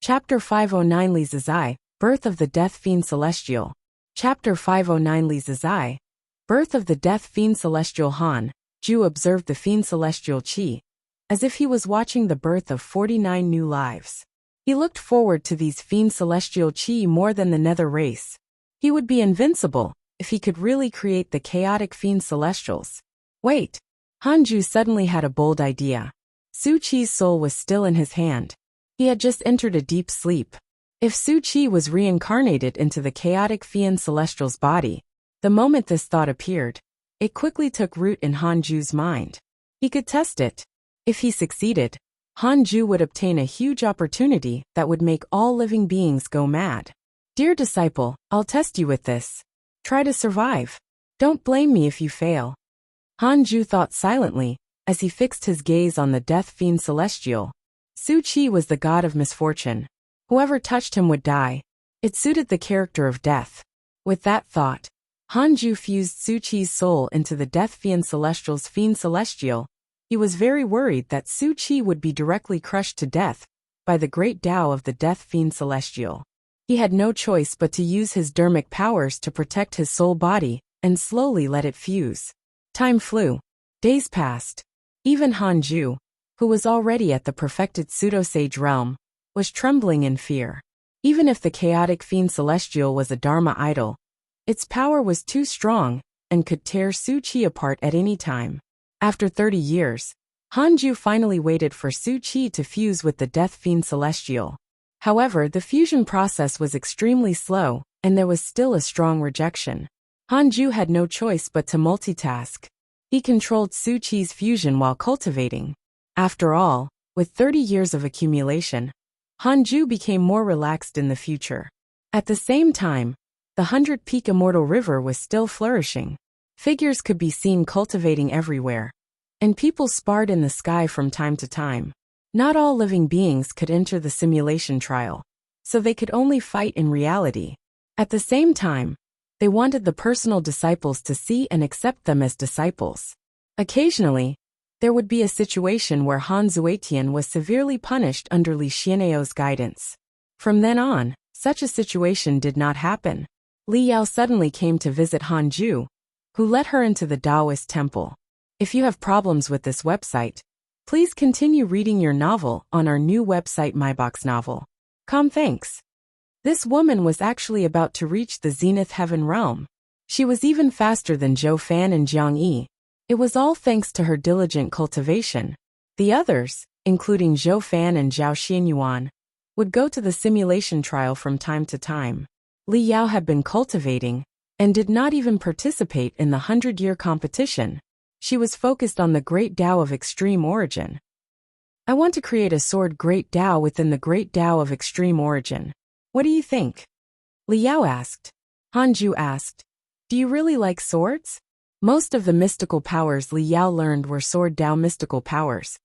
Chapter 509 Li Zizai, Birth of the Death Fiend Celestial. Chapter 509 Li Zizai, Birth of the Death Fiend Celestial. Han Ju observed the Fiend Celestial Qi, as if he was watching the birth of 49 new lives. He looked forward to these Fiend Celestial Qi more than the Nether race. He would be invincible if he could really create the chaotic Fiend Celestials. Wait! Han Ju suddenly had a bold idea. Su Qi's soul was still in his hand. He had just entered a deep sleep. If Su Qi was reincarnated into the chaotic Fiend Celestial's body, the moment this thought appeared, it quickly took root in Han Ju's mind. He could test it. If he succeeded, Han Ju would obtain a huge opportunity that would make all living beings go mad. Dear disciple, I'll test you with this. Try to survive. Don't blame me if you fail. Han Ju thought silently, as he fixed his gaze on the Death Fiend Celestial. Su Qi was the god of misfortune. Whoever touched him would die. It suited the character of death. With that thought, Han Ju fused Su Qi's soul into the Death Fiend Celestial's Fiend Celestial. He was very worried that Su Qi would be directly crushed to death by the great Tao of the Death Fiend Celestial. He had no choice but to use his dermic powers to protect his soul body and slowly let it fuse. Time flew. Days passed. Even Han Ju, who was already at the perfected pseudo-sage realm, was trembling in fear. Even if the chaotic Fiend Celestial was a Dharma idol, its power was too strong and could tear Su Qi apart at any time. After 30 years, Han Ju finally waited for Su Qi to fuse with the Death Fiend Celestial. However, the fusion process was extremely slow, and there was still a strong rejection. Han Ju had no choice but to multitask. He controlled Su Qi's fusion while cultivating. After all, with 30 years of accumulation, Han Ju became more relaxed in the future. At the same time, the 100-peak immortal river was still flourishing. Figures could be seen cultivating everywhere, and people sparred in the sky from time to time. Not all living beings could enter the simulation trial, so they could only fight in reality. At the same time, they wanted the personal disciples to see and accept them as disciples. Occasionally, there would be a situation where Han Zuetian was severely punished under Li Xian'eo's guidance. From then on, such a situation did not happen. Li Yao suddenly came to visit Han Ju, who let her into the Taoist temple. If you have problems with this website, please continue reading your novel on our new website myboxnovel.com. Thanks. This woman was actually about to reach the Zenith Heaven realm. She was even faster than Zhou Fan and Jiang Yi. It was all thanks to her diligent cultivation. The others, including Zhou Fan and Zhao Xianyuan, would go to the simulation trial from time to time. Li Yao had been cultivating, and did not even participate in the 100-year competition. She was focused on the Great Tao of Extreme Origin. I want to create a sword Great Tao within the Great Tao of Extreme Origin. What do you think? Li Yao asked. Han Ju asked, do you really like swords? Most of the mystical powers Li Yao learned were Sword Tao mystical powers.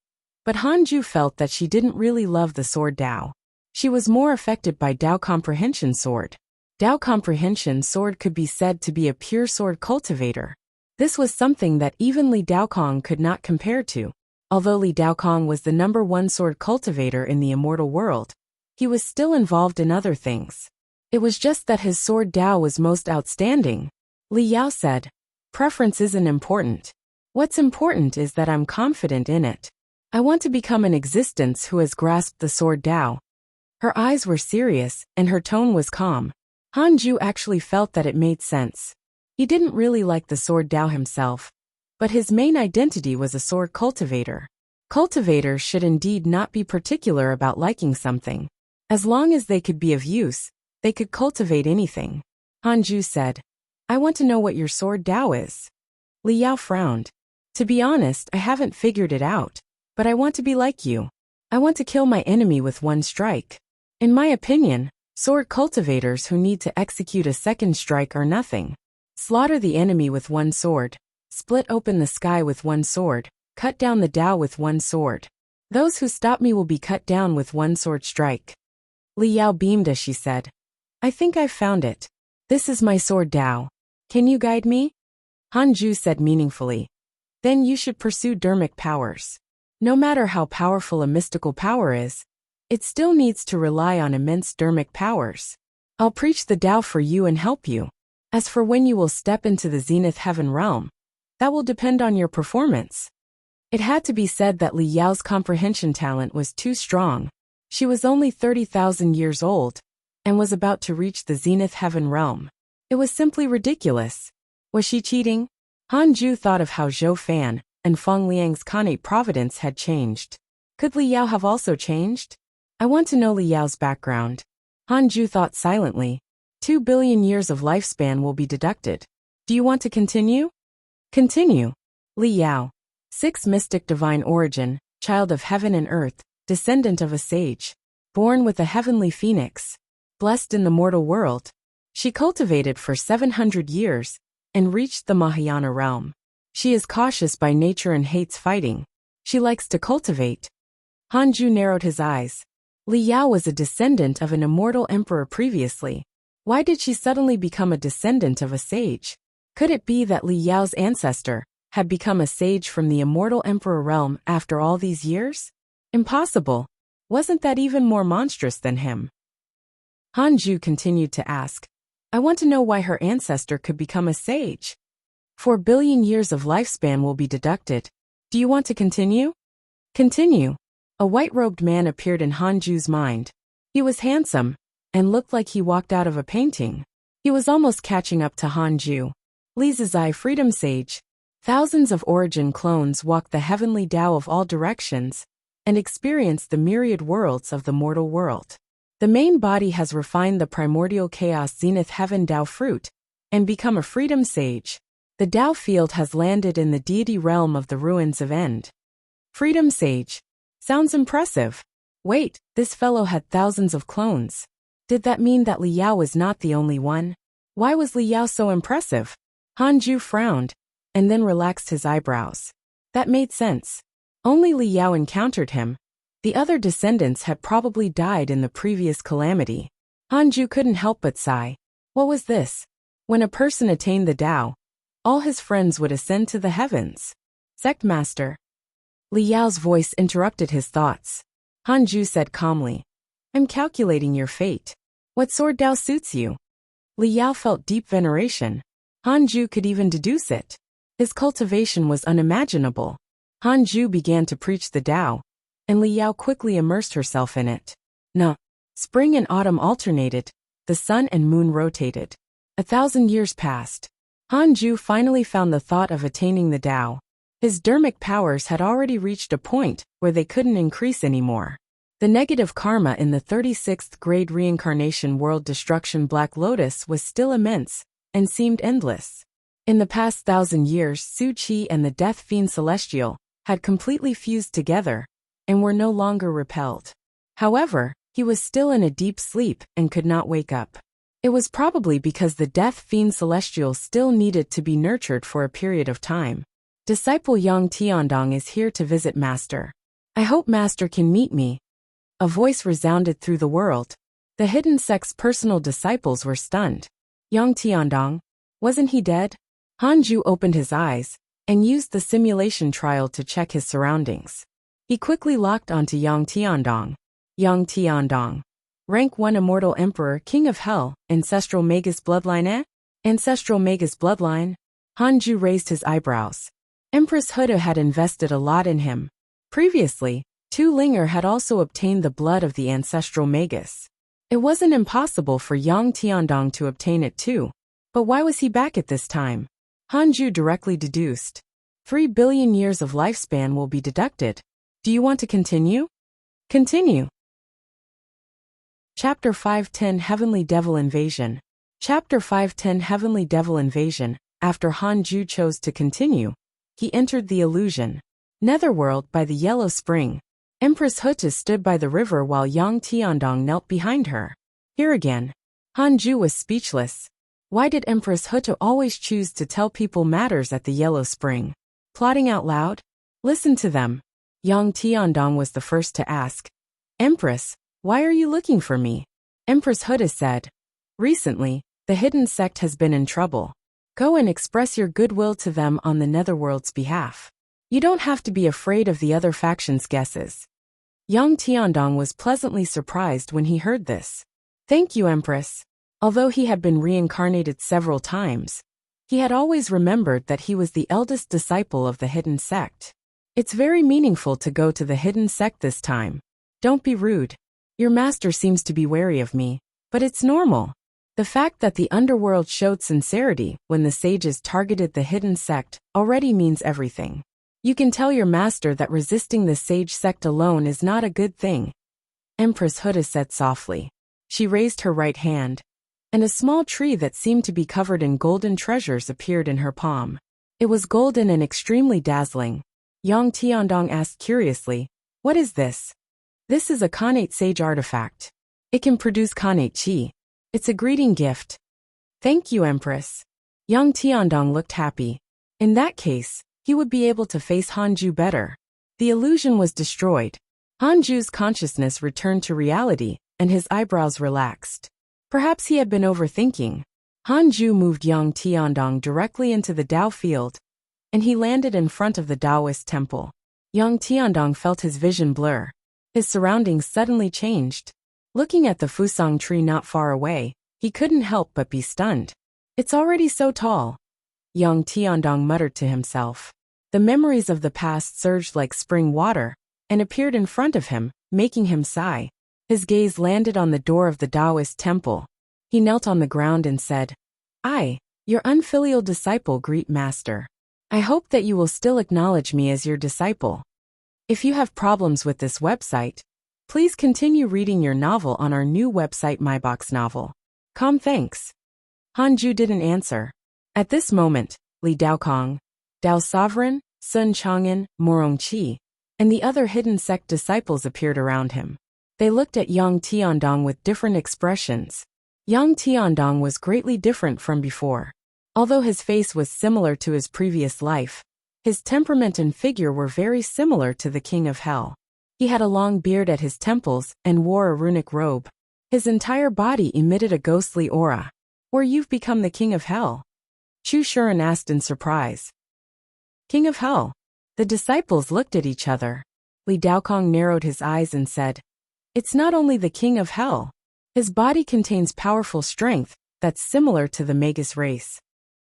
But Han Ju felt that she didn't really love the Sword Tao. She was more affected by Tao Comprehension Sword. Tao Comprehension Sword could be said to be a pure sword cultivator. This was something that even Li Daokong could not compare to. Although Li Daokong was the #1 sword cultivator in the immortal world, he was still involved in other things. It was just that his Sword Tao was most outstanding. Li Yao said, preference isn't important. What's important is that I'm confident in it. I want to become an existence who has grasped the Sword Tao. Her eyes were serious, and her tone was calm. Han Ju actually felt that it made sense. He didn't really like the Sword Tao himself, but his main identity was a sword cultivator. Cultivators should indeed not be particular about liking something. As long as they could be of use, they could cultivate anything. Han Ju said, I want to know what your Sword Tao is. Li Yao frowned. To be honest, I haven't figured it out, but I want to be like you. I want to kill my enemy with one strike. In my opinion, sword cultivators who need to execute a second strike are nothing. Slaughter the enemy with one sword, split open the sky with one sword, cut down the Tao with one sword. Those who stop me will be cut down with one sword strike. Li Yao beamed as she said, I think I've found it. This is my Sword Tao. Can you guide me? Han Ju said meaningfully. Then you should pursue dermic powers. No matter how powerful a mystical power is, It still needs to rely on immense dharmic powers. I'll preach the Tao for you and help you. As for when you will step into the zenith heaven realm, that will depend on your performance. It had to be said that Li Yao's comprehension talent was too strong. She was only 30,000 years old and was about to reach the zenith heaven realm. It was simply ridiculous. Was she cheating? Han Ju thought of how Zhou Fan and Feng Liang's Khanate providence had changed. Could Li Yao have also changed? I want to know Li Yao's background. Han Ju thought silently. 2 billion years of lifespan will be deducted. Do you want to continue? Continue. Li Yao. 6 mystic divine origin, child of heaven and earth, descendant of a sage. Born with a heavenly phoenix. Blessed in the mortal world. She cultivated for 700 years and reached the Mahayana realm. She is cautious by nature and hates fighting. She likes to cultivate. Han Ju narrowed his eyes. Li Yao was a descendant of an immortal emperor previously. Why did she suddenly become a descendant of a sage? Could it be that Li Yao's ancestor had become a sage from the immortal emperor realm after all these years? Impossible. Wasn't that even more monstrous than him? Han Ju continued to ask. I want to know why her ancestor could become a sage. 4 billion years of lifespan will be deducted. Do you want to continue? Continue. A white-robed man appeared in Han Ju's mind. He was handsome and looked like he walked out of a painting. He was almost catching up to Han Ju. Li Zizai Freedom Sage. Thousands of origin clones walk the heavenly Tao of all directions and experience the myriad worlds of the mortal world. The main body has refined the primordial chaos zenith heaven Tao fruit and become a freedom sage. The Tao field has landed in the deity realm of the ruins of End. Freedom sage. Sounds impressive. Wait, this fellow had thousands of clones. Did that mean that Li Yao was not the only one? Why was Li Yao so impressive? Han Ju frowned and then relaxed his eyebrows. That made sense. Only Li Yao encountered him. The other descendants had probably died in the previous calamity. Han Ju couldn't help but sigh. What was this? When a person attained the Tao, all his friends would ascend to the heavens. Sect Master. Li Yao's voice interrupted his thoughts. Han Ju said calmly, I'm calculating your fate. What sword Tao suits you? Li Yao felt deep veneration. Han Ju could even deduce it. His cultivation was unimaginable. Han Ju began to preach the Tao, and Li Yao quickly immersed herself in it. Spring and autumn alternated, the sun and moon rotated. 1,000 years passed. Han Ju finally found the thought of attaining the Tao. His dharmic powers had already reached a point where they couldn't increase anymore. The negative karma in the 36th grade reincarnation world destruction Black Lotus was still immense and seemed endless. In the past 1,000 years, Su Qi and the Death Fiend Celestial had completely fused together and were no longer repelled. However, he was still in a deep sleep and could not wake up. It was probably because the Death Fiend Celestial still needed to be nurtured for a period of time. Disciple Yang Tiandong is here to visit Master. I hope Master can meet me. A voice resounded through the world. The hidden sect's personal disciples were stunned. Yang Tiandong, wasn't he dead? Han Ju opened his eyes and used the simulation trial to check his surroundings. He quickly locked onto Yang Tiandong. Yang Tiandong. Rank 1 Immortal Emperor, King of Hell, Ancestral Magus Bloodline Ancestral Magus Bloodline? Han Ju raised his eyebrows. Empress Huda had invested a lot in him. Previously, Tu Linger had also obtained the blood of the Ancestral Magus. It wasn't impossible for Yang Tiandong to obtain it too. But why was he back at this time? Han Ju directly deduced. 3 billion years of lifespan will be deducted. Do you want to continue? Continue. Chapter 510 Heavenly Devil Invasion. Chapter 510 Heavenly Devil Invasion. After Han Ju chose to continue, he entered the illusion. Netherworld by the Yellow Spring. Empress Huta stood by the river while Yang Tiandong knelt behind her. Here again. Han Ju was speechless. Why did Empress Huta always choose to tell people matters at the Yellow Spring? Plotting out loud? Listen to them. Yang Tiandong was the first to ask. Empress, why are you looking for me? Empress Huta said. Recently, the hidden sect has been in trouble. Go and express your goodwill to them on the Netherworld's behalf. You don't have to be afraid of the other faction's guesses. Yang Tiandong was pleasantly surprised when he heard this. Thank you, Empress. Although he had been reincarnated several times, he had always remembered that he was the eldest disciple of the hidden sect. It's very meaningful to go to the hidden sect this time. Don't be rude. Your master seems to be wary of me, but it's normal. The fact that the underworld showed sincerity when the sages targeted the hidden sect already means everything. You can tell your master that resisting the sage sect alone is not a good thing. Empress Huda said softly. She raised her right hand, and a small tree that seemed to be covered in golden treasures appeared in her palm. It was golden and extremely dazzling. Yang Tiandong asked curiously, "What is this?" "This is a Khanate sage artifact. It can produce Khanate chi. It's a greeting gift." "Thank you, Empress." Yang Tiandong looked happy. In that case, he would be able to face Hanju better. The illusion was destroyed. Hanju's consciousness returned to reality, and his eyebrows relaxed. Perhaps he had been overthinking. Hanju moved Yang Tiandong directly into the Dao field, and he landed in front of the Taoist temple. Yang Tiandong felt his vision blur. His surroundings suddenly changed. Looking at the fusang tree not far away, he couldn't help but be stunned. It's already so tall. Yang Tiandong muttered to himself. The memories of the past surged like spring water and appeared in front of him, making him sigh. His gaze landed on the door of the Taoist temple. He knelt on the ground and said, "I, your unfilial disciple, greet Master. I hope that you will still acknowledge me as your disciple. If you have problems with this website, please continue reading your novel on our new website MyBox Novel. Thanks." Hanju didn't answer. At this moment, Li Daokong, Dao Sovereign, Sun Chang'an, Morong Qi, and the other hidden sect disciples appeared around him. They looked at Yang Tiandong with different expressions. Yang Tiandong was greatly different from before. Although his face was similar to his previous life, his temperament and figure were very similar to the King of Hell. He had a long beard at his temples and wore a runic robe. His entire body emitted a ghostly aura. "Where you've become the King of Hell?" Chu Shuren asked in surprise. "King of Hell?" The disciples looked at each other. Li Daokong narrowed his eyes and said, "It's not only the King of Hell. His body contains powerful strength that's similar to the Magus race."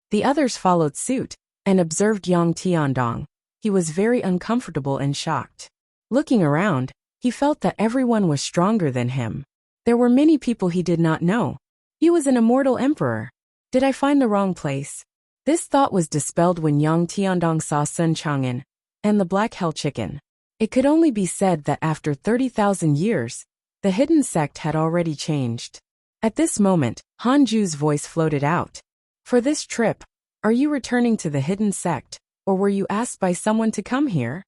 The others followed suit and observed Yang Tiandong. He was very uncomfortable and shocked. Looking around, he felt that everyone was stronger than him. There were many people he did not know. He was an immortal emperor. Did I find the wrong place? This thought was dispelled when Yang Tiandong saw Sun Chang'an and the Black Hell Chicken. It could only be said that after 30,000 years, the hidden sect had already changed. At this moment, Hanju's voice floated out. "For this trip, are you returning to the hidden sect, or were you asked by someone to come here?"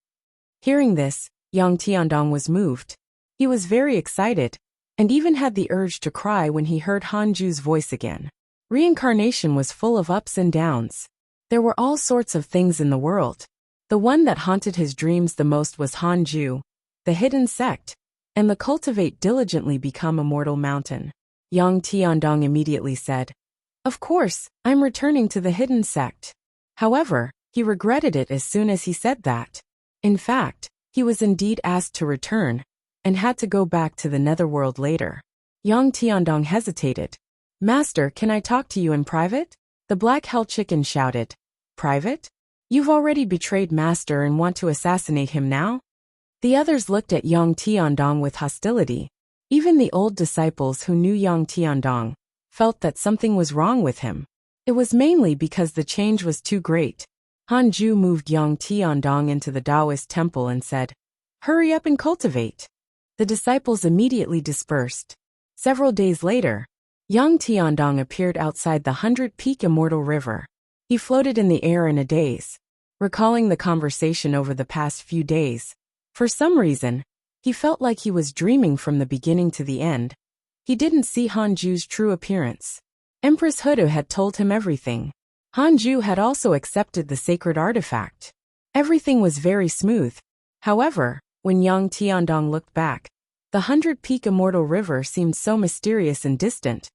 Hearing this, Yang Tiandong was moved. He was very excited, and even had the urge to cry when he heard Hanju's voice again. Reincarnation was full of ups and downs. There were all sorts of things in the world. The one that haunted his dreams the most was Hanju, the hidden sect, and the cultivate diligently become immortal mountain. Yang Tiandong immediately said, "Of course, I'm returning to the hidden sect." However, he regretted it as soon as he said that. In fact, he was indeed asked to return, and had to go back to the netherworld later. Yang Tiandong hesitated. "Master, can I talk to you in private?" The Black Hell Chicken shouted. "Private? You've already betrayed Master and want to assassinate him now?" The others looked at Yang Tiandong with hostility. Even the old disciples who knew Yang Tiandong felt that something was wrong with him. It was mainly because the change was too great. Hanju moved Yang Tiandong into the Taoist temple and said, "Hurry up and cultivate." The disciples immediately dispersed. Several days later, Yang Tiandong appeared outside the 100-peak immortal river. He floated in the air in a daze. Recalling the conversation over the past few days, for some reason, he felt like he was dreaming from the beginning to the end. He didn't see Hanju's true appearance. Empress Hudu had told him everything. Hanju had also accepted the sacred artifact. Everything was very smooth. However, when Yang Tiandong looked back, the 100-peak immortal river seemed so mysterious and distant,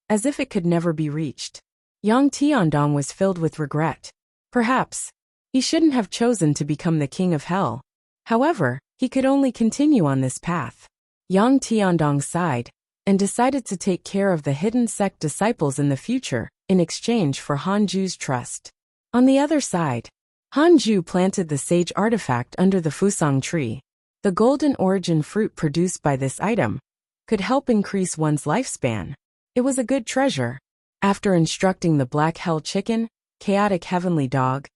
as if it could never be reached. Yang Tiandong was filled with regret. Perhaps he shouldn't have chosen to become the King of Hell. However, he could only continue on this path. Yang Tiandong sighed and decided to take care of the hidden sect disciples in the future in exchange for Han Ju's trust. On the other side, Han Ju planted the sage artifact under the Fusang tree. The golden origin fruit produced by this item could help increase one's lifespan. It was a good treasure. After instructing the Black Hell Chicken, Chaotic Heavenly Dog,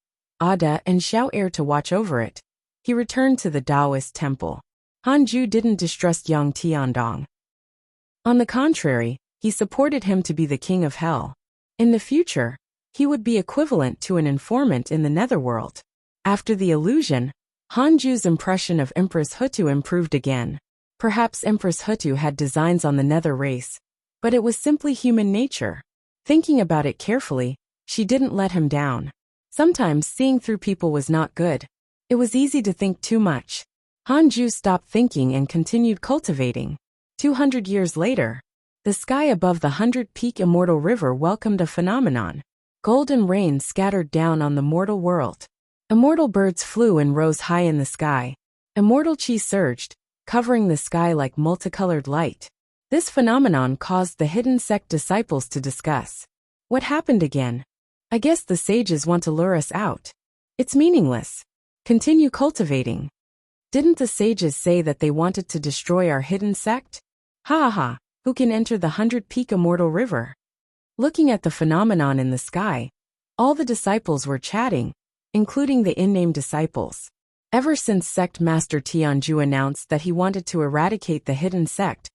Ada and Xiao Air to watch over it, he returned to the Taoist temple. Han Ju didn't distrust Yang Tiandong. On the contrary, he supported him to be the king of hell. In the future, he would be equivalent to an informant in the netherworld. After the illusion, Han Ju's impression of Empress Hutu improved again. Perhaps Empress Hutu had designs on the nether race, but it was simply human nature. Thinking about it carefully, she didn't let him down. Sometimes seeing through people was not good. It was easy to think too much. Han Ju stopped thinking and continued cultivating. 200 years later, the sky above the 100-peak immortal river welcomed a phenomenon. Golden rain scattered down on the mortal world. Immortal birds flew and rose high in the sky. Immortal chi surged, covering the sky like multicolored light. This phenomenon caused the hidden sect disciples to discuss. What happened again? I guess the sages want to lure us out. It's meaningless. Continue cultivating. Didn't the sages say that they wanted to destroy our hidden sect? Ha ha ha, who can enter the 100-peak immortal river? Looking at the phenomenon in the sky, all the disciples were chatting, including the unnamed disciples. Ever since sect master Tianju announced that he wanted to eradicate the hidden sect,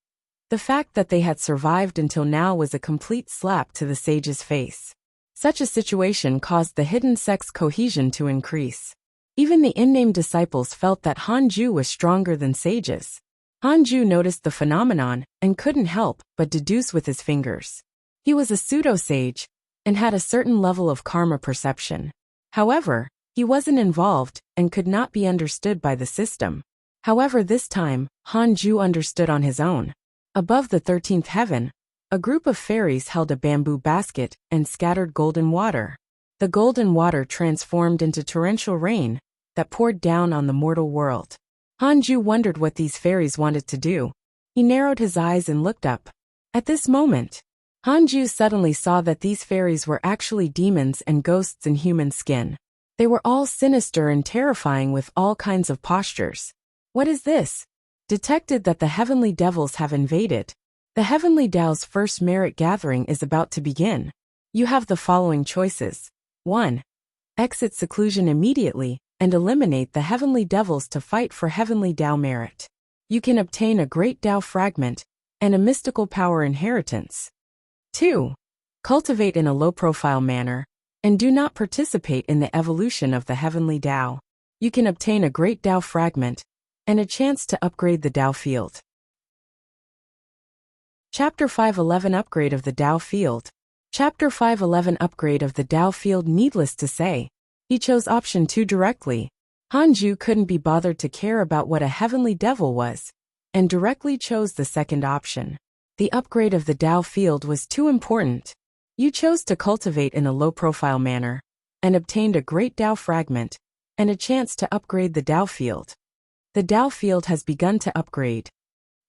the fact that they had survived until now was a complete slap to the sage's face. Such a situation caused the hidden sect's cohesion to increase. Even the unnamed disciples felt that Han Ju was stronger than sages. Han Ju noticed the phenomenon and couldn't help but deduce with his fingers. He was a pseudo-sage and had a certain level of karma perception. However, he wasn't involved and could not be understood by the system. However, this time, Han Ju understood on his own. Above the 13th heaven, a group of fairies held a bamboo basket and scattered golden water. The golden water transformed into torrential rain that poured down on the mortal world. Han Ju wondered what these fairies wanted to do. He narrowed his eyes and looked up. At this moment, Han Ju suddenly saw that these fairies were actually demons and ghosts in human skin. They were all sinister and terrifying with all kinds of postures. What is this? Detected that the heavenly devils have invaded. The heavenly Tao's first merit gathering is about to begin. You have the following choices. 1. Exit seclusion immediately and eliminate the heavenly devils to fight for heavenly Tao merit. You can obtain a great Tao fragment and a mystical power inheritance. 2. Cultivate in a low-profile manner and do not participate in the evolution of the heavenly Tao. You can obtain a great Tao fragment and a chance to upgrade the Tao field. Chapter 511 Upgrade of the Tao Field. Chapter 511 Upgrade of the Tao Field. Needless to say, he chose option 2 directly. Han Ju couldn't be bothered to care about what a heavenly devil was, and directly chose the second option. The upgrade of the Tao Field was too important. You chose to cultivate in a low-profile manner, and obtained a great Tao fragment, and a chance to upgrade the Tao Field. The Tao Field has begun to upgrade.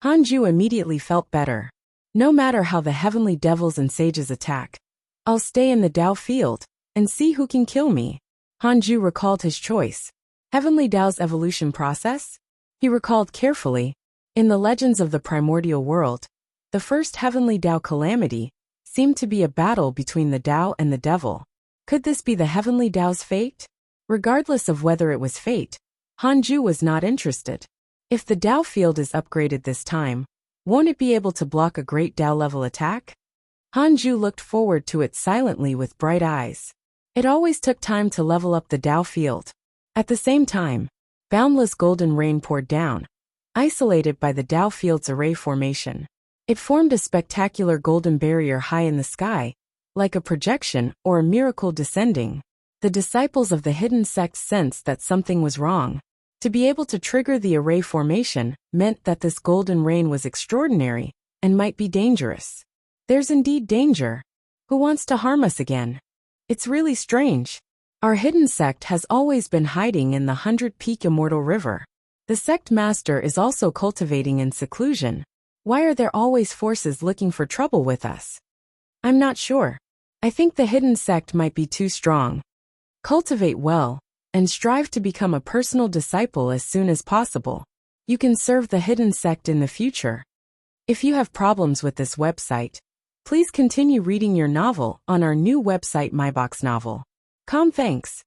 Han Ju immediately felt better. No matter how the heavenly devils and sages attack, I'll stay in the Tao Field and see who can kill me. Han Ju recalled his choice. Heavenly Tao's evolution process? He recalled carefully. In the legends of the primordial world, the first heavenly Tao calamity seemed to be a battle between the Tao and the devil. Could this be the heavenly Tao's fate? Regardless of whether it was fate, Han Ju was not interested. If the Tao Field is upgraded this time, won't it be able to block a great Tao-level attack? Han Ju looked forward to it silently with bright eyes. It always took time to level up the Tao Field. At the same time, boundless golden rain poured down, isolated by the Tao Field's array formation. It formed a spectacular golden barrier high in the sky, like a projection or a miracle descending. The disciples of the hidden sect sensed that something was wrong. To be able to trigger the array formation meant that this golden rain was extraordinary and might be dangerous. There's indeed danger. Who wants to harm us again? It's really strange. Our hidden sect has always been hiding in the 100-peak immortal river. The sect master is also cultivating in seclusion. Why are there always forces looking for trouble with us? I'm not sure. I think the hidden sect might be too strong. Cultivate well, and strive to become a personal disciple as soon as possible. You can serve the hidden sect in the future. If you have problems with this website, please continue reading your novel on our new website MyBox Novel. Thanks.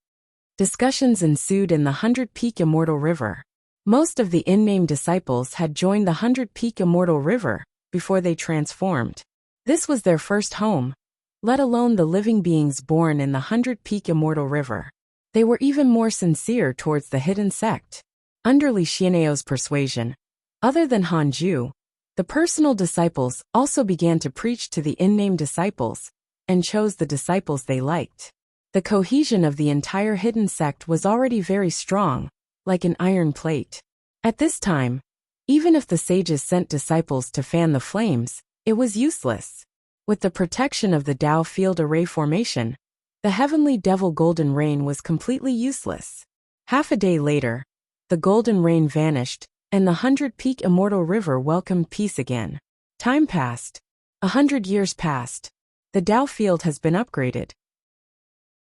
Discussions ensued in the 100 Peak Immortal River. Most of the in-name disciples had joined the 100 Peak Immortal River before they transformed. This was their first home, let alone the living beings born in the 100 Peak Immortal River. They were even more sincere towards the hidden sect. Under Li Xian'eo's persuasion, other than Hanju, the personal disciples also began to preach to the in-name disciples, and chose the disciples they liked. The cohesion of the entire hidden sect was already very strong, like an iron plate. At this time, even if the sages sent disciples to fan the flames, it was useless. With the protection of the Tao field array formation, the heavenly devil golden rain was completely useless. Half a day later, the golden rain vanished, and the 100 Peak Immortal River welcomed peace again. Time passed. 100 years passed. The Tao field has been upgraded.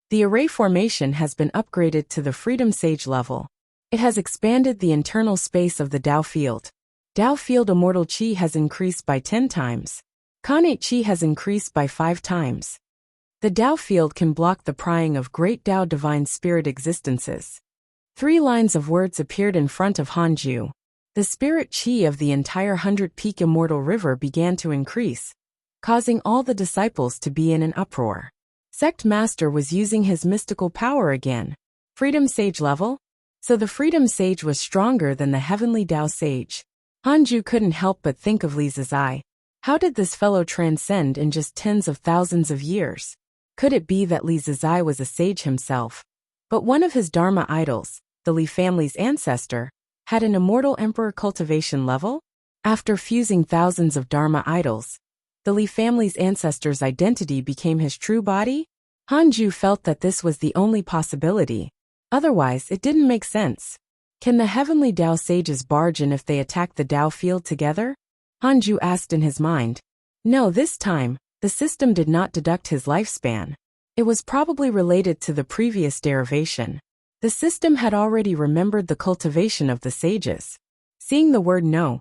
The array formation has been upgraded to the Freedom Sage level. It has expanded the internal space of the Tao field. Tao field Immortal Qi has increased by 10 times. Khanate Qi has increased by 5 times. The Tao field can block the prying of great Tao divine spirit existences. 3 lines of words appeared in front of Hanju. The spirit Qi of the entire 100 Peak Immortal River began to increase, causing all the disciples to be in an uproar. Sect Master was using his mystical power again. Freedom Sage level? So the Freedom Sage was stronger than the Heavenly Tao Sage. Hanju couldn't help but think of Li Zizai. How did this fellow transcend in just tens of thousands of years? Could it be that Li Zizai was a sage himself? But one of his Dharma idols, the Li family's ancestor, had an immortal emperor cultivation level? After fusing thousands of Dharma idols, the Li family's ancestor's identity became his true body? Hanju felt that this was the only possibility. Otherwise, it didn't make sense. Can the heavenly Tao sages barge in if they attack the Tao field together? Hanju asked in his mind. No, this time, the system did not deduct his lifespan. It was probably related to the previous derivation. The system had already remembered the cultivation of the sages. Seeing the word no,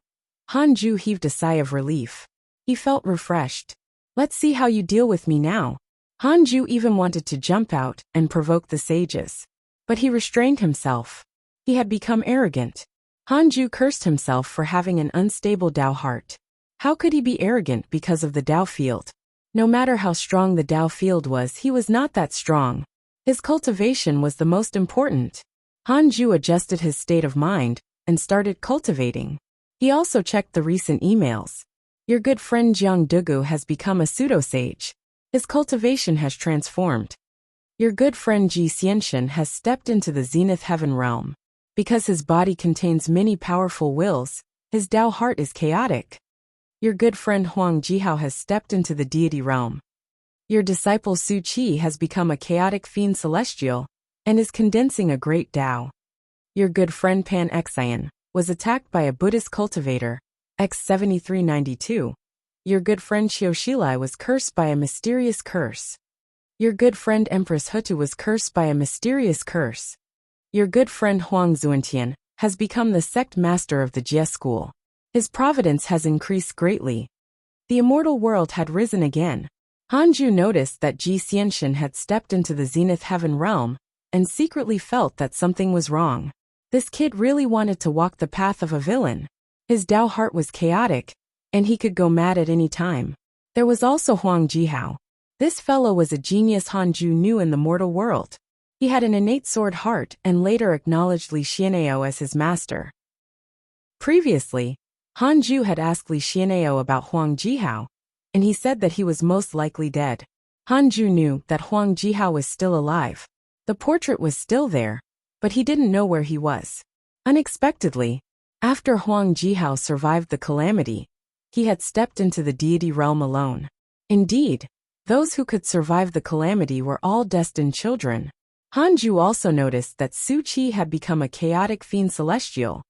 Hanju heaved a sigh of relief. He felt refreshed. Let's see how you deal with me now. Hanju even wanted to jump out and provoke the sages. But he restrained himself. He had become arrogant. Hanju cursed himself for having an unstable Tao heart. How could he be arrogant because of the Tao field? No matter how strong the Tao field was, he was not that strong. His cultivation was the most important. Hanju adjusted his state of mind and started cultivating. He also checked the recent emails. Your good friend Jiang Dugu has become a pseudo-sage. His cultivation has transformed. Your good friend Ji Xianxian has stepped into the Zenith Heaven realm. Because his body contains many powerful wills, his Tao heart is chaotic. Your good friend Huang Jihao has stepped into the deity realm. Your disciple Su Qi has become a chaotic fiend celestial, and is condensing a great Tao. Your good friend Pan Xian was attacked by a Buddhist cultivator, X7392. Your good friend Xiao Shilai was cursed by a mysterious curse. Your good friend Empress Hutu was cursed by a mysterious curse. Your good friend Huang Zuantian has become the sect master of the Jie school. His providence has increased greatly. The immortal world had risen again. Hanju noticed that Ji Xianxian had stepped into the Zenith Heaven realm, and secretly felt that something was wrong. This kid really wanted to walk the path of a villain. His Tao heart was chaotic, and he could go mad at any time. There was also Huang Jihao. This fellow was a genius Hanju knew in the mortal world. He had an innate sword heart and later acknowledged Li Xian'eo as his master. Previously, Hanju had asked Li Xian'eo about Huang Jihao, and he said that he was most likely dead. Hanju knew that Huang Jihao was still alive. The portrait was still there, but he didn't know where he was. Unexpectedly, after Huang Jihao survived the calamity, he had stepped into the deity realm alone. Indeed, those who could survive the calamity were all destined children. Hanju also noticed that Su Qi had become a chaotic fiend celestial,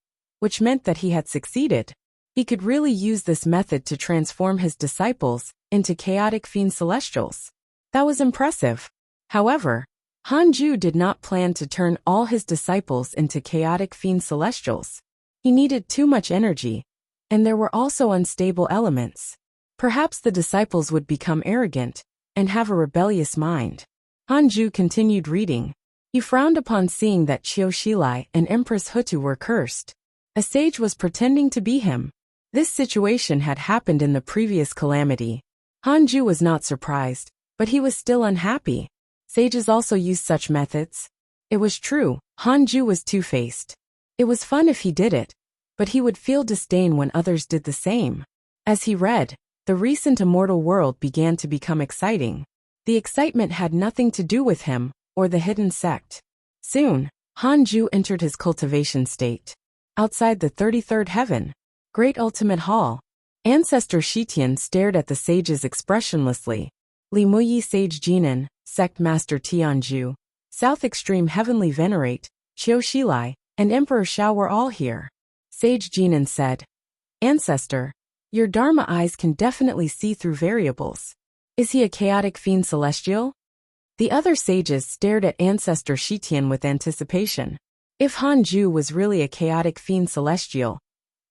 which meant that he had succeeded. He could really use this method to transform his disciples into chaotic fiend celestials. That was impressive. However, Hanju did not plan to turn all his disciples into chaotic fiend celestials. He needed too much energy, and there were also unstable elements. Perhaps the disciples would become arrogant and have a rebellious mind. Hanju continued reading. He frowned upon seeing that Qiu Shilai and Empress Hutu were cursed. A sage was pretending to be him. This situation had happened in the previous calamity. Hanju was not surprised, but he was still unhappy. Sages also used such methods. It was true, Hanju was two-faced. It was fun if he did it, but he would feel disdain when others did the same. As he read, the recent immortal world began to become exciting. The excitement had nothing to do with him or the hidden sect. Soon, Hanju entered his cultivation state. Outside the 33rd heaven, Great Ultimate Hall, Ancestor Shitian stared at the sages expressionlessly. Li Muyi Sage Jinan, Sect Master Tianju, South Extreme Heavenly Venerate, Qiu Shilai, and Emperor Shao were all here. Sage Jinan said, Ancestor, your Dharma eyes can definitely see through variables. Is he a chaotic fiend celestial? The other sages stared at Ancestor Shitian with anticipation. If Hanju was really a chaotic fiend celestial,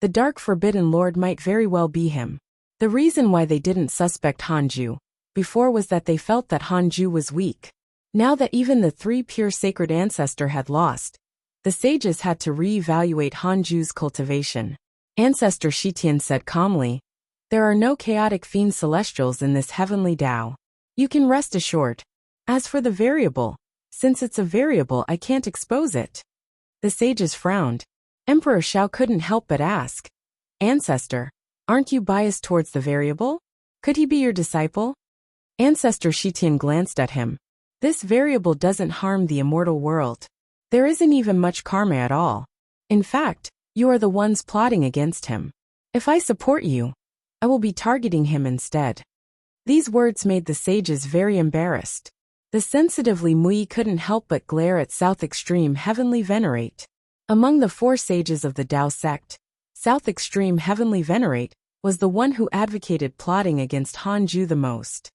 the Dark Forbidden Lord might very well be him. The reason why they didn't suspect Hanju before was that they felt that Hanju was weak. Now that even the three pure sacred ancestor had lost, the sages had to re-evaluate Hanju's cultivation. Ancestor Shitian said calmly, there are no chaotic fiend celestials in this heavenly Tao. You can rest assured. As for the variable, since it's a variable I can't expose it. The sages frowned. Emperor Shao couldn't help but ask, Ancestor, aren't you biased towards the variable? Could he be your disciple? Ancestor Shitian glanced at him. This variable doesn't harm the immortal world. There isn't even much karma at all. In fact, you are the ones plotting against him. If I support you, I will be targeting him instead. These words made the sages very embarrassed. The sensitive Li Mui couldn't help but glare at South Extreme Heavenly Venerate. Among the four sages of the Tao sect, South Extreme Heavenly Venerate was the one who advocated plotting against Hanju the most.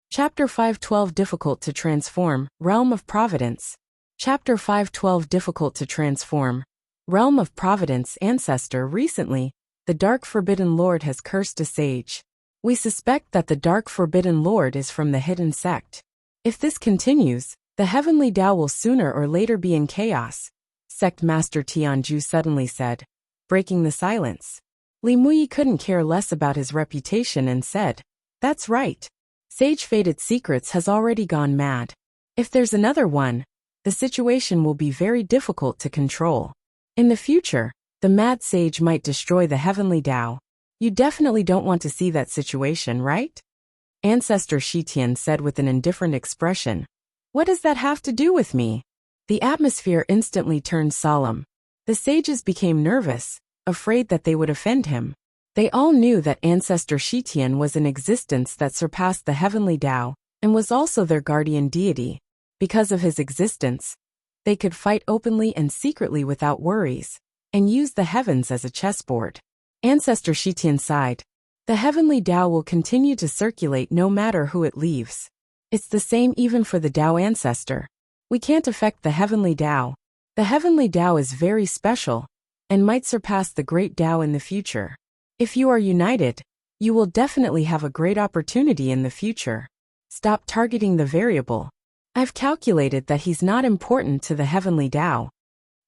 Chapter 512 Difficult to Transform, Realm of Providence. Chapter 512 Difficult to Transform, Realm of Providence. Ancestor, recently, the Dark Forbidden Lord has cursed a sage. We suspect that the Dark Forbidden Lord is from the hidden sect. If this continues, the heavenly Tao will sooner or later be in chaos, Sect Master Tianju suddenly said, breaking the silence. Li Muyi couldn't care less about his reputation and said, that's right. Sage Fated Secrets has already gone mad. If there's another one, the situation will be very difficult to control. In the future, the mad sage might destroy the heavenly Tao. You definitely don't want to see that situation, right? Ancestor Shitian said with an indifferent expression. What does that have to do with me? The atmosphere instantly turned solemn. The sages became nervous, afraid that they would offend him. They all knew that Ancestor Shitian was an existence that surpassed the heavenly Tao, and was also their guardian deity. Because of his existence, they could fight openly and secretly without worries, and use the heavens as a chessboard. Ancestor Shitian sighed. The heavenly Tao will continue to circulate no matter who it leaves. It's the same even for the Tao ancestor. We can't affect the heavenly Tao. The heavenly Tao is very special, and might surpass the great Tao in the future. If you are united, you will definitely have a great opportunity in the future. Stop targeting the variable. I've calculated that he's not important to the heavenly Tao.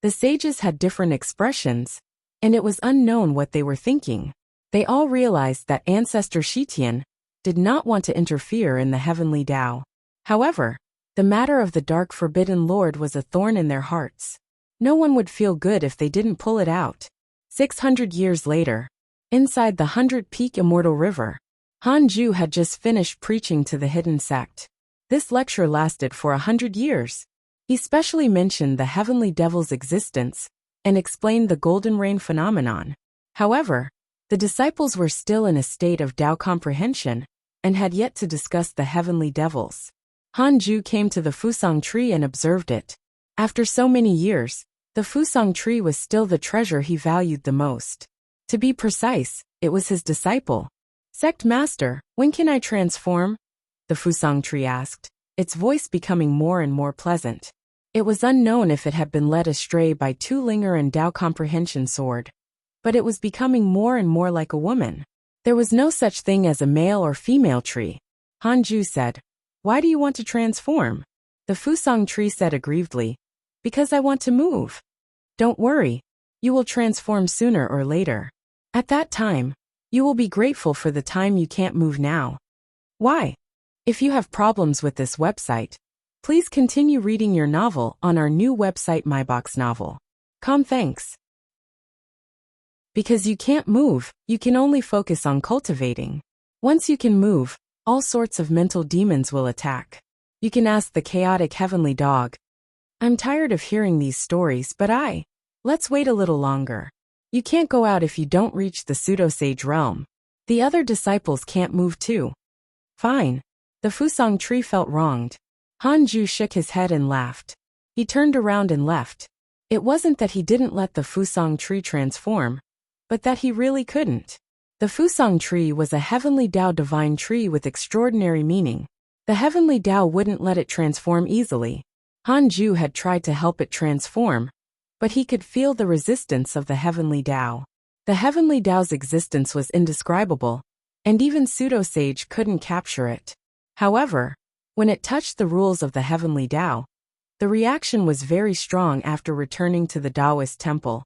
The sages had different expressions, and it was unknown what they were thinking. They all realized that Ancestor Shitian did not want to interfere in the heavenly Tao. However, the matter of the Dark Forbidden Lord was a thorn in their hearts. No one would feel good if they didn't pull it out. 600 years later, inside the 100-peak Immortal River, Hanju had just finished preaching to the hidden sect. This lecture lasted for 100 years. He specially mentioned the heavenly devil's existence and explained the golden rain phenomenon. However, the disciples were still in a state of Tao comprehension and had yet to discuss the heavenly devils. Hanju came to the Fusang tree and observed it. After so many years, The Fusang tree was still the treasure he valued the most. To be precise, it was his disciple. Sect Master, when can I transform? The Fusang tree asked, its voice becoming more and more pleasant. It was unknown if it had been led astray by Tu Linger and Dao Comprehension Sword. But it was becoming more and more like a woman. There was no such thing as a male or female tree. Hanju said, why do you want to transform? The Fusang tree said aggrievedly, because I want to move. Don't worry. You will transform sooner or later. At that time, you will be grateful for the time you can't move now. Why? If you have problems with this website, please continue reading your novel on our new website MyBox Novel. Thanks. Because you can't move, you can only focus on cultivating. Once you can move, all sorts of mental demons will attack. You can ask the chaotic heavenly dog. I'm tired of hearing these stories, but let's wait a little longer. You can't go out if you don't reach the pseudo-sage realm. The other disciples can't move too. Fine. The Fusang tree felt wronged. Hanju shook his head and laughed. He turned around and left. It wasn't that he didn't let the Fusang tree transform, but that he really couldn't. The Fusang tree was a heavenly Dao divine tree with extraordinary meaning. The heavenly Dao wouldn't let it transform easily. Hanju had tried to help it transform, but he could feel the resistance of the heavenly Dao. The heavenly Dao's existence was indescribable, and even pseudo-sage couldn't capture it. However, when it touched the rules of the heavenly Dao, the reaction was very strong. After returning to the Taoist temple,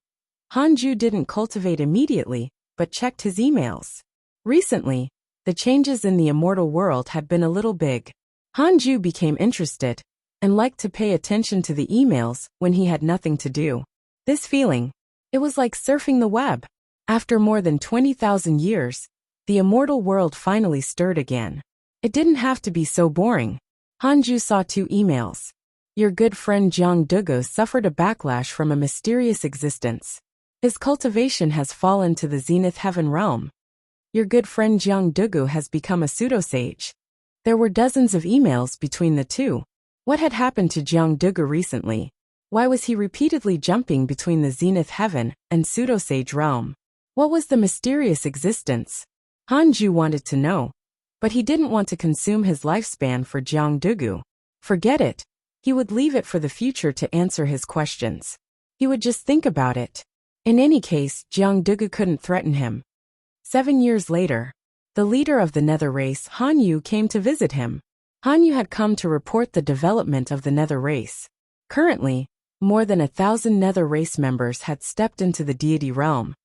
Hanju didn't cultivate immediately, but checked his emails. Recently, the changes in the immortal world had been a little big. Hanju became interested and liked to pay attention to the emails when he had nothing to do. This feeling, it was like surfing the web. After more than 20,000 years, the immortal world finally stirred again. It didn't have to be so boring. Hanju saw 2 emails. Your good friend Jiang Dugu suffered a backlash from a mysterious existence. His cultivation has fallen to the zenith heaven realm. Your good friend Jiang Dugu has become a pseudo-sage. There were dozens of emails between the two. What had happened to Jiang Dugu recently? Why was he repeatedly jumping between the zenith heaven and pseudo-sage realm? What was the mysterious existence? Hanju wanted to know, but he didn't want to consume his lifespan for Jiang Dugu. Forget it. He would leave it for the future to answer his questions. He would just think about it. In any case, Jiang Dugu couldn't threaten him. 7 years later, the leader of the Nether race, Hanyu, came to visit him. Hanyu had come to report the development of the Nether race. Currently, more than 1,000 Nether race members had stepped into the deity realm,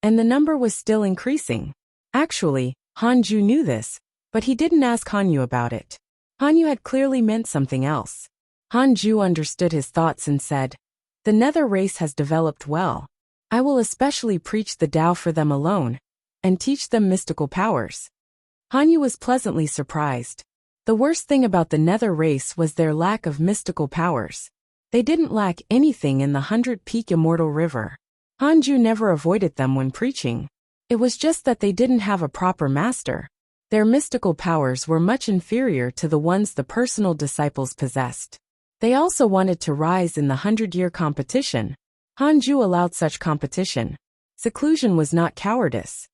and the number was still increasing. Actually, Hanju knew this, but he didn't ask Hanyu about it. Hanyu had clearly meant something else. Hanju understood his thoughts and said, the Nether race has developed well. I will especially preach the Tao for them alone, and teach them mystical powers. Hanyu was pleasantly surprised. The worst thing about the Nether race was their lack of mystical powers. They didn't lack anything in the 100-peak immortal river. Hanju never avoided them when preaching. It was just that they didn't have a proper master. Their mystical powers were much inferior to the ones the personal disciples possessed. They also wanted to rise in the 100-year competition. Hanju allowed such competition. Seclusion was not cowardice.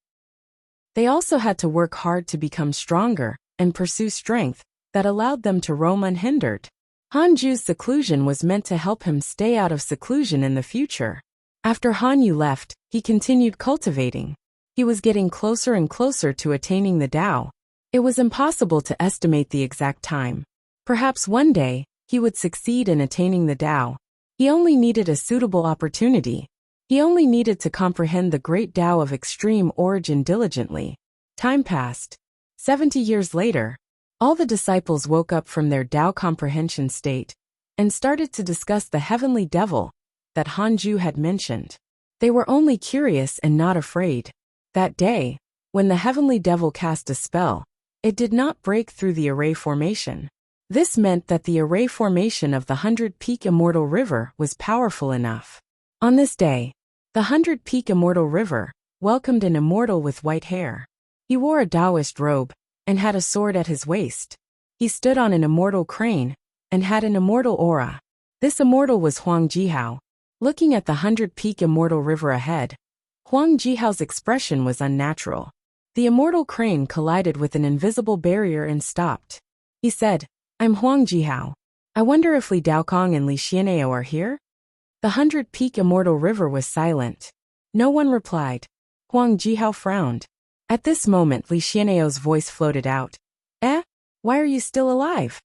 They also had to work hard to become stronger and pursue strength that allowed them to roam unhindered. Hanju's seclusion was meant to help him stay out of seclusion in the future. After Hanyu left, he continued cultivating. He was getting closer and closer to attaining the Tao. It was impossible to estimate the exact time. Perhaps one day, he would succeed in attaining the Tao. He only needed a suitable opportunity. He only needed to comprehend the great Tao of extreme origin diligently. Time passed. 70 years later, all the disciples woke up from their Tao comprehension state and started to discuss the heavenly devil that Hanju had mentioned. They were only curious and not afraid. That day, when the heavenly devil cast a spell, it did not break through the array formation. This meant that the array formation of the 100-peak immortal river was powerful enough. On this day, the 100-peak immortal river welcomed an immortal with white hair. He wore a Taoist robe and had a sword at his waist. He stood on an immortal crane and had an immortal aura. This immortal was Huang Jihao. Looking at the 100-peak immortal river ahead, Huang Jihao's expression was unnatural. The immortal crane collided with an invisible barrier and stopped. He said, "I'm Huang Jihao. I wonder if Li Daokong and Li Xianao are here?" The 100-peak immortal river was silent. No one replied. Huang Jihao frowned. At this moment Li Xianao's voice floated out. Why are you still alive?"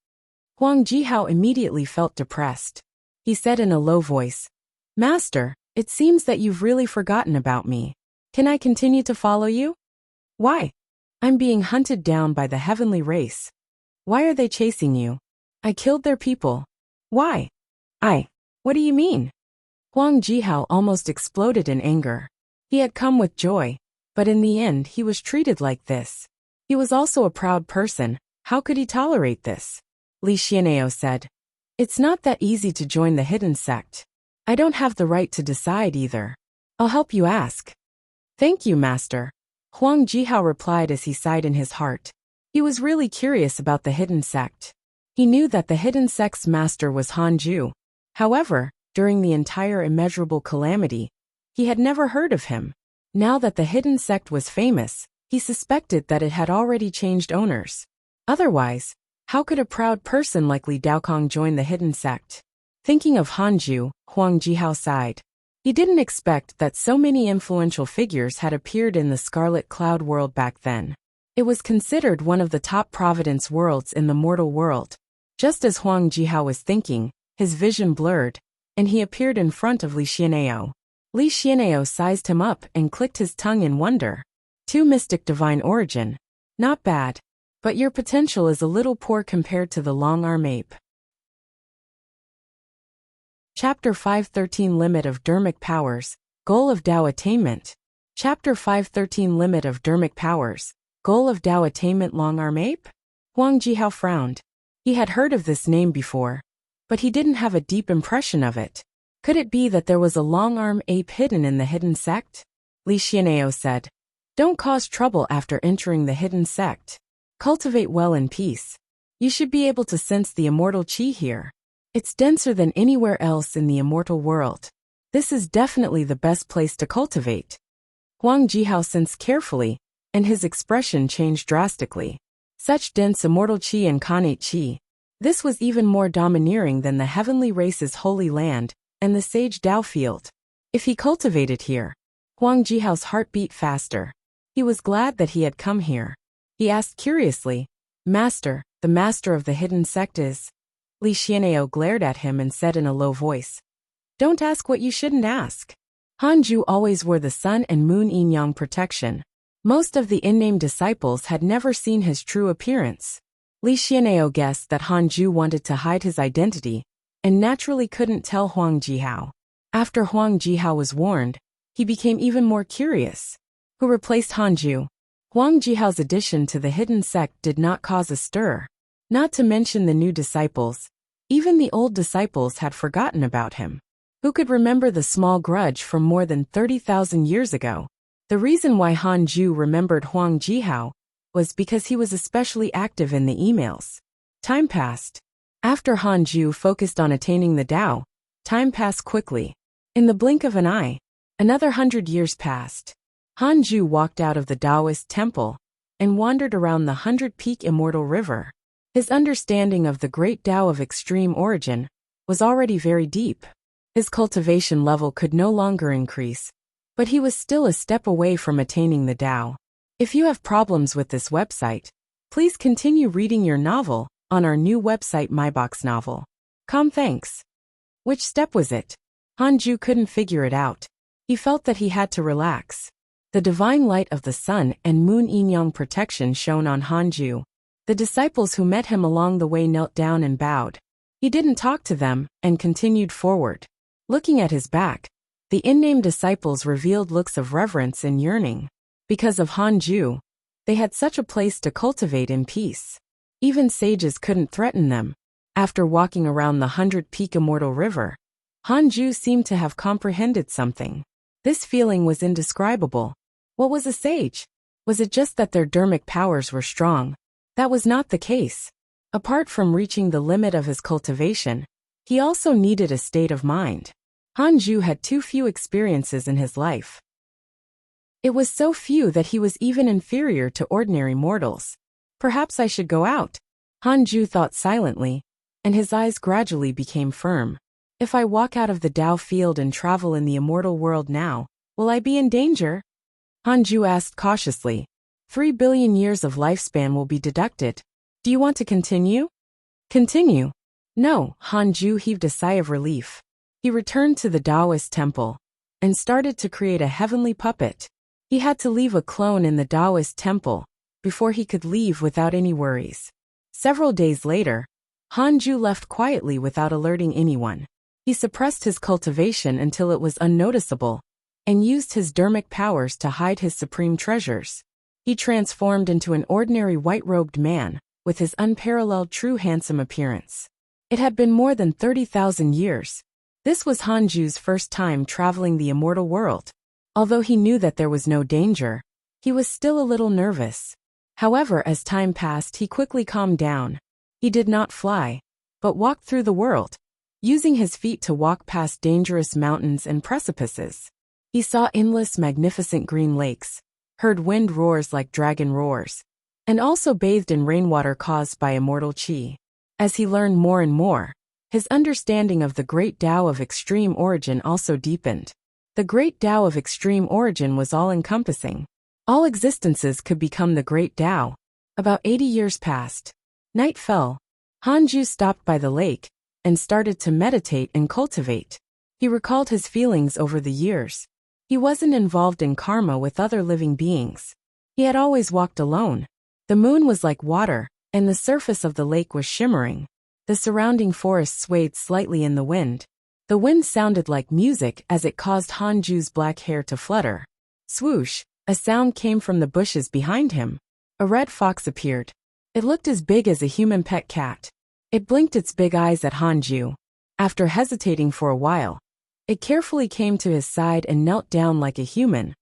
Huang Jihao immediately felt depressed. He said in a low voice, "Master, it seems that you've really forgotten about me. Can I continue to follow you?" "Why?" "I'm being hunted down by the heavenly race." "Why are they chasing you?" "I killed their people." "Why?" What do you mean?" Huang Jihao almost exploded in anger. He had come with joy, but in the end he was treated like this. He was also a proud person. How could he tolerate this? Li Xianao said, "It's not that easy to join the hidden sect. I don't have the right to decide either. I'll help you ask." "Thank you, master," Huang Jihao replied as he sighed in his heart. He was really curious about the hidden sect. He knew that the hidden sect's master was Hanju. However, during the entire immeasurable calamity, he had never heard of him. Now that the hidden sect was famous, he suspected that it had already changed owners. Otherwise, how could a proud person like Li Daokong join the hidden sect? Thinking of Hanju, Huang Jihao sighed. He didn't expect that so many influential figures had appeared in the Scarlet Cloud world back then. It was considered one of the top Providence worlds in the mortal world. Just as Huang Jihao was thinking, his vision blurred, and he appeared in front of Li Xianao. Li Xianao sized him up and clicked his tongue in wonder. "Two mystic divine origin. Not bad. But your potential is a little poor compared to the long-arm ape." Chapter 513 Limit of Dermic Powers, Goal of Dao Attainment. Chapter 513 Limit of Dermic Powers, Goal of Dao Attainment. Long-arm ape? Huang Jihao frowned. He had heard of this name before, but he didn't have a deep impression of it. Could it be that there was a long-arm ape hidden in the hidden sect? Li Xianao said, "Don't cause trouble after entering the hidden sect. Cultivate well in peace. You should be able to sense the immortal qi here. It's denser than anywhere else in the immortal world. This is definitely the best place to cultivate." Huang Jihao sensed carefully, and his expression changed drastically. Such dense immortal qi and connate qi. This was even more domineering than the heavenly race's holy land and the sage Dao field. If he cultivated here, Huang Jihao's heart beat faster. He was glad that he had come here. He asked curiously, "Master, the master of the hidden sect is?" Li Xianao glared at him and said in a low voice, "Don't ask what you shouldn't ask." Hanju always wore the sun and moon yin-yang protection. Most of the unnamed disciples had never seen his true appearance. Li Xianao guessed that Hanju wanted to hide his identity, and naturally couldn't tell Huang Jihao. After Huang Jihao was warned, he became even more curious. Who replaced Hanju? Huang Jihao's addition to the hidden sect did not cause a stir. Not to mention the new disciples. Even the old disciples had forgotten about him. Who could remember the small grudge from more than 30,000 years ago? The reason why Hanju remembered Huang Jihao was because he was especially active in the emails. Time passed. After Hanju focused on attaining the Tao, time passed quickly. In the blink of an eye, another 100 years passed. Hanju walked out of the Taoist temple and wandered around the 100-peak immortal river. His understanding of the great Tao of extreme origin was already very deep. His cultivation level could no longer increase, but he was still a step away from attaining the Tao. If you have problems with this website, please continue reading your novel on our new website myboxnovel.com. Thanks. Which step was it? Hanju couldn't figure it out. He felt that he had to relax. The divine light of the sun and moon yin-yang protection shone on Hanju. The disciples who met him along the way knelt down and bowed. He didn't talk to them and continued forward. Looking at his back, the unnamed disciples revealed looks of reverence and yearning. Because of Hanju, they had such a place to cultivate in peace. Even sages couldn't threaten them. After walking around the 100-peak immortal river, Hanju seemed to have comprehended something. This feeling was indescribable. What was a sage? Was it just that their dermic powers were strong? That was not the case. Apart from reaching the limit of his cultivation, he also needed a state of mind. Hanju had too few experiences in his life. It was so few that he was even inferior to ordinary mortals. Perhaps I should go out, Hanju thought silently, and his eyes gradually became firm. If I walk out of the Dao field and travel in the immortal world now, will I be in danger? Hanju asked cautiously. 3 billion years of lifespan will be deducted. Do you want to continue? Continue? No, Hanju heaved a sigh of relief. He returned to the Taoist temple and started to create a heavenly puppet. He had to leave a clone in the Taoist temple before he could leave without any worries. Several days later, Hanju left quietly without alerting anyone. He suppressed his cultivation until it was unnoticeable and used his dermic powers to hide his supreme treasures. He transformed into an ordinary white-robed man with his unparalleled true handsome appearance. It had been more than 30,000 years. This was Hanju's first time traveling the immortal world. Although he knew that there was no danger, he was still a little nervous. However, as time passed, he quickly calmed down. He did not fly, but walked through the world, using his feet to walk past dangerous mountains and precipices. He saw endless magnificent green lakes, heard wind roars like dragon roars, and also bathed in rainwater caused by immortal qi. As he learned more and more, his understanding of the great Tao of extreme origin also deepened. The great Tao of extreme origin was all-encompassing. All existences could become the great Tao. About 80 years passed. Night fell. Hanju stopped by the lake and started to meditate and cultivate. He recalled his feelings over the years. He wasn't involved in karma with other living beings. He had always walked alone. The moon was like water, and the surface of the lake was shimmering. The surrounding forest swayed slightly in the wind. The wind sounded like music as it caused Hanju's black hair to flutter. Swoosh, a sound came from the bushes behind him. A red fox appeared. It looked as big as a human pet cat. It blinked its big eyes at Hanju. After hesitating for a while, it carefully came to his side and knelt down like a human,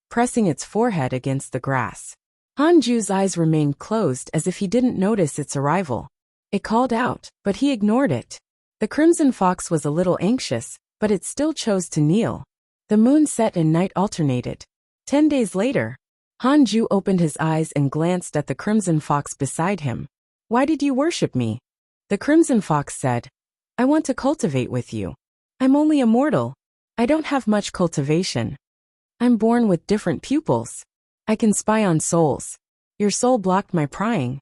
pressing its forehead against the grass. Hanju's eyes remained closed as if he didn't notice its arrival. It called out, but he ignored it. The crimson fox was a little anxious, but it still chose to kneel. The moon set and night alternated. 10 days later, Hanju opened his eyes and glanced at the crimson fox beside him. Why did you worship me? The crimson fox said, I want to cultivate with you. I'm only a mortal. I don't have much cultivation. I'm born with different pupils. I can spy on souls. Your soul blocked my prying.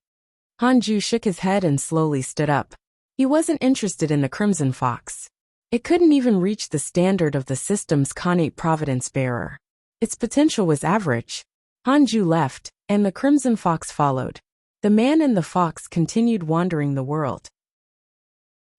Hanju shook his head and slowly stood up. He wasn't interested in the crimson fox. It couldn't even reach the standard of the system's connate providence bearer. Its potential was average. Hanju left, and the crimson fox followed. The man and the fox continued wandering the world.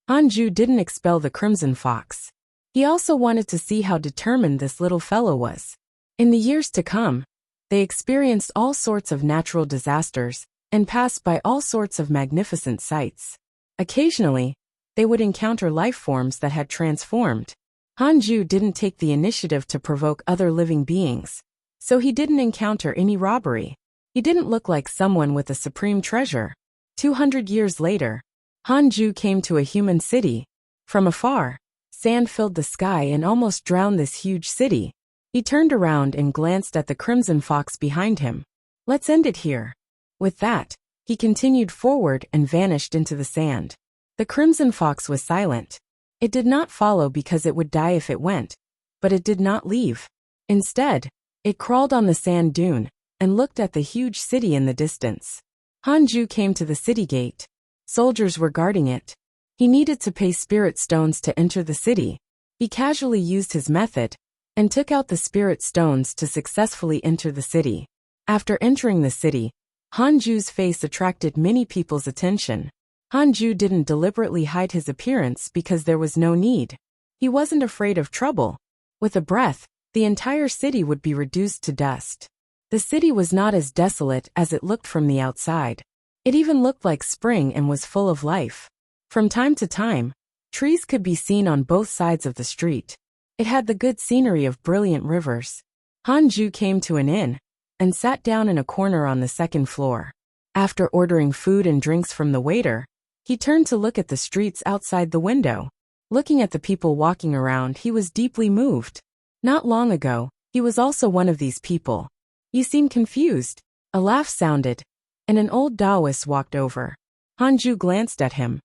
Hanju didn't expel the crimson fox. He also wanted to see how determined this little fellow was. In the years to come, they experienced all sorts of natural disasters and passed by all sorts of magnificent sights. Occasionally, they would encounter life forms that had transformed. Hanju didn't take the initiative to provoke other living beings, so he didn't encounter any robbery. He didn't look like someone with a supreme treasure. 200 years later, Hanju came to a human city. From afar, sand filled the sky and almost drowned this huge city. He turned around and glanced at the crimson fox behind him. Let's end it here. With that, he continued forward and vanished into the sand. The crimson fox was silent. It did not follow because it would die if it went, but it did not leave. Instead, it crawled on the sand dune and looked at the huge city in the distance. Hanju came to the city gate. Soldiers were guarding it. He needed to pay spirit stones to enter the city. He casually used his method and took out the spirit stones to successfully enter the city. After entering the city, Hanju's face attracted many people's attention. Hanju didn't deliberately hide his appearance because there was no need. He wasn't afraid of trouble. With a breath, the entire city would be reduced to dust. The city was not as desolate as it looked from the outside. It even looked like spring and was full of life. From time to time, trees could be seen on both sides of the street. It had the good scenery of brilliant rivers. Hanju came to an inn and sat down in a corner on the second floor. After ordering food and drinks from the waiter, he turned to look at the streets outside the window. Looking at the people walking around, he was deeply moved. Not long ago, he was also one of these people. You seem confused. A laugh sounded, and an old Taoist walked over. Hanju glanced at him.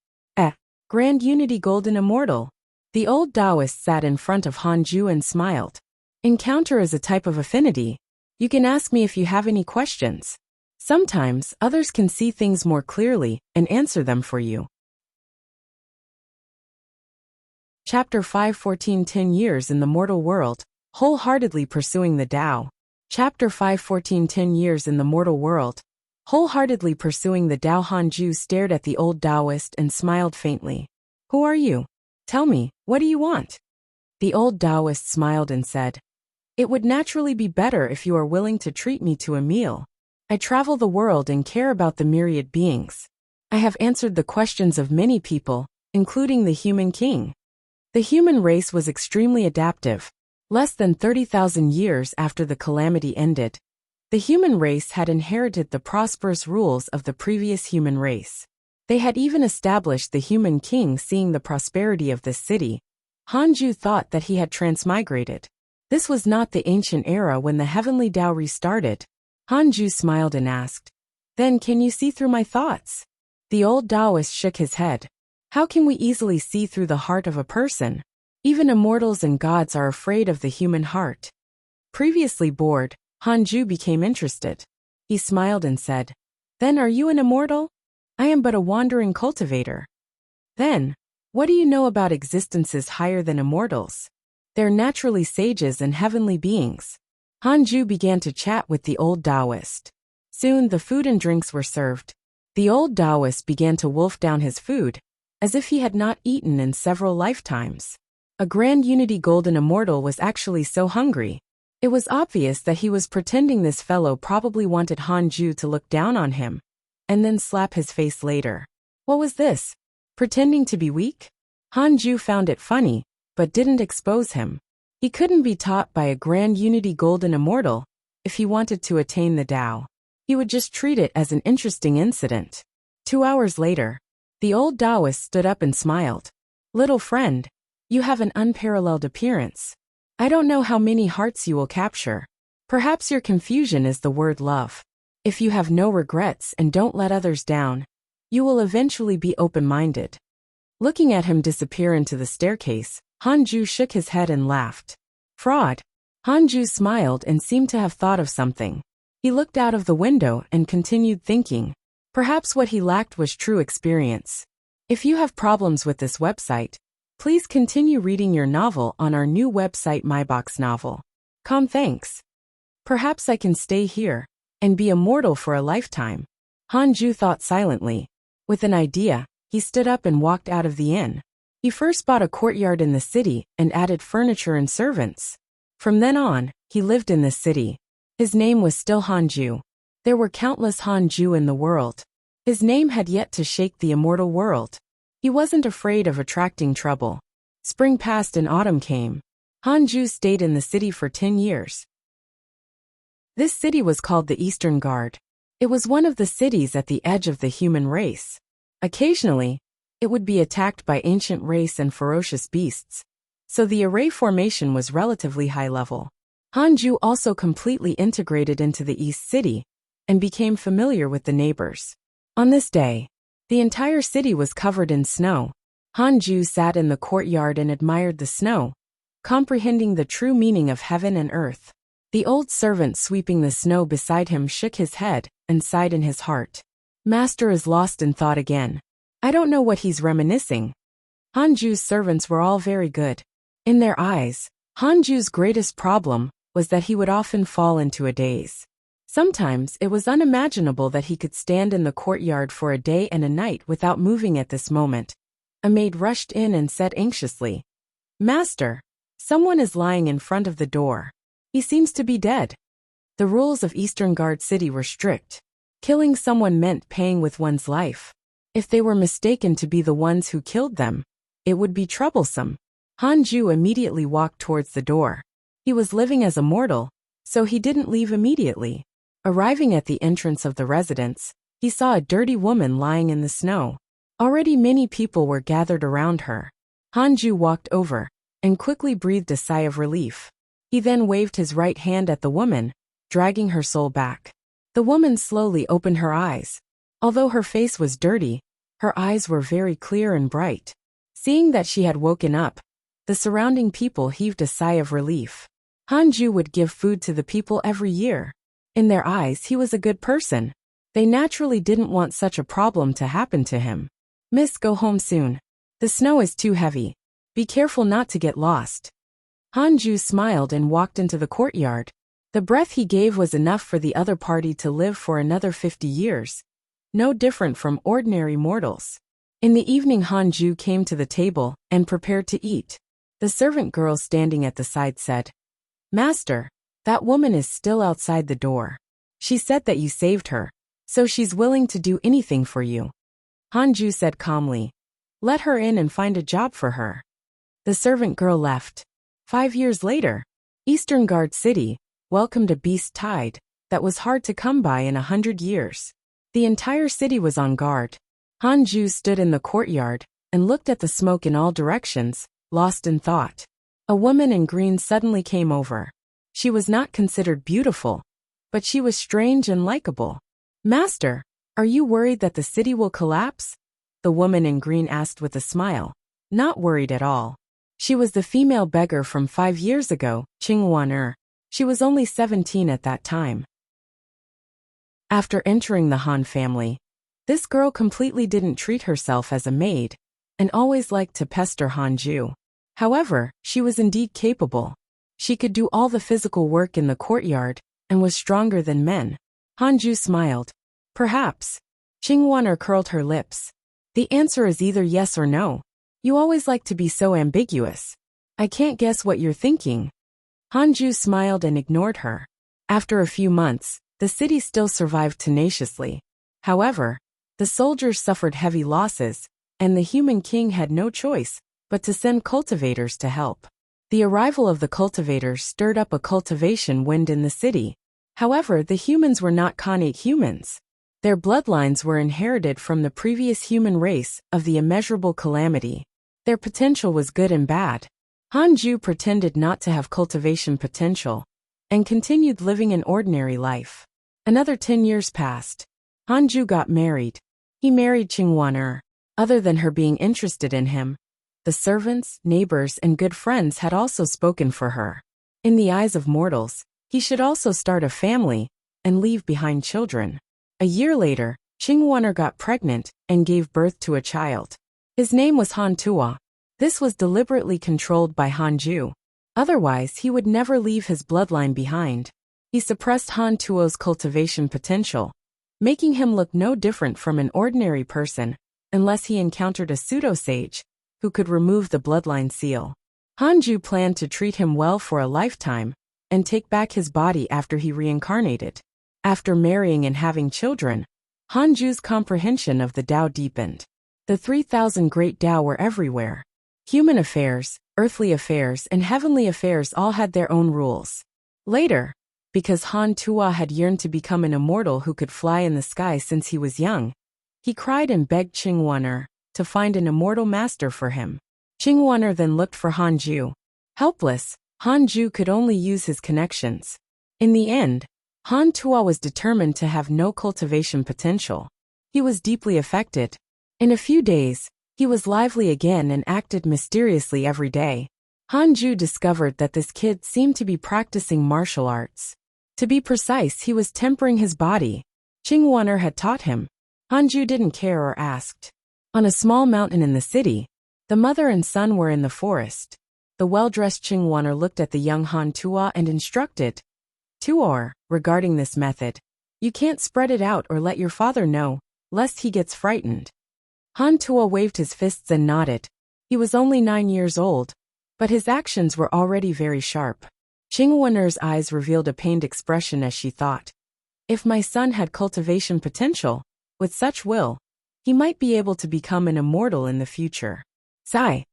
Grand Unity Golden Immortal. The old Taoist sat in front of Hanju and smiled. Encounter is a type of affinity. You can ask me if you have any questions. Sometimes, others can see things more clearly and answer them for you. Chapter 5:14 10 Years in the Mortal World, Wholeheartedly Pursuing the Tao. Chapter 5:14 10 Years in the Mortal World, Wholeheartedly Pursuing the Tao. Hanju stared at the old Taoist and smiled faintly. Who are you? Tell me, what do you want? The old Taoist smiled and said, It would naturally be better if you are willing to treat me to a meal. I travel the world and care about the myriad beings. I have answered the questions of many people, including the human king. The human race was extremely adaptive. Less than 30,000 years after the calamity ended, the human race had inherited the prosperous rules of the previous human race. They had even established the human king. Seeing the prosperity of this city, Hanju thought that he had transmigrated. This was not the ancient era when the heavenly Tao restarted. Hanju smiled and asked, Then can you see through my thoughts? The old Taoist shook his head. How can we easily see through the heart of a person? Even immortals and gods are afraid of the human heart. Previously bored, Hanju became interested. He smiled and said, Then are you an immortal? I am but a wandering cultivator. Then, what do you know about existences higher than immortals? They're naturally sages and heavenly beings. Hanju began to chat with the old Taoist. Soon the food and drinks were served. The old Taoist began to wolf down his food, as if he had not eaten in several lifetimes. A Grand Unity Golden Immortal was actually so hungry. It was obvious that he was pretending. This fellow probably wanted Hanju to look down on him, and then slap his face later. What was this? Pretending to be weak? Hanju found it funny, but didn't expose him. He couldn't be taught by a Grand Unity Golden Immortal. If he wanted to attain the Tao, he would just treat it as an interesting incident. 2 hours later, the old Taoist stood up and smiled. Little friend, you have an unparalleled appearance. I don't know how many hearts you will capture. Perhaps your confusion is the word love. If you have no regrets and don't let others down, you will eventually be open-minded. Looking at him disappear into the staircase, Hanju shook his head and laughed. Fraud. Hanju smiled and seemed to have thought of something. He looked out of the window and continued thinking. Perhaps what he lacked was true experience. If you have problems with this website, please continue reading your novel on our new website myboxnovel.com. Thanks. Perhaps I can stay here and be immortal for a lifetime. Hanju thought silently. With an idea, he stood up and walked out of the inn. He first bought a courtyard in the city and added furniture and servants. From then on, he lived in this city. His name was still Hanju. There were countless Hanju in the world. His name had yet to shake the immortal world. He wasn't afraid of attracting trouble. Spring passed and autumn came. Hanju stayed in the city for 10 years. This city was called the Eastern Guard. It was one of the cities at the edge of the human race. Occasionally, it would be attacked by ancient race and ferocious beasts, so the array formation was relatively high level. Hanju also completely integrated into the East City and became familiar with the neighbors. On this day, the entire city was covered in snow. Hanju sat in the courtyard and admired the snow, comprehending the true meaning of heaven and earth. The old servant sweeping the snow beside him shook his head and sighed in his heart. Master is lost in thought again. I don't know what he's reminiscing. Hanju's servants were all very good. In their eyes, Hanju's greatest problem was that he would often fall into a daze. Sometimes it was unimaginable that he could stand in the courtyard for a day and a night without moving. At this moment, a maid rushed in and said anxiously, Master, someone is lying in front of the door. He seems to be dead. The rules of Eastern Guard City were strict. Killing someone meant paying with one's life. If they were mistaken to be the ones who killed them, it would be troublesome. Hanju immediately walked towards the door. He was living as a mortal, so he didn't leave immediately. Arriving at the entrance of the residence, he saw a dirty woman lying in the snow. Already many people were gathered around her. Hanju walked over and quickly breathed a sigh of relief. He then waved his right hand at the woman, dragging her soul back. The woman slowly opened her eyes. Although her face was dirty, her eyes were very clear and bright. Seeing that she had woken up, the surrounding people heaved a sigh of relief. Hanju would give food to the people every year. In their eyes, he was a good person. They naturally didn't want such a problem to happen to him. Miss, go home soon. The snow is too heavy. Be careful not to get lost. Hanju smiled and walked into the courtyard. The breath he gave was enough for the other party to live for another 50 years. No different from ordinary mortals. In the evening, Hanju came to the table and prepared to eat. The servant girl standing at the side said, "Master, that woman is still outside the door. She said that you saved her, so she's willing to do anything for you." Hanju said calmly, "Let her in and find a job for her." The servant girl left. 5 years later, Eastern Guard City welcomed a beast tide that was hard to come by in 100 years. The entire city was on guard. Hanju stood in the courtyard and looked at the smoke in all directions, lost in thought. A woman in green suddenly came over. She was not considered beautiful, but she was strange and likable. "Master, are you worried that the city will collapse?" The woman in green asked with a smile. Not worried at all. She was the female beggar from 5 years ago, Qingwan. She was only 17 at that time. After entering the Han family, this girl completely didn't treat herself as a maid and always liked to pester Hanju. However, she was indeed capable. She could do all the physical work in the courtyard and was stronger than men. Hanju smiled. "Perhaps." Qingwan curled her lips. "The answer is either yes or no. You always like to be so ambiguous. I can't guess what you're thinking." Hanju smiled and ignored her. After a few months, the city still survived tenaciously. However, the soldiers suffered heavy losses, and the human king had no choice but to send cultivators to help. The arrival of the cultivators stirred up a cultivation wind in the city. However, the humans were not Khanate humans. Their bloodlines were inherited from the previous human race of the immeasurable calamity. Their potential was good and bad. Hanju pretended not to have cultivation potential and continued living an ordinary life. Another 10 years passed. Hanju got married. He married Qingwan. Other than her being interested in him, the servants, neighbors, and good friends had also spoken for her. In the eyes of mortals, he should also start a family and leave behind children. A year later, Qingwan got pregnant and gave birth to a child. His name was Han Tua. This was deliberately controlled by Hanju. Otherwise, he would never leave his bloodline behind. He suppressed Han Tuo's cultivation potential, making him look no different from an ordinary person, unless he encountered a pseudo-sage who could remove the bloodline seal. Hanju planned to treat him well for a lifetime and take back his body after he reincarnated. After marrying and having children, Hanju's comprehension of the Tao deepened. The 3,000 great Tao were everywhere. Human affairs, earthly affairs, and heavenly affairs all had their own rules. Later, because Han Tua had yearned to become an immortal who could fly in the sky since he was young, he cried and begged Qingwan to find an immortal master for him. Qingwan then looked for Hanju. Helpless, Hanju could only use his connections. In the end, Han Tua was determined to have no cultivation potential. He was deeply affected. In a few days, he was lively again and acted mysteriously every day. Hanju discovered that this kid seemed to be practicing martial arts. To be precise, he was tempering his body. Qingwan had taught him. Hanju didn't care or asked. On a small mountain in the city, the mother and son were in the forest. The well-dressed Qingwan looked at the young Han Tua and instructed, "Tuor, regarding this method, you can't spread it out or let your father know, lest he gets frightened." Han Tua waved his fists and nodded. He was only 9 years old, but his actions were already very sharp. Qingwan's eyes revealed a pained expression as she thought, "If my son had cultivation potential, with such will, he might be able to become an immortal in the future." Sigh.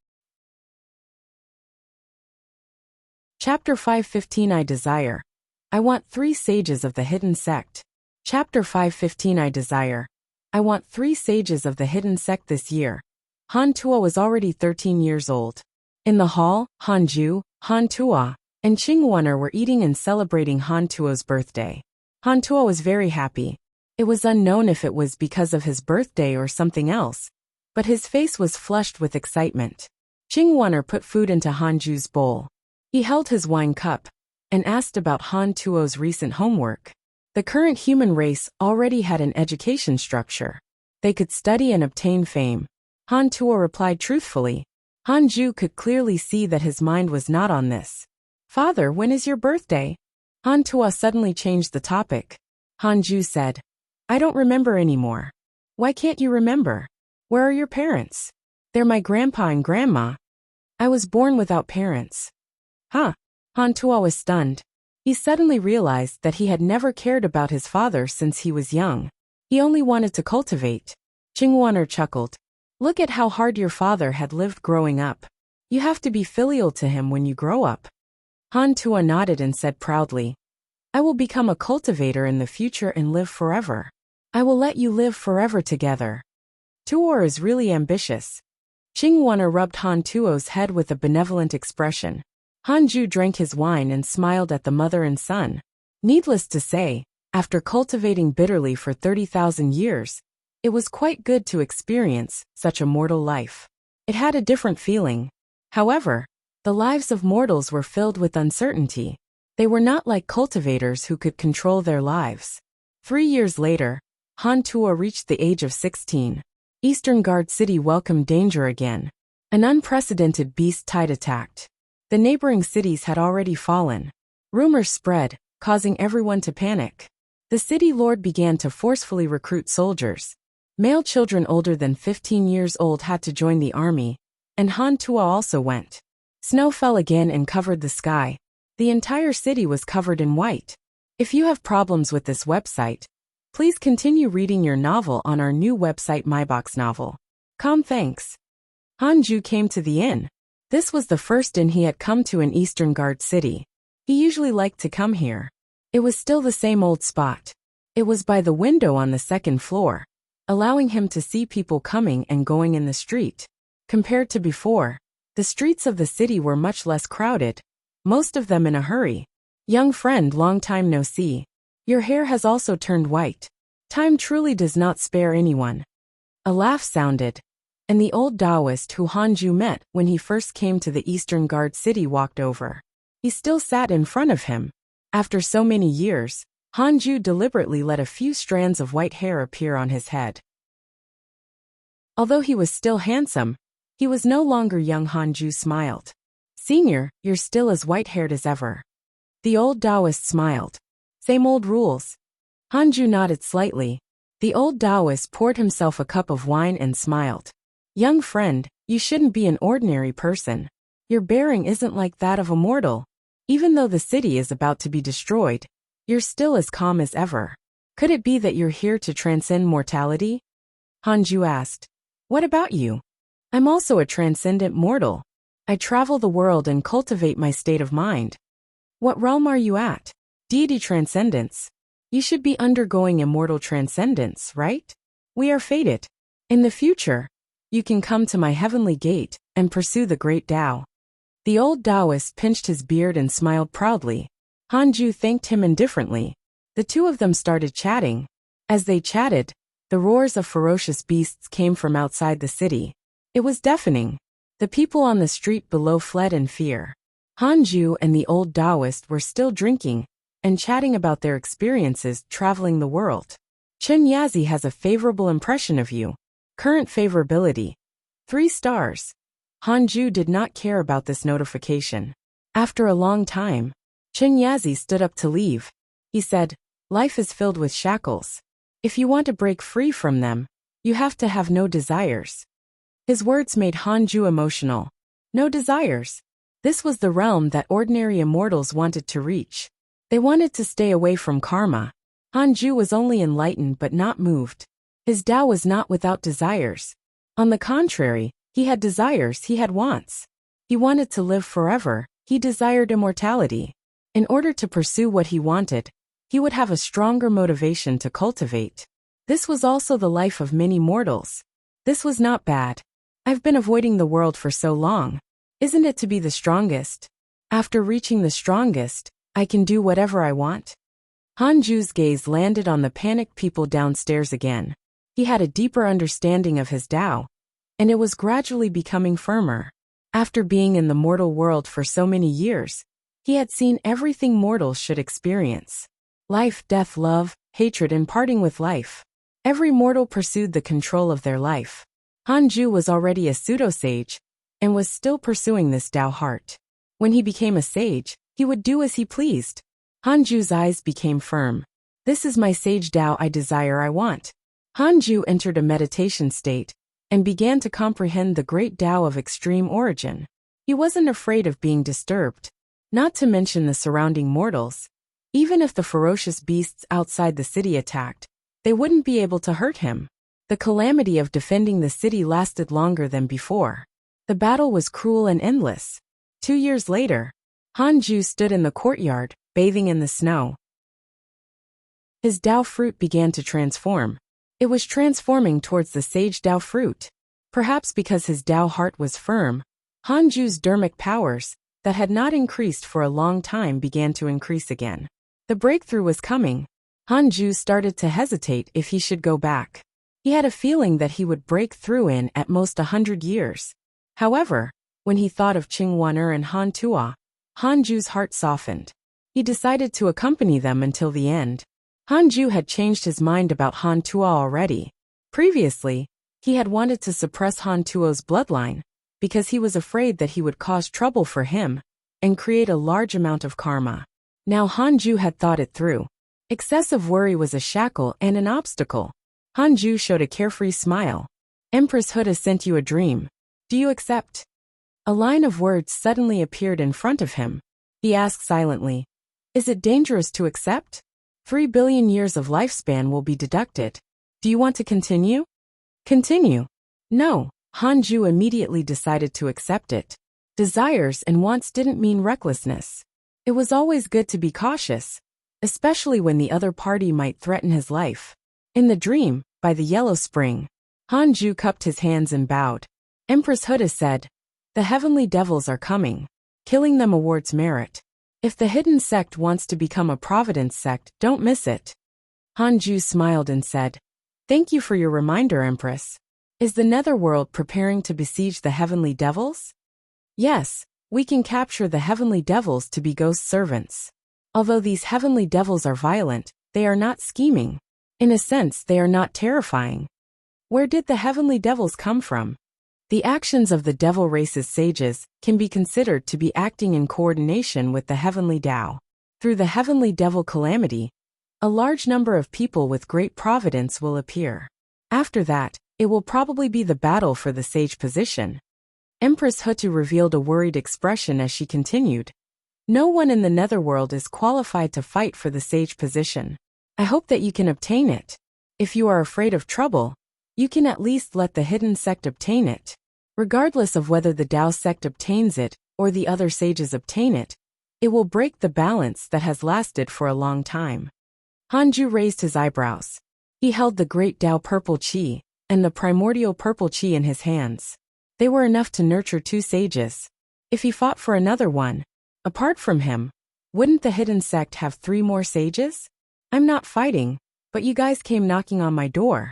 Chapter 515 I Desire. I want 3 sages of the hidden sect. Chapter 515 I Desire. I want 3 sages of the hidden sect this year. Han Tuo was already 13 years old. In the hall, Han Ju, Han Tuo, and Qingwaner were eating and celebrating Han Tuo's birthday. Han Tuo was very happy. It was unknown if it was because of his birthday or something else, but his face was flushed with excitement. Qingwaner put food into Han Ju's bowl. He held his wine cup and asked about Han Tuo's recent homework. The current human race already had an education structure. They could study and obtain fame. Han Tuo replied truthfully. Han Ju could clearly see that his mind was not on this. Father, when is your birthday? Han Tuo suddenly changed the topic. Han Ju said, I don't remember anymore. Why can't you remember? Where are your parents? They're my grandpa and grandma. I was born without parents. Huh? Han Tuo was stunned. He suddenly realized that he had never cared about his father since he was young. He only wanted to cultivate. Qingwaner chuckled. Look at how hard your father had lived growing up. You have to be filial to him when you grow up. Han Tuo nodded and said proudly, I will become a cultivator in the future and live forever. I will let you live forever together. Tuo is really ambitious. Qingwaner rubbed Han Tuo's head with a benevolent expression. Han Ju drank his wine and smiled at the mother and son. Needless to say, after cultivating bitterly for 30,000 years, it was quite good to experience such a mortal life. It had a different feeling. However, the lives of mortals were filled with uncertainty. They were not like cultivators who could control their lives. 3 years later, Han Tuo reached the age of 16. Eastern Guard City welcomed danger again. An unprecedented beast tide attacked. The neighboring cities had already fallen. Rumors spread, causing everyone to panic. The city lord began to forcefully recruit soldiers. Male children older than 15 years old had to join the army, and Han Tuo also went. Snow fell again and covered the sky. The entire city was covered in white. If you have problems with this website, please continue reading your novel on our new website myboxnovel.com. Thanks. Han Ju came to the inn. This was the first inn he had come to in Eastern Guard City. He usually liked to come here. It was still the same old spot. It was by the window on the second floor, allowing him to see people coming and going in the street. Compared to before, the streets of the city were much less crowded, most of them in a hurry. Young friend, long time no see. Your hair has also turned white. Time truly does not spare anyone. A laugh sounded, and the old Taoist who Han Ju met when he first came to the Eastern Guard City walked over. He still sat in front of him. After so many years, Han Ju deliberately let a few strands of white hair appear on his head. Although he was still handsome, he was no longer young. Han Ju smiled. Senior, you're still as white-haired as ever. The old Taoist smiled. Same old rules. Han Ju nodded slightly. The old Taoist poured himself a cup of wine and smiled. Young friend, you shouldn't be an ordinary person. Your bearing isn't like that of a mortal. Even though the city is about to be destroyed, you're still as calm as ever. Could it be that you're here to transcend mortality? Han Ju asked. What about you? I'm also a transcendent mortal. I travel the world and cultivate my state of mind. What realm are you at? Deity transcendence. You should be undergoing immortal transcendence, right? We are fated. In the future, you can come to my heavenly gate and pursue the great Tao. The old Taoist pinched his beard and smiled proudly. Han Ju thanked him indifferently. The two of them started chatting. As they chatted, the roars of ferocious beasts came from outside the city. It was deafening. The people on the street below fled in fear. Han Ju and the old Taoist were still drinking and chatting about their experiences traveling the world. Chen Yazi has a favorable impression of you. Current favorability. 3 stars. Han Ju did not care about this notification. After a long time, Chen Yazi stood up to leave. He said, life is filled with shackles. If you want to break free from them, you have to have no desires. His words made Han Ju emotional. No desires. This was the realm that ordinary immortals wanted to reach. They wanted to stay away from karma. Han Ju was only enlightened but not moved. His Tao was not without desires. On the contrary, he had desires, he had wants. He wanted to live forever, he desired immortality. In order to pursue what he wanted, he would have a stronger motivation to cultivate. This was also the life of many mortals. This was not bad. I've been avoiding the world for so long. Isn't it to be the strongest? After reaching the strongest, I can do whatever I want. Hanju's gaze landed on the panicked people downstairs again. He had a deeper understanding of his Tao, and it was gradually becoming firmer. After being in the mortal world for so many years, he had seen everything mortals should experience. Life, death, love, hatred, and parting with life. Every mortal pursued the control of their life. Hanju was already a pseudo-sage, and was still pursuing this Tao heart. When he became a sage, he would do as he pleased. Hanju's eyes became firm. This is my sage Tao I desire I want. Hanju entered a meditation state, and began to comprehend the great Tao of extreme origin. He wasn't afraid of being disturbed, not to mention the surrounding mortals. Even if the ferocious beasts outside the city attacked, they wouldn't be able to hurt him. The calamity of defending the city lasted longer than before. The battle was cruel and endless. 2 years later, Hanju stood in the courtyard, bathing in the snow. His Tao fruit began to transform. It was transforming towards the sage Tao fruit. Perhaps because his Tao heart was firm, Hanju's dermic powers, that had not increased for a long time, began to increase again. The breakthrough was coming. Hanju started to hesitate if he should go back. He had a feeling that he would break through in at most 100 years. However, when he thought of Qingwan'er and Han Tuo, Hanju's heart softened. He decided to accompany them until the end. Hanju had changed his mind about Han Tuo already. Previously, he had wanted to suppress Han Tuo's bloodline, because he was afraid that he would cause trouble for him, and create a large amount of karma. Now Hanju had thought it through. Excessive worry was a shackle and an obstacle. Hanju showed a carefree smile. Empress Huda sent you a dream. Do you accept? A line of words suddenly appeared in front of him. He asked silently, is it dangerous to accept? 3 billion years of lifespan will be deducted. Do you want to continue? Continue? No. Hanju immediately decided to accept it. Desires and wants didn't mean recklessness. It was always good to be cautious, especially when the other party might threaten his life. In the dream, by the yellow spring, Hanju cupped his hands and bowed. Empress Huda said, the heavenly devils are coming. Killing them awards merit. If the hidden sect wants to become a providence sect, don't miss it. Hanju smiled and said, thank you for your reminder, Empress. Is the netherworld preparing to besiege the heavenly devils? Yes, we can capture the heavenly devils to be ghost servants. Although these heavenly devils are violent, they are not scheming. In a sense, they are not terrifying. Where did the heavenly devils come from? The actions of the devil race's sages can be considered to be acting in coordination with the heavenly Tao. Through the heavenly devil calamity, a large number of people with great providence will appear. After that, it will probably be the battle for the sage position. Empress Hutu revealed a worried expression as she continued. No one in the netherworld is qualified to fight for the sage position. I hope that you can obtain it. If you are afraid of trouble, you can at least let the hidden sect obtain it. Regardless of whether the Tao sect obtains it or the other sages obtain it, it will break the balance that has lasted for a long time. Hanju raised his eyebrows. He held the great Tao purple chi and the primordial purple chi in his hands. They were enough to nurture 2 sages. If he fought for another one, apart from him, wouldn't the hidden sect have 3 more sages? I'm not fighting, but you guys came knocking on my door.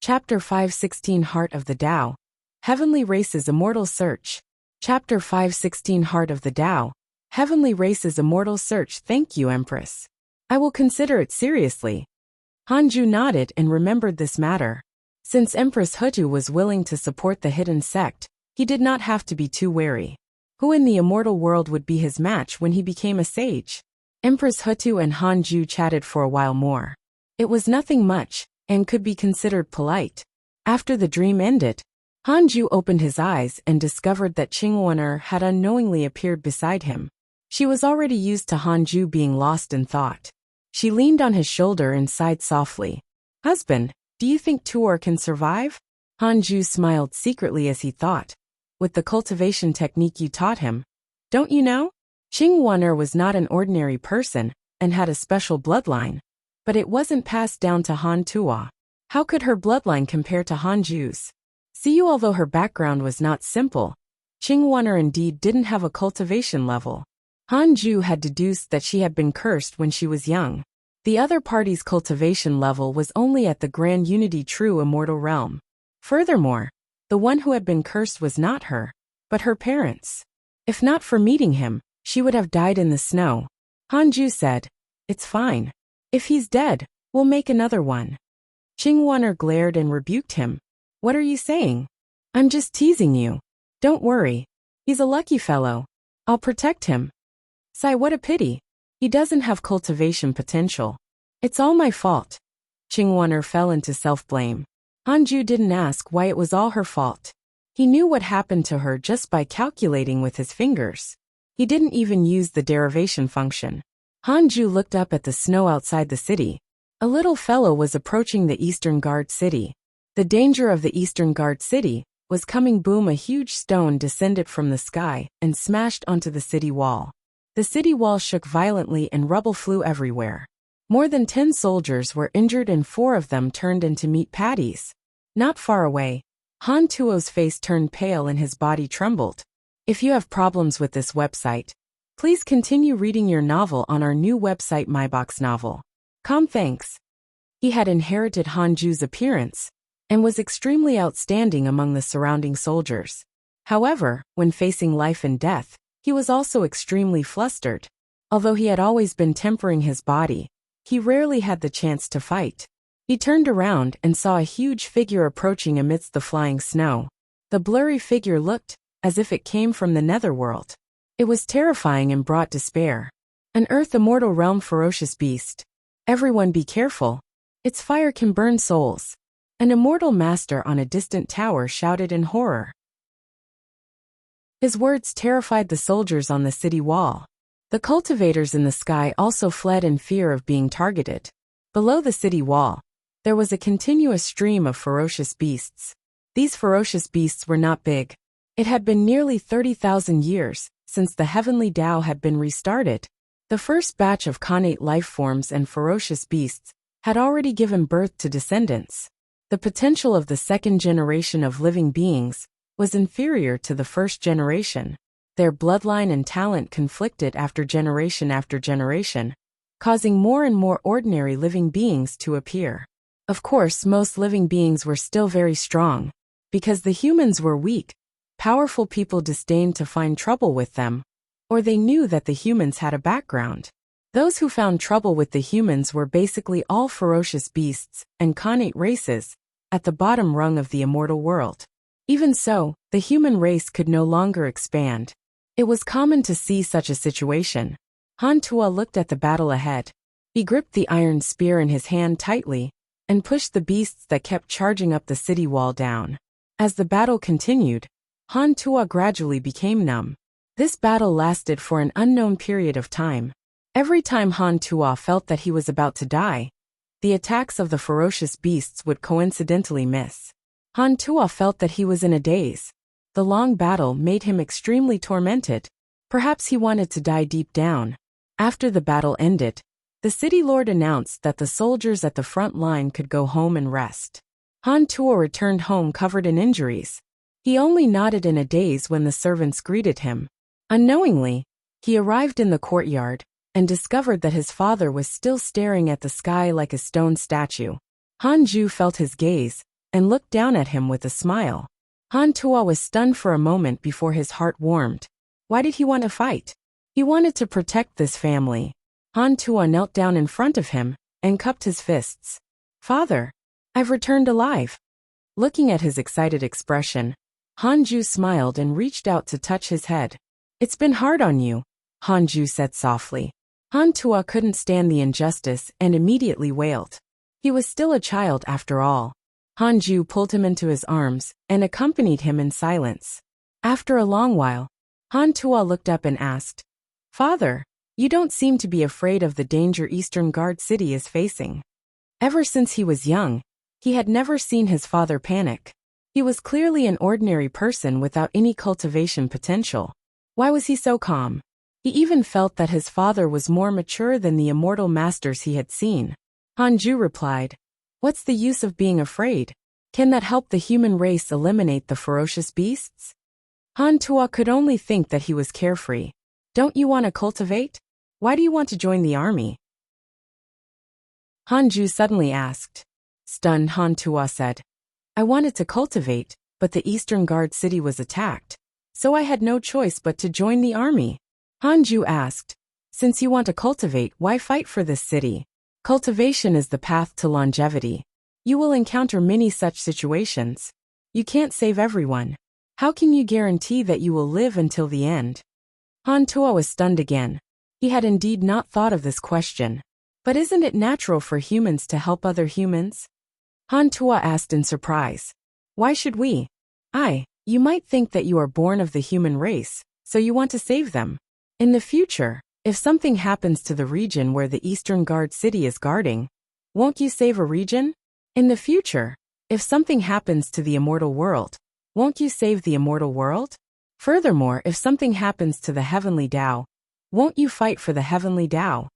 Chapter 516 Heart of the Tao. Heavenly Races Immortal Search. Chapter 516 Heart of the Tao. Heavenly Races Immortal Search. Thank you, Empress. I will consider it seriously. Hanju nodded and remembered this matter. Since Empress Hutu was willing to support the hidden sect, he did not have to be too wary. Who in the immortal world would be his match when he became a sage? Empress Hutu and Hanju chatted for a while more. It was nothing much, and could be considered polite. After the dream ended, Hanju opened his eyes and discovered that Qingwan'er had unknowingly appeared beside him. She was already used to Hanju being lost in thought. She leaned on his shoulder and sighed softly. Husband, do you think Tuor can survive? Hanju smiled secretly as he thought. With the cultivation technique you taught him, don't you know? Qingwan'er was not an ordinary person and had a special bloodline, but it wasn't passed down to Han Tuo. How could her bloodline compare to Han Ju's? See you. Although her background was not simple, Qingwaner indeed didn't have a cultivation level. Han Ju had deduced that she had been cursed when she was young. The other party's cultivation level was only at the Grand Unity True Immortal Realm. Furthermore, the one who had been cursed was not her, but her parents. If not for meeting him, she would have died in the snow. Han Ju said, "It's fine. If he's dead, we'll make another one." Qingwaner glared and rebuked him. "What are you saying? I'm just teasing you. Don't worry. He's a lucky fellow. I'll protect him." "Sigh, what a pity. He doesn't have cultivation potential. It's all my fault." Qingwaner fell into self-blame. Han Ju didn't ask why it was all her fault. He knew what happened to her just by calculating with his fingers. He didn't even use the derivation function. Han Ju looked up at the snow outside the city. A little fellow was approaching the Eastern Guard City. The danger of the Eastern Guard City was coming. Boom! A huge stone descended from the sky and smashed onto the city wall. The city wall shook violently and rubble flew everywhere. More than 10 soldiers were injured and 4 of them turned into meat patties. Not far away, Han Tuo's face turned pale and his body trembled. If you have problems with this website, please continue reading your novel on our new website myboxnovel.com. Thanks. He had inherited Han Ju's appearance and was extremely outstanding among the surrounding soldiers. However, when facing life and death, he was also extremely flustered. Although he had always been tempering his body, he rarely had the chance to fight. He turned around and saw a huge figure approaching amidst the flying snow. The blurry figure looked as if it came from the netherworld. It was terrifying and brought despair. An Earth Immortal Realm ferocious beast. Everyone be careful. Its fire can burn souls. An immortal master on a distant tower shouted in horror. His words terrified the soldiers on the city wall. The cultivators in the sky also fled in fear of being targeted. Below the city wall, there was a continuous stream of ferocious beasts. These ferocious beasts were not big. It had been nearly 30,000 years since the heavenly Tao had been restarted. The first batch of connate life forms and ferocious beasts had already given birth to descendants. The potential of the second generation of living beings was inferior to the first generation. Their bloodline and talent conflicted after generation, causing more and more ordinary living beings to appear. Of course, most living beings were still very strong. Because the humans were weak, powerful people disdained to find trouble with them, or they knew that the humans had a background. Those who found trouble with the humans were basically all ferocious beasts and connate races at the bottom rung of the immortal world. Even so, the human race could no longer expand. It was common to see such a situation. Han Tuo looked at the battle ahead. He gripped the iron spear in his hand tightly and pushed the beasts that kept charging up the city wall down. As the battle continued, Han Tuo gradually became numb. This battle lasted for an unknown period of time. Every time Han Tuo felt that he was about to die, the attacks of the ferocious beasts would coincidentally miss. Han Tuo felt that he was in a daze. The long battle made him extremely tormented. Perhaps he wanted to die deep down. After the battle ended, the city lord announced that the soldiers at the front line could go home and rest. Han Tuo returned home covered in injuries. He only nodded in a daze when the servants greeted him. Unknowingly, he arrived in the courtyard and discovered that his father was still staring at the sky like a stone statue. Han Ju felt his gaze and looked down at him with a smile. Han Tuo was stunned for a moment before his heart warmed. Why did he want to fight? He wanted to protect this family. Han Tuo knelt down in front of him and cupped his fists. "Father, I've returned alive." Looking at his excited expression, Han Ju smiled and reached out to touch his head. "It's been hard on you," Han Ju said softly. Han Tuo couldn't stand the injustice and immediately wailed. He was still a child after all. Han Ju pulled him into his arms and accompanied him in silence. After a long while, Han Tuo looked up and asked, "Father, you don't seem to be afraid of the danger Eastern Guard City is facing." Ever since he was young, he had never seen his father panic. He was clearly an ordinary person without any cultivation potential. Why was he so calm? He even felt that his father was more mature than the immortal masters he had seen. Han Ju replied, What's the use of being afraid? Can that help the human race eliminate the ferocious beasts? Han Tuo could only think that he was carefree. Don't you want to cultivate? Why do you want to join the army? Han Ju suddenly asked. Stunned, Han Tuo said, I wanted to cultivate, but the Eastern Guard city was attacked, so I had no choice but to join the army. Han Ju asked, since you want to cultivate, why fight for this city? Cultivation is the path to longevity. You will encounter many such situations. You can't save everyone. How can you guarantee that you will live until the end? Han Tuo was stunned again. He had indeed not thought of this question. But isn't it natural for humans to help other humans? Han Tuo asked in surprise. Why should we? You might think that you are born of the human race, so you want to save them. In the future, if something happens to the region where the Eastern Guard city is guarding, won't you save a region? In the future, if something happens to the immortal world, won't you save the immortal world? Furthermore, if something happens to the heavenly Tao, won't you fight for the heavenly Tao?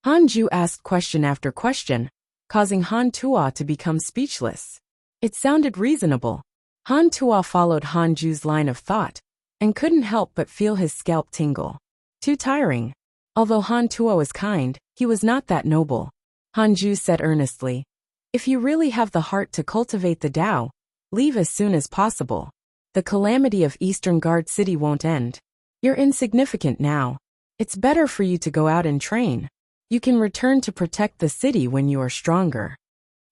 Han Ju asked question after question, causing Han Tuo to become speechless. It sounded reasonable. Han Tuo followed Han Ju's line of thought, and couldn't help but feel his scalp tingle. Too tiring. Although Han Tuo was kind, he was not that noble. Han Ju said earnestly, if you really have the heart to cultivate the Tao, leave as soon as possible. The calamity of Eastern Guard City won't end. You're insignificant now. It's better for you to go out and train. You can return to protect the city when you are stronger.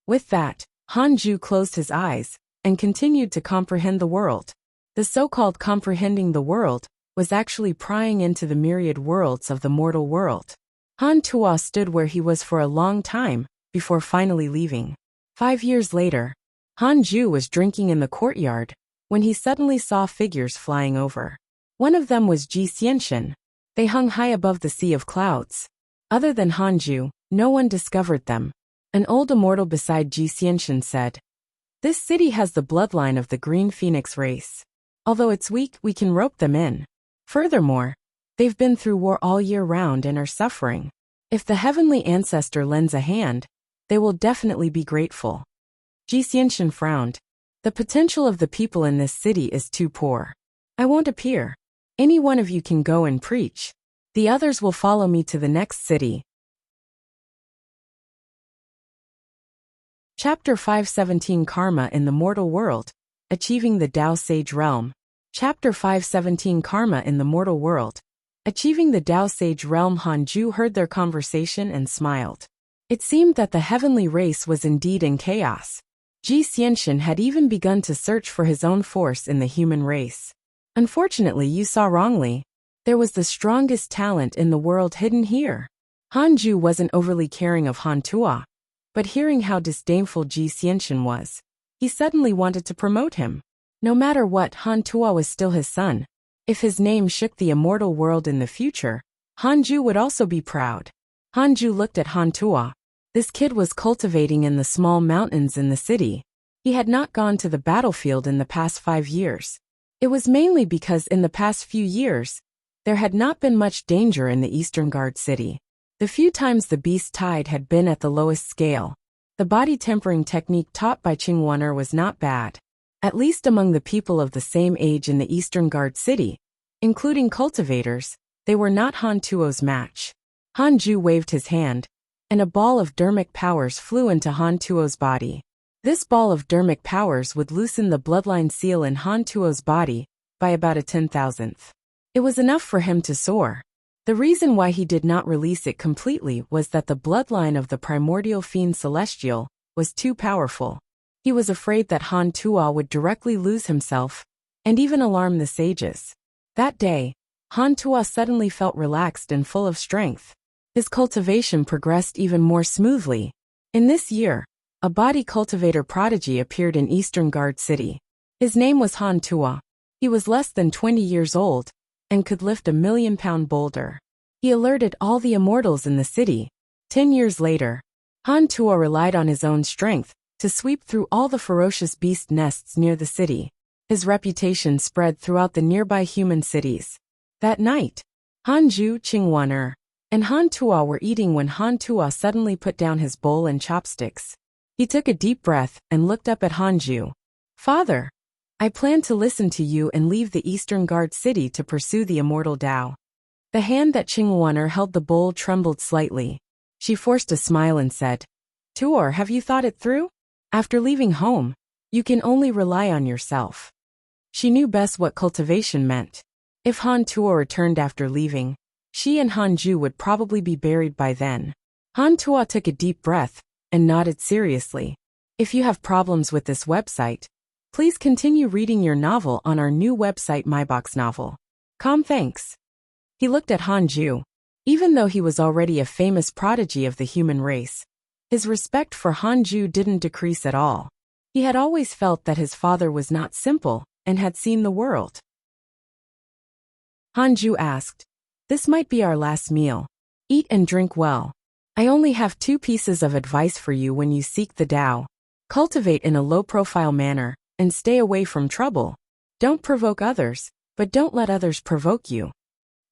With that, Han Ju closed his eyes and continued to comprehend the world. The so-called comprehending the world was actually prying into the myriad worlds of the mortal world. Han Tuo stood where he was for a long time before finally leaving. 5 years later, Han Ju was drinking in the courtyard when he suddenly saw figures flying over. One of them was Ji Xianxian. They hung high above the sea of clouds. Other than Han Ju, no one discovered them. An old immortal beside Ji Xianxian said, this city has the bloodline of the Green Phoenix race. Although it's weak, we can rope them in. Furthermore, they've been through war all year round and are suffering. If the heavenly ancestor lends a hand, they will definitely be grateful. Ji Xianxian frowned. The potential of the people in this city is too poor. I won't appear. Any one of you can go and preach. The others will follow me to the next city. Chapter 517 Karma in the Mortal World, Achieving the Tao Sage Realm. Chapter 517 Karma in the Mortal World, Achieving the Tao Sage Realm. Han Ju heard their conversation and smiled. It seemed that the heavenly race was indeed in chaos. Ji Xianxian had even begun to search for his own force in the human race. Unfortunately, you saw wrongly. There was the strongest talent in the world hidden here. Han Ju wasn't overly caring of Han Tuo, but hearing how disdainful Ji Xianxian was, he suddenly wanted to promote him. No matter what, Han Tuo was still his son. If his name shook the immortal world in the future, Han Ju would also be proud. Han Ju looked at Han Tuo. This kid was cultivating in the small mountains in the city. He had not gone to the battlefield in the past 5 years. It was mainly because in the past few years, there had not been much danger in the Eastern Guard city. The few times the beast tide had been at the lowest scale, the body tempering technique taught by Qingwaner was not bad. At least among the people of the same age in the Eastern Guard city, including cultivators, they were not Han Tuo's match. Han Ju waved his hand, and a ball of dermic powers flew into Han Tuo's body. This ball of dermic powers would loosen the bloodline seal in Han Tuo's body by about a 10,000th. It was enough for him to soar. The reason why he did not release it completely was that the bloodline of the primordial fiend celestial was too powerful. He was afraid that Han Tuo would directly lose himself, and even alarm the sages. That day, Han Tuo suddenly felt relaxed and full of strength. His cultivation progressed even more smoothly. In this year, a body cultivator prodigy appeared in Eastern Guard City. His name was Han Tuo. He was less than 20 years old, and could lift a 1,000,000-pound boulder. He alerted all the immortals in the city. 10 years later, Han Tuo relied on his own strength to sweep through all the ferocious beast nests near the city. His reputation spread throughout the nearby human cities. That night, Han Ju, Qingwaner, and Han Tuo were eating when Han Tuo suddenly put down his bowl and chopsticks. He took a deep breath and looked up at Hanju. Father, I plan to listen to you and leave the Eastern Guard City to pursue the immortal Tao. The hand that Qingwan'er held the bowl trembled slightly. She forced a smile and said, Tuor, have you thought it through? After leaving home, you can only rely on yourself. She knew best what cultivation meant. If Han Tuo returned after leaving, she and Hanju would probably be buried by then. Han Tuo took a deep breath and nodded seriously. If you have problems with this website, please continue reading your novel on our new website MyBox Novel. Thanks. He looked at Hanju. Even though he was already a famous prodigy of the human race, his respect for Hanju didn't decrease at all. He had always felt that his father was not simple and had seen the world. Hanju asked, This might be our last meal. Eat and drink well. I only have 2 pieces of advice for you when you seek the Tao. Cultivate in a low-profile manner, and stay away from trouble. Don't provoke others, but don't let others provoke you.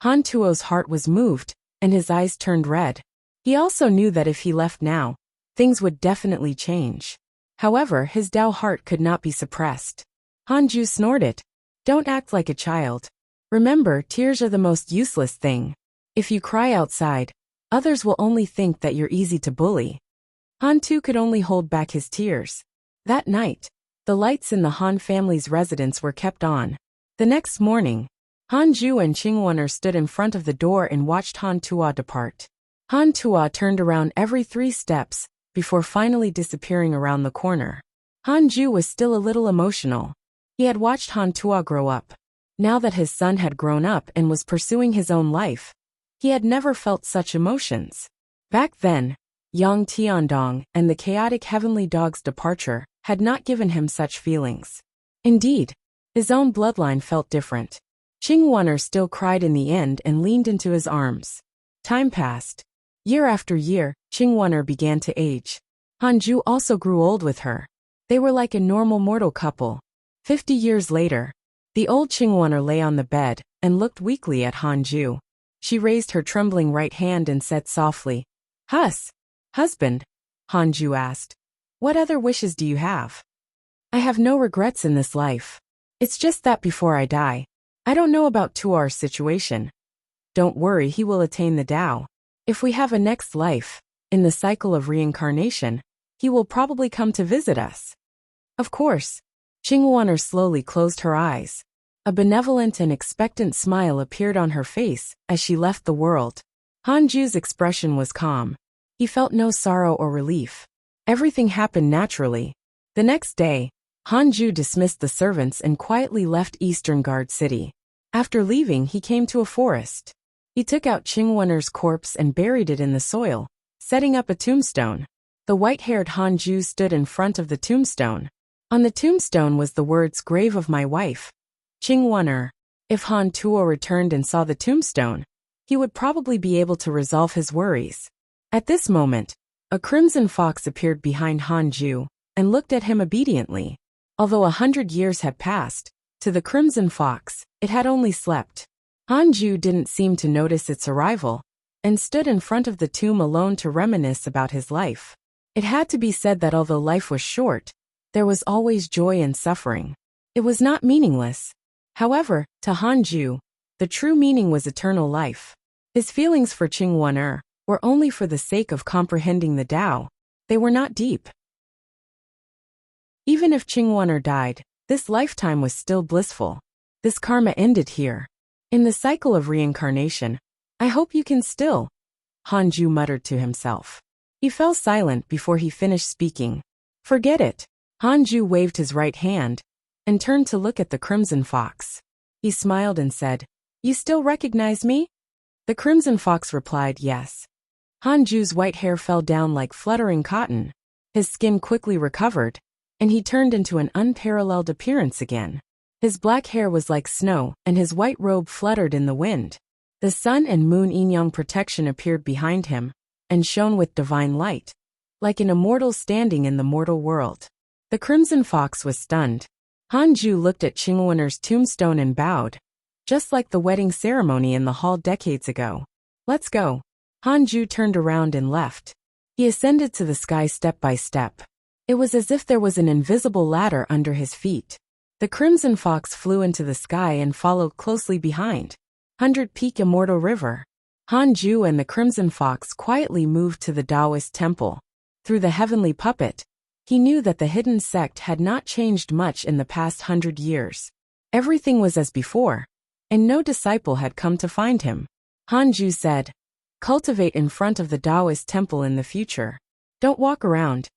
Han Tuo's heart was moved, and his eyes turned red. He also knew that if he left now, things would definitely change. However, his Tao heart could not be suppressed. Hanju snorted. Don't act like a child. Remember, tears are the most useless thing. If you cry outside, others will only think that you're easy to bully. Han Tu could only hold back his tears. That night, the lights in the Han family's residence were kept on. The next morning, Hanju and Qingwan'er stood in front of the door and watched Han Tuo depart. Han Tuo turned around every 3 steps, before finally disappearing around the corner. Hanju was still a little emotional. He had watched Han Tuo grow up. Now that his son had grown up and was pursuing his own life, he had never felt such emotions. Back then, Yang Tiandong and the chaotic heavenly dog's departure had not given him such feelings. Indeed, his own bloodline felt different. Qingwan'er still cried in the end and leaned into his arms. Time passed. Year after year, Qingwan'er began to age. Hanju also grew old with her. They were like a normal mortal couple. 50 years later, the old Qingwan'er lay on the bed and looked weakly at Hanju. She raised her trembling right hand and said softly, Husband, Hanju asked. What other wishes do you have? I have no regrets in this life. It's just that before I die, I don't know about Tuar's situation. Don't worry, he will attain the Tao. If we have a next life, in the cycle of reincarnation, he will probably come to visit us. Of course. Qingwan'er slowly closed her eyes. A benevolent and expectant smile appeared on her face as she left the world. Hanju's expression was calm. He felt no sorrow or relief. Everything happened naturally. The next day, Hanju dismissed the servants and quietly left Eastern Guard City. After leaving, he came to a forest. He took out Qingwan'er's corpse and buried it in the soil, setting up a tombstone. The white-haired Hanju stood in front of the tombstone. On the tombstone was the words "Grave of my wife, Qingwan'er." If Han Tuo returned and saw the tombstone, he would probably be able to resolve his worries. At this moment, a crimson fox appeared behind Hanju and looked at him obediently. Although 100 years had passed, to the crimson fox, it had only slept. Hanju didn't seem to notice its arrival, and stood in front of the tomb alone to reminisce about his life. It had to be said that although life was short, there was always joy and suffering. It was not meaningless. However, to Hanju, the true meaning was eternal life. His feelings for Qingwan'er were only for the sake of comprehending the Tao. They were not deep. Even if Qingwan'er died, this lifetime was still blissful. This karma ended here. In the cycle of reincarnation, I hope you can still, Hanju muttered to himself. He fell silent before he finished speaking. Forget it. Hanju waved his right hand and turned to look at the crimson fox. He smiled and said, You still recognize me? The crimson fox replied yes. Hanju's white hair fell down like fluttering cotton. His skin quickly recovered, and he turned into an unparalleled appearance again. His black hair was like snow, and his white robe fluttered in the wind. The sun and moon yin-yang protection appeared behind him, and shone with divine light, like an immortal standing in the mortal world. The crimson fox was stunned. Hanju looked at Qingwan'er's tombstone and bowed, just like the wedding ceremony in the hall decades ago. Let's go. Hanju turned around and left. He ascended to the sky step by step. It was as if there was an invisible ladder under his feet. The crimson fox flew into the sky and followed closely behind. 100-Peak Immortal River. Han Ju and the crimson fox quietly moved to the Taoist temple. Through the heavenly puppet, he knew that the hidden sect had not changed much in the past 100 years. Everything was as before, and no disciple had come to find him. Han Ju said, "Cultivate in front of the Taoist temple in the future. Don't walk around."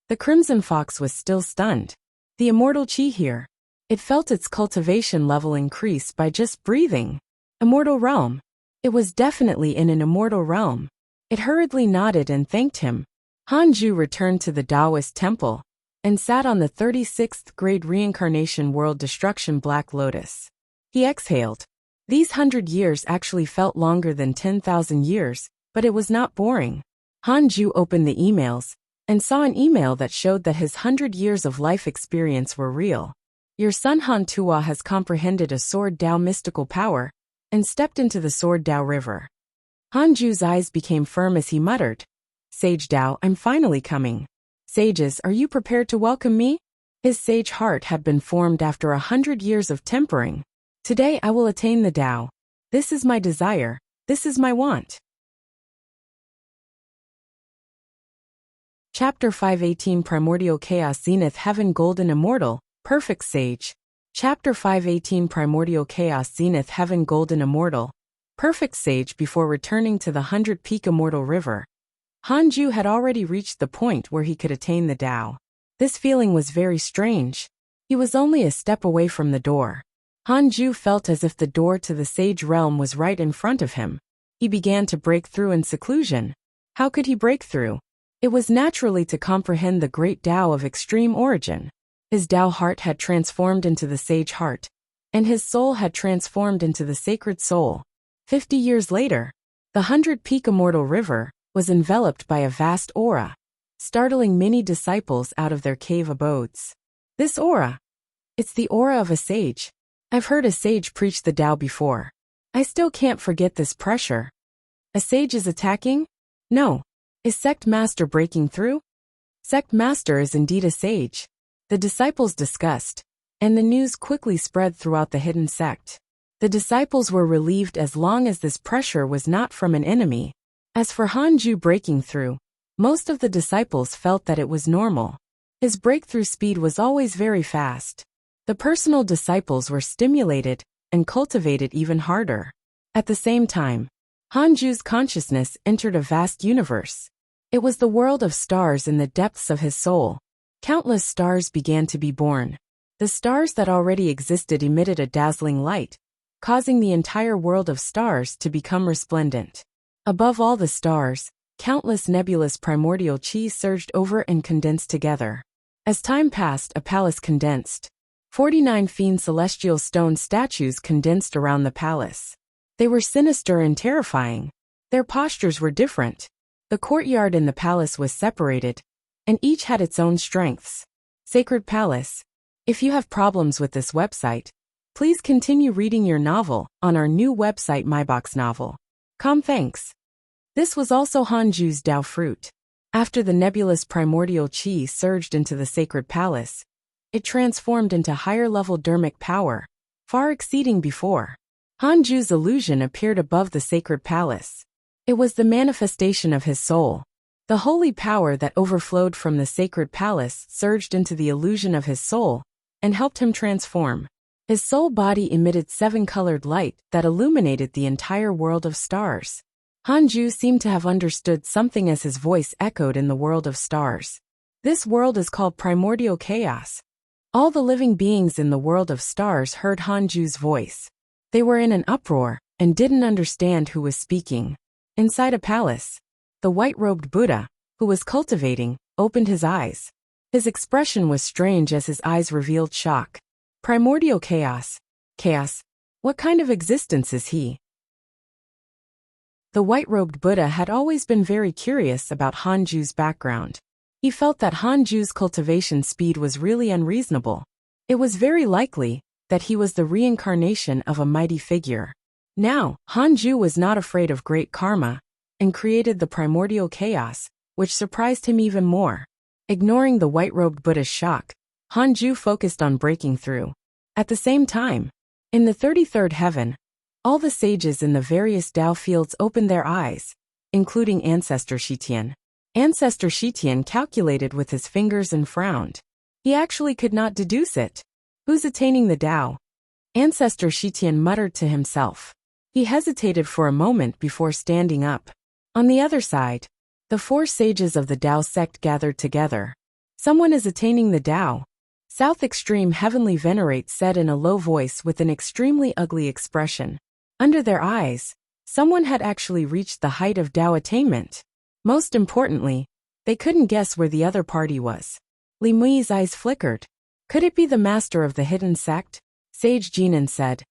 The crimson fox was still stunned. The immortal qi here. It felt its cultivation level increase by just breathing. Immortal realm. It was definitely in an immortal realm. It hurriedly nodded and thanked him. Han Ju returned to the Taoist temple and sat on the 36th grade reincarnation world destruction Black Lotus. He exhaled. These 100 years actually felt longer than 10,000 years, but it was not boring. Han Ju opened the emails and saw an email that showed that his 100 years of life experience were real. Your son Han Tua has comprehended a Sword Dao mystical power and stepped into the Sword Dao River. Han Ju's eyes became firm as he muttered, "Sage Dao, I'm finally coming. Sages, are you prepared to welcome me?" His sage heart had been formed after 100 years of tempering. Today I will attain the Dao. This is my desire. This is my want. Chapter 518 Primordial Chaos Zenith Heaven Golden Immortal, Perfect Sage. Chapter 518 Primordial Chaos Zenith Heaven Golden Immortal, Perfect Sage. Before returning to the 100-Peak Immortal River, Han Ju had already reached the point where he could attain the Dao. This feeling was very strange. He was only a step away from the door. Han Ju felt as if the door to the sage realm was right in front of him. He began to break through in seclusion. How could he break through? It was naturally to comprehend the great Dao of extreme origin. His Dao heart had transformed into the sage heart, and his soul had transformed into the sacred soul. 50 years later, the 100-Peak Immortal River was enveloped by a vast aura, startling many disciples out of their cave abodes. This aura, it's the aura of a sage. I've heard a sage preach the Dao before. I still can't forget this pressure. A sage is attacking? No. Is Sect Master breaking through? Sect Master is indeed a sage. The disciples discussed, and the news quickly spread throughout the hidden sect. The disciples were relieved as long as this pressure was not from an enemy. As for Han Ju breaking through, most of the disciples felt that it was normal. His breakthrough speed was always very fast. The personal disciples were stimulated and cultivated even harder. At the same time, Han Ju's consciousness entered a vast universe. It was the world of stars in the depths of his soul. Countless stars began to be born. The stars that already existed emitted a dazzling light, causing the entire world of stars to become resplendent. Above all the stars, countless nebulous primordial qi surged over and condensed together. As time passed, a palace condensed. 49 fiend celestial stone statues condensed around the palace. They were sinister and terrifying. Their postures were different. The courtyard in the palace was separated, and each had its own strengths. Sacred Palace. If you have problems with this website, please continue reading your novel on our new website myboxnovel.com. Thanks. This was also Han Ju's Dao fruit. After the nebulous primordial qi surged into the Sacred Palace, it transformed into higher-level dermic power, far exceeding before. Han Ju's illusion appeared above the Sacred Palace. It was the manifestation of his soul. The holy power that overflowed from the Sacred Palace surged into the illusion of his soul and helped him transform. His soul body emitted 7-colored light that illuminated the entire world of stars. Han Ju seemed to have understood something as his voice echoed in the world of stars. This world is called Primordial Chaos. All the living beings in the world of stars heard Han Ju's voice. They were in an uproar and didn't understand who was speaking. Inside a palace, the white-robed Buddha, who was cultivating, opened his eyes. His expression was strange as his eyes revealed shock. Primordial chaos. Chaos. What kind of existence is he? The white-robed Buddha had always been very curious about Han Ju's background. He felt that Han Ju's cultivation speed was really unreasonable. It was very likely that he was the reincarnation of a mighty figure. Now, Han Ju was not afraid of great karma, and created the primordial chaos, which surprised him even more. Ignoring the white-robed Buddha's shock, Hanju focused on breaking through. At the same time, in the 33rd heaven, all the sages in the various Tao fields opened their eyes, including Ancestor Shitian. Ancestor Shitian calculated with his fingers and frowned. He actually could not deduce it. Who's attaining the Tao? Ancestor Shitian muttered to himself. He hesitated for a moment before standing up. On the other side, the 4 sages of the Tao sect gathered together. Someone is attaining the Tao. South Extreme Heavenly Venerate said in a low voice with an extremely ugly expression. Under their eyes, someone had actually reached the height of Tao attainment. Most importantly, they couldn't guess where the other party was. Li Mui's eyes flickered. Could it be the master of the hidden sect? Sage Jinan said.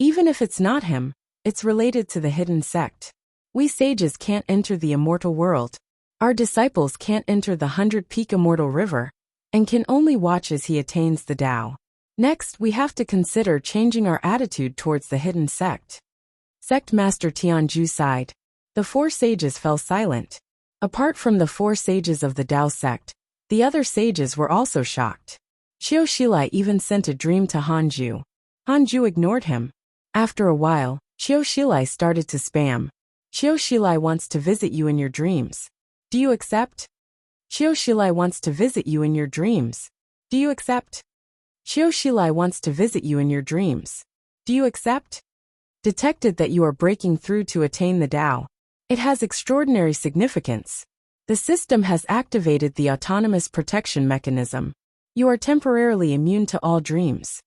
Even if it's not him, it's related to the hidden sect. We sages can't enter the immortal world. Our disciples can't enter the 100-peak immortal river, and can only watch as he attains the Tao. Next, we have to consider changing our attitude towards the hidden sect. Sect Master Tianju sighed. The 4 sages fell silent. Apart from the 4 sages of the Tao sect, the other sages were also shocked. Xiao Shilai even sent a dream to Hanju. Hanju ignored him. After a while, Xiao Shilai started to spam. Xiao Shilai wants to visit you in your dreams. Do you accept? Xiao Shilai wants to visit you in your dreams. Do you accept? Xiao Shilai wants to visit you in your dreams. Do you accept? Detected that you are breaking through to attain the Tao. It has extraordinary significance. The system has activated the autonomous protection mechanism. You are temporarily immune to all dreams.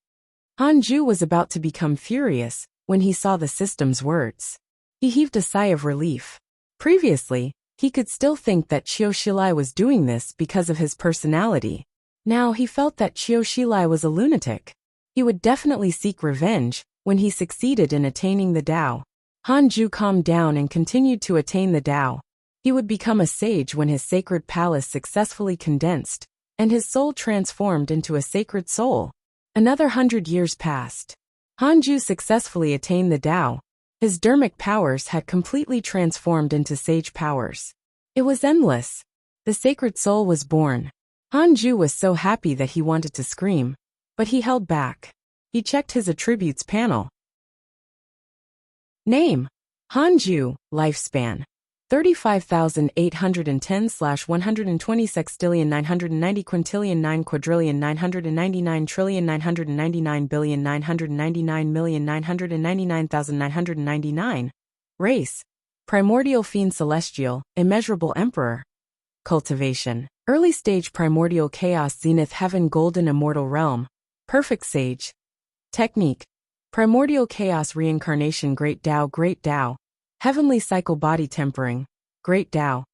Hanju was about to become furious when he saw the system's words. He heaved a sigh of relief. Previously, he could still think that Xiao Shilai was doing this because of his personality. Now he felt that Xiao Shilai was a lunatic. He would definitely seek revenge when he succeeded in attaining the Tao. Hanju calmed down and continued to attain the Tao. He would become a sage when his sacred palace successfully condensed, and his soul transformed into a sacred soul. Another 100 years passed. Hanju successfully attained the Tao. His dermic powers had completely transformed into sage powers. It was endless. The sacred soul was born. Hanju was so happy that he wanted to scream, but he held back. He checked his attributes panel. Name: Hanju. Lifespan: 35,810/120 sextillion 990 quintillion 9 quadrillion 999 trillion 999 billion 999 million 999,999. Race: Primordial Fiend Celestial, Immeasurable Emperor. Cultivation: Early Stage Primordial Chaos Zenith Heaven Golden Immortal Realm. Perfect Sage. Technique: Primordial Chaos Reincarnation Great Tao Heavenly Cycle Body Tempering, Great Tao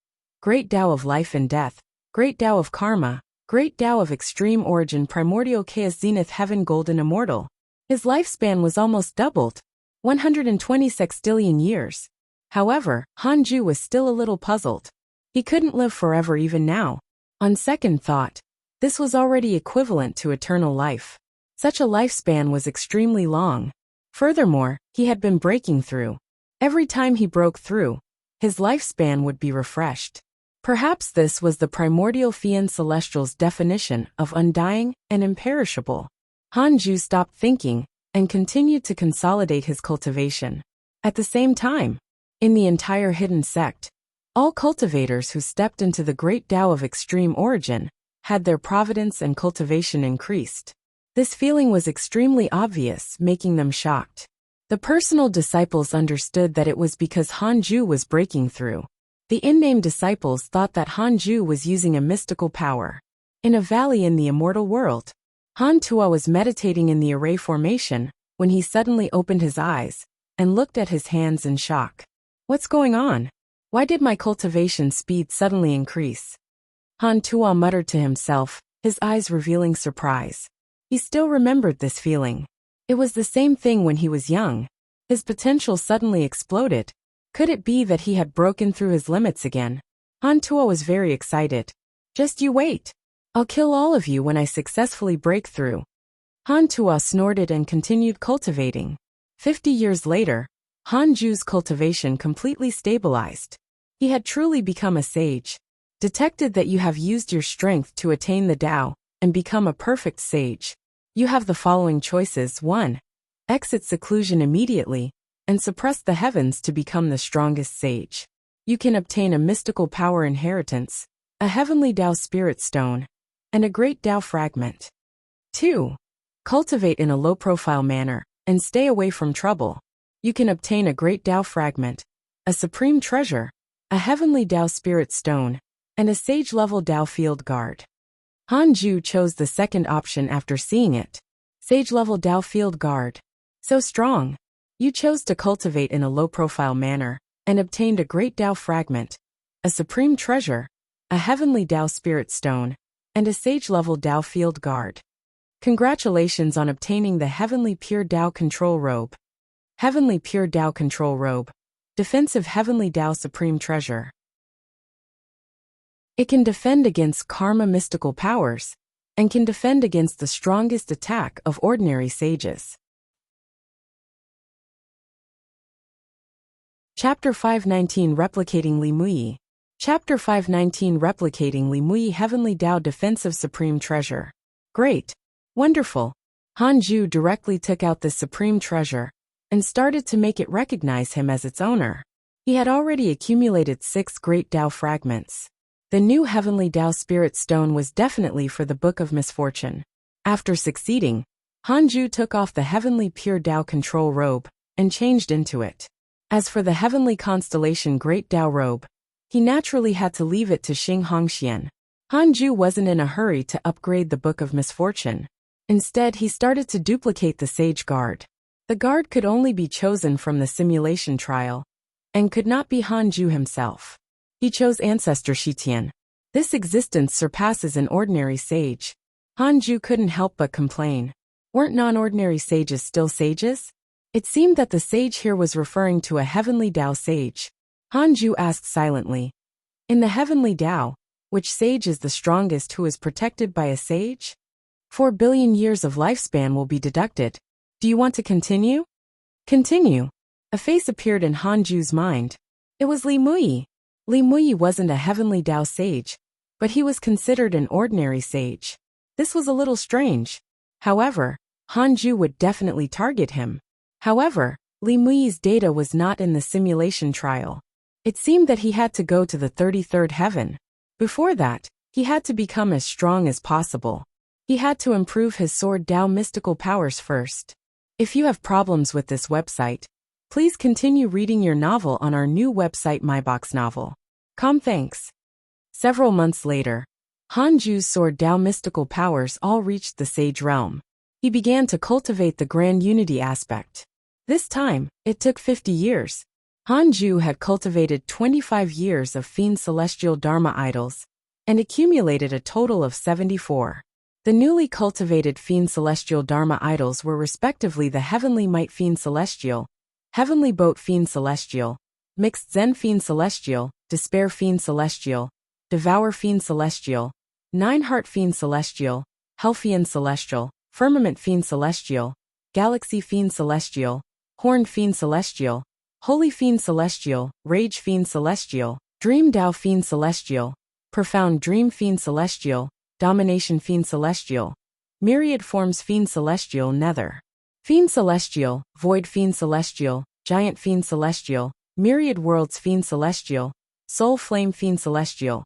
of Life and Death, Great Tao of Karma, Great Tao of Extreme Origin Primordial Chaos Zenith Heaven Golden Immortal. His lifespan was almost doubled, 120 sextillion years. However, Hanju was still a little puzzled. He couldn't live forever even now. On second thought, this was already equivalent to eternal life. Such a lifespan was extremely long. Furthermore, he had been breaking through. Every time he broke through, his lifespan would be refreshed. Perhaps this was the primordial Fiend Celestial's definition of undying and imperishable. Hanju stopped thinking and continued to consolidate his cultivation. At the same time, in the entire hidden sect, all cultivators who stepped into the great Tao of extreme origin had their providence and cultivation increased. This feeling was extremely obvious, making them shocked. The personal disciples understood that it was because Hanju was breaking through. The in-name disciples thought that Hanju was using a mystical power. In a valley in the immortal world, Han Tua was meditating in the array formation when he suddenly opened his eyes and looked at his hands in shock. What's going on? Why did my cultivation speed suddenly increase? Han Tua muttered to himself, his eyes revealing surprise. He still remembered this feeling. It was the same thing when he was young. His potential suddenly exploded. Could it be that he had broken through his limits again? Han Tua was very excited. Just you wait. I'll kill all of you when I successfully break through. Han Tua snorted and continued cultivating. 50 years later, Hanju's cultivation completely stabilized. He had truly become a sage. detected that you have used your strength to attain the Tao and become a perfect sage. You have the following choices. 1. Exit seclusion immediately and suppress the heavens to become the strongest sage. You can obtain a mystical power inheritance, a heavenly Tao spirit stone, and a great Tao fragment. 2. Cultivate in a low-profile manner and stay away from trouble. You can obtain a great Tao fragment, a supreme treasure, a heavenly Tao spirit stone, and a sage-level Tao field guard. Han Ju chose the second option after seeing it. Sage-level Tao field guard. So strong. You chose to cultivate in a low-profile manner and obtained a great Tao fragment, a supreme treasure, a heavenly Tao spirit stone, and a sage-level Tao field guard. Congratulations on obtaining the Heavenly Pure Tao Control Robe. Heavenly Pure Tao Control Robe. Defensive Heavenly Tao Supreme Treasure. It can defend against karma mystical powers, and can defend against the strongest attack of ordinary sages. Chapter 519 Replicating Li Mui. Chapter 519 Replicating Li Mui Heavenly Tao Defensive Supreme Treasure. Great. Wonderful. Han Ju directly took out this supreme treasure and started to make it recognize him as its owner. He had already accumulated 6 great Tao fragments. The new heavenly Tao spirit stone was definitely for the Book of Misfortune. After succeeding, Han Ju took off the heavenly pure Tao control robe and changed into it. As for the heavenly constellation great Tao robe, he naturally had to leave it to Xing Hongxian. Han Ju wasn't in a hurry to upgrade the Book of Misfortune. Instead, he started to duplicate the Sage Guard. The guard could only be chosen from the simulation trial, and could not be Han Ju himself. He chose Ancestor Shitian. This existence surpasses an ordinary sage. Han Ju couldn't help but complain. Weren't non-ordinary sages still sages? It seemed that the sage here was referring to a heavenly Tao sage. Han Ju asked silently. In the heavenly Tao, which sage is the strongest who is protected by a sage? 4 billion years of lifespan will be deducted. Do you want to continue? Continue. A face appeared in Han Ju's mind. It was Li Mui. Li Mui wasn't a heavenly Tao sage, but he was considered an ordinary sage. This was a little strange. However, Han Ju would definitely target him. However, Li Mui's data was not in the simulation trial. It seemed that he had to go to the 33rd heaven. Before that, he had to become as strong as possible. He had to improve his sword Tao mystical powers first. If you have problems with this website, please continue reading your novel on our new website MyBox Novel. Thanks. Several months later, Han Ju's sword Tao mystical powers all reached the sage realm. He began to cultivate the grand unity aspect. This time, it took 50 years. Han Ju had cultivated 25 years of fiend celestial dharma idols, and accumulated a total of 74. The newly cultivated fiend celestial dharma idols were respectively the heavenly might fiend celestial, heavenly boat fiend celestial, mixed zen fiend celestial, despair fiend celestial, devour fiend celestial, nine-heart fiend celestial, Helfian celestial, firmament fiend celestial, galaxy fiend celestial, horn fiend celestial, holy fiend celestial, rage fiend celestial, dream Tao fiend celestial, profound dream fiend celestial, domination fiend celestial, myriad forms fiend celestial nether, fiend celestial, void fiend celestial, giant fiend celestial, myriad worlds fiend celestial, soul flame fiend celestial,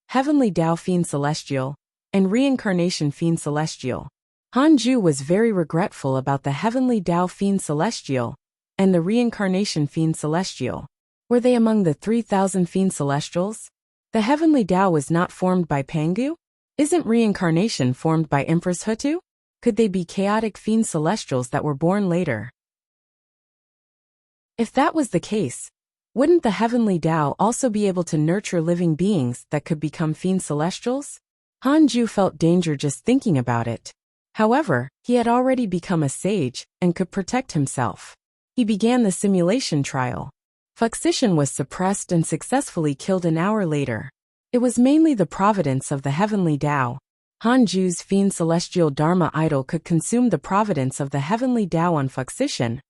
heavenly Tao fiend celestial, and reincarnation fiend celestial. Han Ju was very regretful about the heavenly Tao fiend celestial and the reincarnation fiend celestial. Were they among the 3,000 fiend celestials? The heavenly Tao was not formed by Pangu? Isn't reincarnation formed by Empress Hutu? Could they be chaotic fiend celestials that were born later? If that was the case, wouldn't the heavenly Tao also be able to nurture living beings that could become fiend celestials? Han Ju felt danger just thinking about it. However, he had already become a sage and could protect himself. He began the simulation trial. Fuxishan was suppressed and successfully killed an hour later. It was mainly the providence of the heavenly Tao. Han Ju's fiend celestial dharma idol could consume the providence of the heavenly Tao on Fuxishan,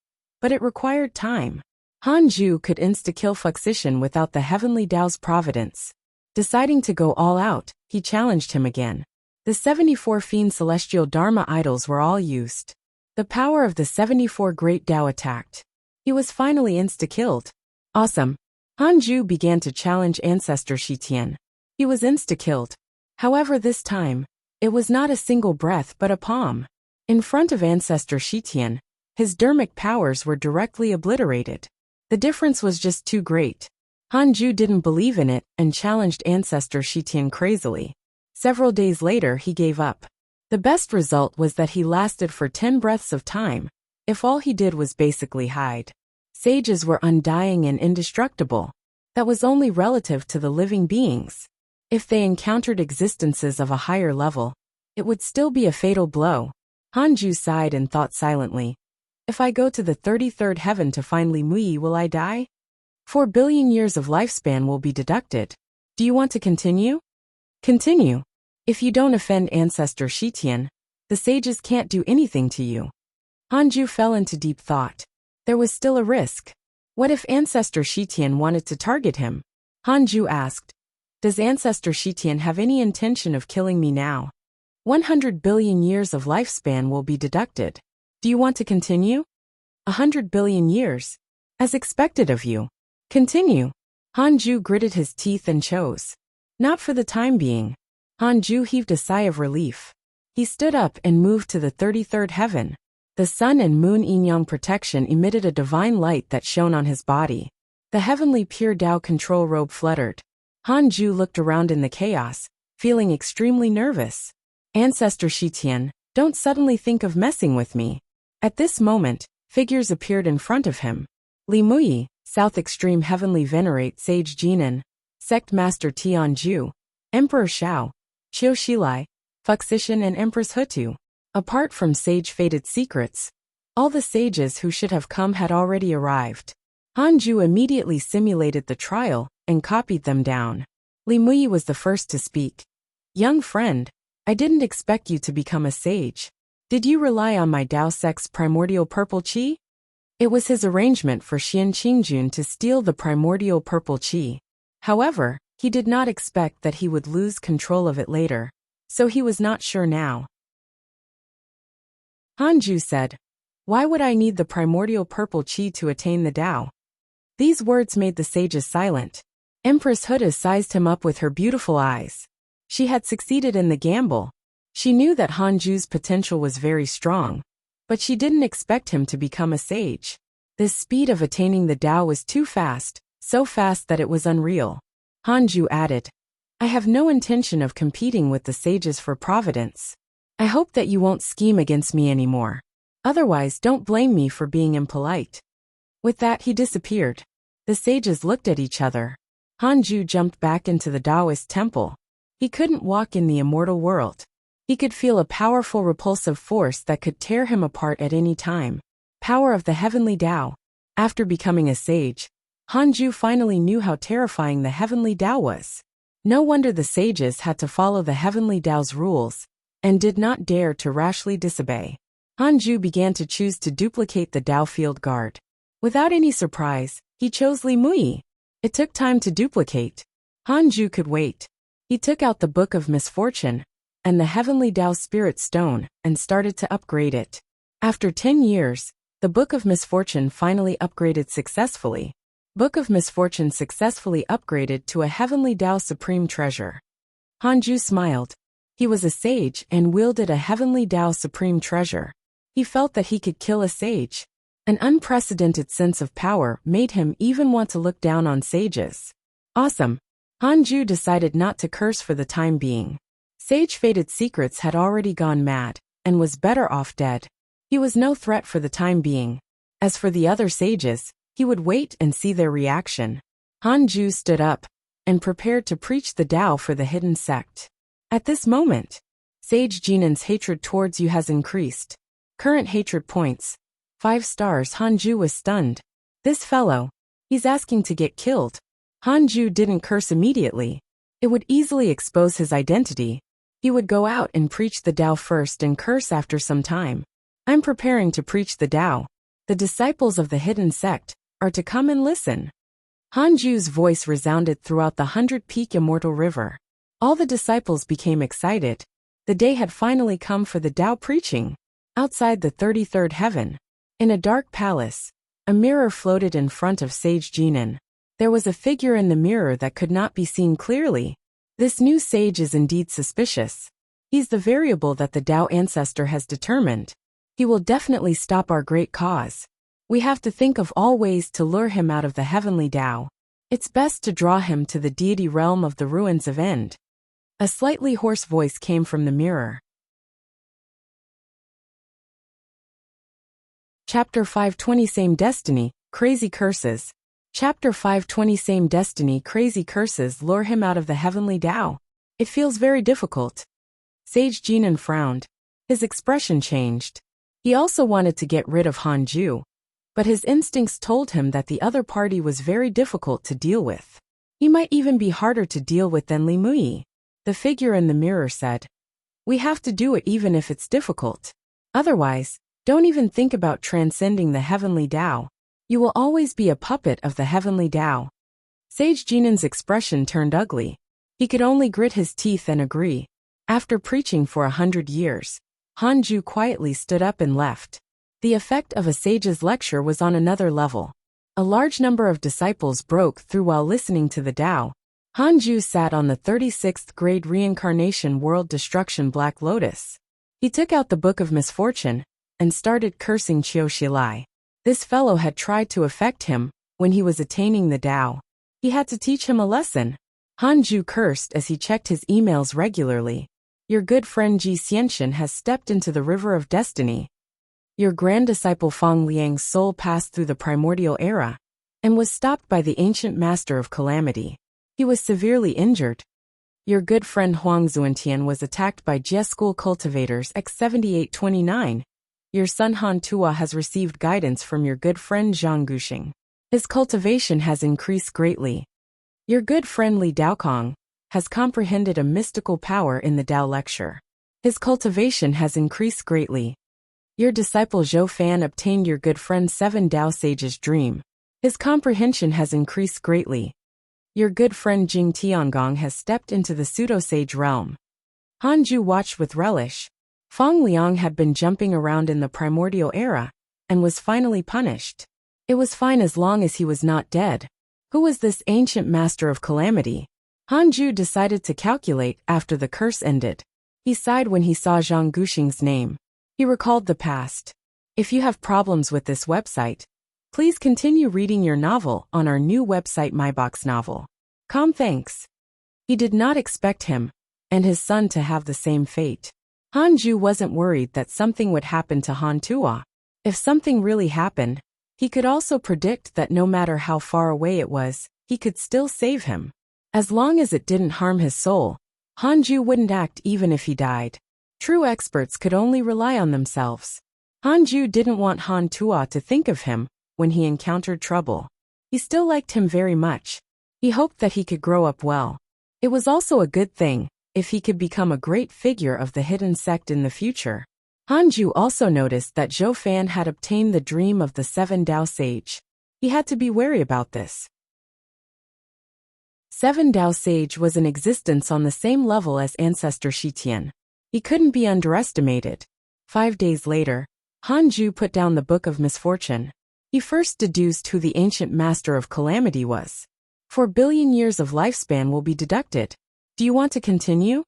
but it required time. Han Ju could insta-kill Fuxishan without the heavenly Tao's providence. Deciding to go all out, he challenged him again. The 74 fiend celestial Dharma idols were all used. The power of the 74 great Tao attacked. He was finally insta-killed. Awesome. Hanju began to challenge Ancestor Shitian. He was insta-killed. However, this time, it was not a single breath but a palm. In front of Ancestor Shitian, his dharmic powers were directly obliterated. The difference was just too great. Hanju didn't believe in it and challenged Ancestor Shitian crazily. Several days later he gave up. The best result was that he lasted for 10 breaths of time, if all he did was basically hide. Sages were undying and indestructible. That was only relative to the living beings. If they encountered existences of a higher level, it would still be a fatal blow. Hanju sighed and thought silently. If I go to the 33rd heaven to find Li Mui, will I die? 4 billion years of lifespan will be deducted. Do you want to continue? Continue. If you don't offend Ancestor Shitian, the sages can't do anything to you. Hanju fell into deep thought. There was still a risk. What if Ancestor Shitian wanted to target him? Hanju asked. Does Ancestor Shitian have any intention of killing me now? 100 billion years of lifespan will be deducted. Do you want to continue? 100 billion years. As expected of you. Continue. Hanju gritted his teeth and chose. Not for the time being. Hanju heaved a sigh of relief. He stood up and moved to the 33rd heaven. The sun and moon yin-yang protection emitted a divine light that shone on his body. The heavenly pure Tao control robe fluttered. Hanju looked around in the chaos, feeling extremely nervous. Ancestor Shitian, don't suddenly think of messing with me. At this moment, figures appeared in front of him. Li Mui, South Extreme Heavenly Venerate Sage Jinan, Sect Master Tianju, Emperor Shao, Qiu Shilai, Fuxishan and Empress Hutu. Apart from Sage Fated Secrets, all the sages who should have come had already arrived. Hanju immediately simulated the trial and copied them down. Li Mui was the first to speak. Young friend, I didn't expect you to become a sage. Did you rely on my Tao Sect's primordial purple qi? It was his arrangement for Xian Qingjun to steal the primordial purple qi. However, he did not expect that he would lose control of it later, so he was not sure now. Hanju said, why would I need the primordial purple qi to attain the Tao? These words made the sages silent. Empress Huda sized him up with her beautiful eyes. She had succeeded in the gamble. She knew that Hanju's potential was very strong, but she didn't expect him to become a sage. This speed of attaining the Tao was too fast, so fast that it was unreal. Hanju added, I have no intention of competing with the sages for providence. I hope that you won't scheme against me anymore. Otherwise, don't blame me for being impolite. With that, he disappeared. The sages looked at each other. Hanju jumped back into the Taoist temple. He couldn't walk in the immortal world. He could feel a powerful repulsive force that could tear him apart at any time. Power of the heavenly Tao. After becoming a sage, Hanju finally knew how terrifying the heavenly Tao was. No wonder the sages had to follow the heavenly Tao's rules, and did not dare to rashly disobey. Hanju began to choose to duplicate the Tao field guard. Without any surprise, he chose Li Mui. It took time to duplicate. Hanju could wait. He took out the Book of Misfortune and the Heavenly Tao Spirit Stone and started to upgrade it. After 10 years, the Book of Misfortune finally upgraded successfully. Book of Misfortune successfully upgraded to a Heavenly Tao Supreme Treasure. Hanju smiled. He was a sage and wielded a Heavenly Tao Supreme Treasure. He felt that he could kill a sage. An unprecedented sense of power made him even want to look down on sages. Awesome. Hanju decided not to curse for the time being. Sage Fated Secrets had already gone mad, and was better off dead. He was no threat for the time being. As for the other sages, he would wait and see their reaction. Hanju stood up, and prepared to preach the Tao for the hidden sect. At this moment, Sage Jinan's hatred towards you has increased. Current hatred points. 5 stars. Hanju was stunned. This fellow, he's asking to get killed. Hanju didn't curse immediately. It would easily expose his identity. He would go out and preach the Tao first and curse after some time. I'm preparing to preach the Tao. The disciples of the hidden sect are to come and listen. Hanju's voice resounded throughout the 100-peak immortal river. All the disciples became excited. The day had finally come for the Tao preaching. Outside the 33rd heaven, in a dark palace, a mirror floated in front of Sage Jinan. There was a figure in the mirror that could not be seen clearly. This new sage is indeed suspicious. He's the variable that the Tao ancestor has determined. He will definitely stop our great cause. We have to think of all ways to lure him out of the heavenly Tao. It's best to draw him to the deity realm of the ruins of End. A slightly hoarse voice came from the mirror. Chapter 520 Same Destiny, Crazy Curses. Chapter 520 Same Destiny, Crazy Curses lure him out of the heavenly Tao. It feels very difficult. Sage Jinan frowned. His expression changed. He also wanted to get rid of Hanju, but his instincts told him that the other party was very difficult to deal with. He might even be harder to deal with than Li Mui. The figure in the mirror said, "We have to do it even if it's difficult. Otherwise, don't even think about transcending the heavenly Tao. You will always be a puppet of the heavenly Tao." Sage Jinan's expression turned ugly. He could only grit his teeth and agree. After preaching for 100 years, Hanju quietly stood up and left. The effect of a sage's lecture was on another level. A large number of disciples broke through while listening to the Tao. Hanju sat on the 36th grade reincarnation world destruction Black Lotus. He took out the Book of Misfortune and started cursing Qiu Shilai. This fellow had tried to affect him when he was attaining the Tao. He had to teach him a lesson. Hanju cursed as he checked his emails regularly. Your good friend Ji Xianxian has stepped into the river of destiny. Your grand disciple Fang Liang's soul passed through the primordial era and was stopped by the ancient master of calamity. He was severely injured. Your good friend Huang Zuantian was attacked by Jie School cultivators X7829. Your son Han Tua has received guidance from your good friend Zhang Guxing. His cultivation has increased greatly. Your good friend Li Daokong has comprehended a mystical power in the Tao lecture. His cultivation has increased greatly. Your disciple Zhou Fan obtained your good friend Seven Tao Sage's dream. His comprehension has increased greatly. Your good friend Jing Tiangong has stepped into the pseudo-sage realm. Hanju watched with relish. Fang Liang had been jumping around in the primordial era and was finally punished. It was fine as long as he was not dead. Who was this ancient master of calamity? Hanju decided to calculate after the curse ended. He sighed when he saw Zhang Guxing's name. He recalled the past. If you have problems with this website, please continue reading your novel on our new website MyBox Novel. Thanks. He did not expect him and his son to have the same fate. Hanju wasn't worried that something would happen to Han Tua. If something really happened, he could also predict that no matter how far away it was, he could still save him. As long as it didn't harm his soul, Hanju wouldn't act even if he died. True experts could only rely on themselves. Hanju didn't want Han Tua to think of him when he encountered trouble. He still liked him very much. He hoped that he could grow up well. It was also a good thing if he could become a great figure of the hidden sect in the future. Hanju also noticed that Zhou Fan had obtained the dream of the Seven Tao Sage. He had to be wary about this. Seven Tao Sage was in existence on the same level as ancestor Shitian. He couldn't be underestimated. 5 days later, Hanju put down the Book of Misfortune. He first deduced who the ancient master of calamity was. 4 billion years of lifespan will be deducted. Do you want to continue?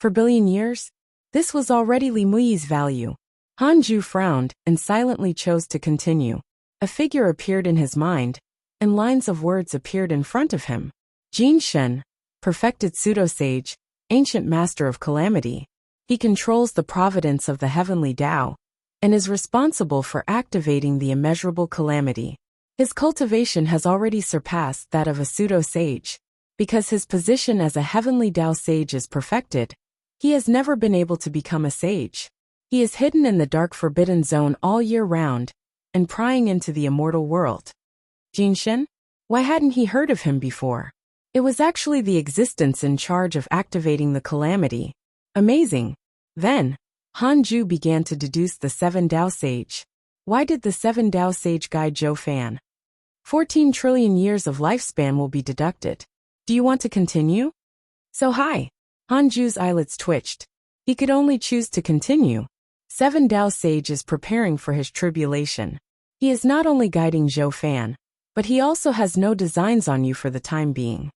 4 billion years? This was already Li Mui's value. Hanju frowned and silently chose to continue. A figure appeared in his mind, and lines of words appeared in front of him. Jin Shen, perfected pseudo-sage, ancient master of calamity. He controls the providence of the heavenly Tao and is responsible for activating the immeasurable calamity. His cultivation has already surpassed that of a pseudo-sage. Because his position as a heavenly Tao sage is perfected, he has never been able to become a sage. He is hidden in the dark forbidden zone all year round and prying into the immortal world. Jinshin? Why hadn't he heard of him before? It was actually the existence in charge of activating the calamity. Amazing. Then, Hanju began to deduce the Seven Tao Sage. Why did the Seven Tao Sage guide Zhou Fan? 14 trillion years of lifespan will be deducted. Do you want to continue? So hi. Hanju's eyelids twitched. He could only choose to continue. 7 Dao Sage is preparing for his tribulation. He is not only guiding Zhou Fan, but he also has no designs on you for the time being.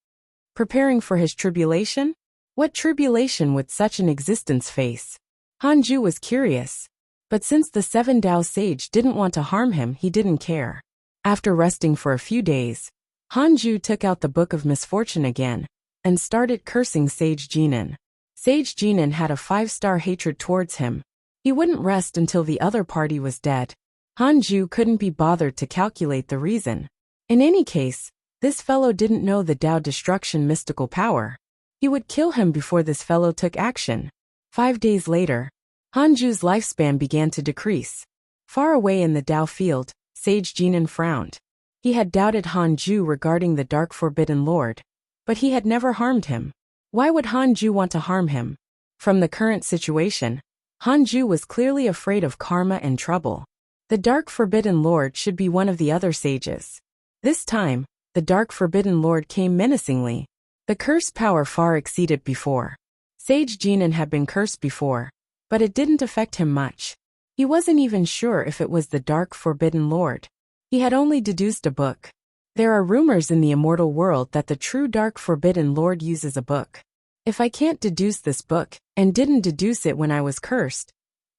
Preparing for his tribulation? What tribulation would such an existence face? Hanju was curious. But since the 7 Dao Sage didn't want to harm him, he didn't care. After resting for a few days, Hanju took out the Book of Misfortune again and started cursing Sage Jinan. Sage Jinan had a 5-star hatred towards him. He wouldn't rest until the other party was dead. Hanju couldn't be bothered to calculate the reason. In any case, this fellow didn't know the Dao destruction mystical power. He would kill him before this fellow took action. 5 days later, Hanju's lifespan began to decrease. Far away in the Dao field, Sage Jinan frowned. He had doubted Hanju regarding the Dark Forbidden Lord, but he had never harmed him. Why would Hanju want to harm him? From the current situation, Hanju was clearly afraid of karma and trouble. The Dark Forbidden Lord should be one of the other sages. This time, the Dark Forbidden Lord came menacingly. The curse power far exceeded before. Sage Jinan had been cursed before, but it didn't affect him much. He wasn't even sure if it was the Dark Forbidden Lord. He had only deduced a book. There are rumors in the immortal world that the true Dark Forbidden Lord uses a book. If I can't deduce this book, and didn't deduce it when I was cursed,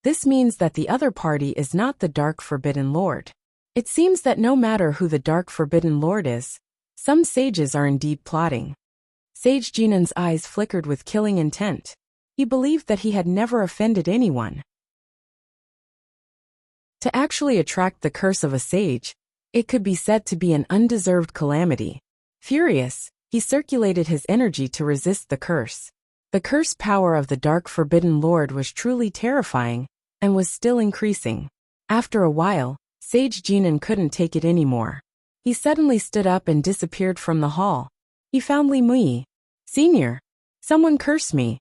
this means that the other party is not the Dark Forbidden Lord. It seems that no matter who the Dark Forbidden Lord is, some sages are indeed plotting. Sage Jinan's eyes flickered with killing intent. He believed that he had never offended anyone. To actually attract the curse of a sage, it could be said to be an undeserved calamity. Furious, he circulated his energy to resist the curse. The curse power of the Dark Forbidden Lord was truly terrifying, and was still increasing. After a while, Sage Jinan couldn't take it anymore. He suddenly stood up and disappeared from the hall. He found Li Mui. Senior, someone cursed me.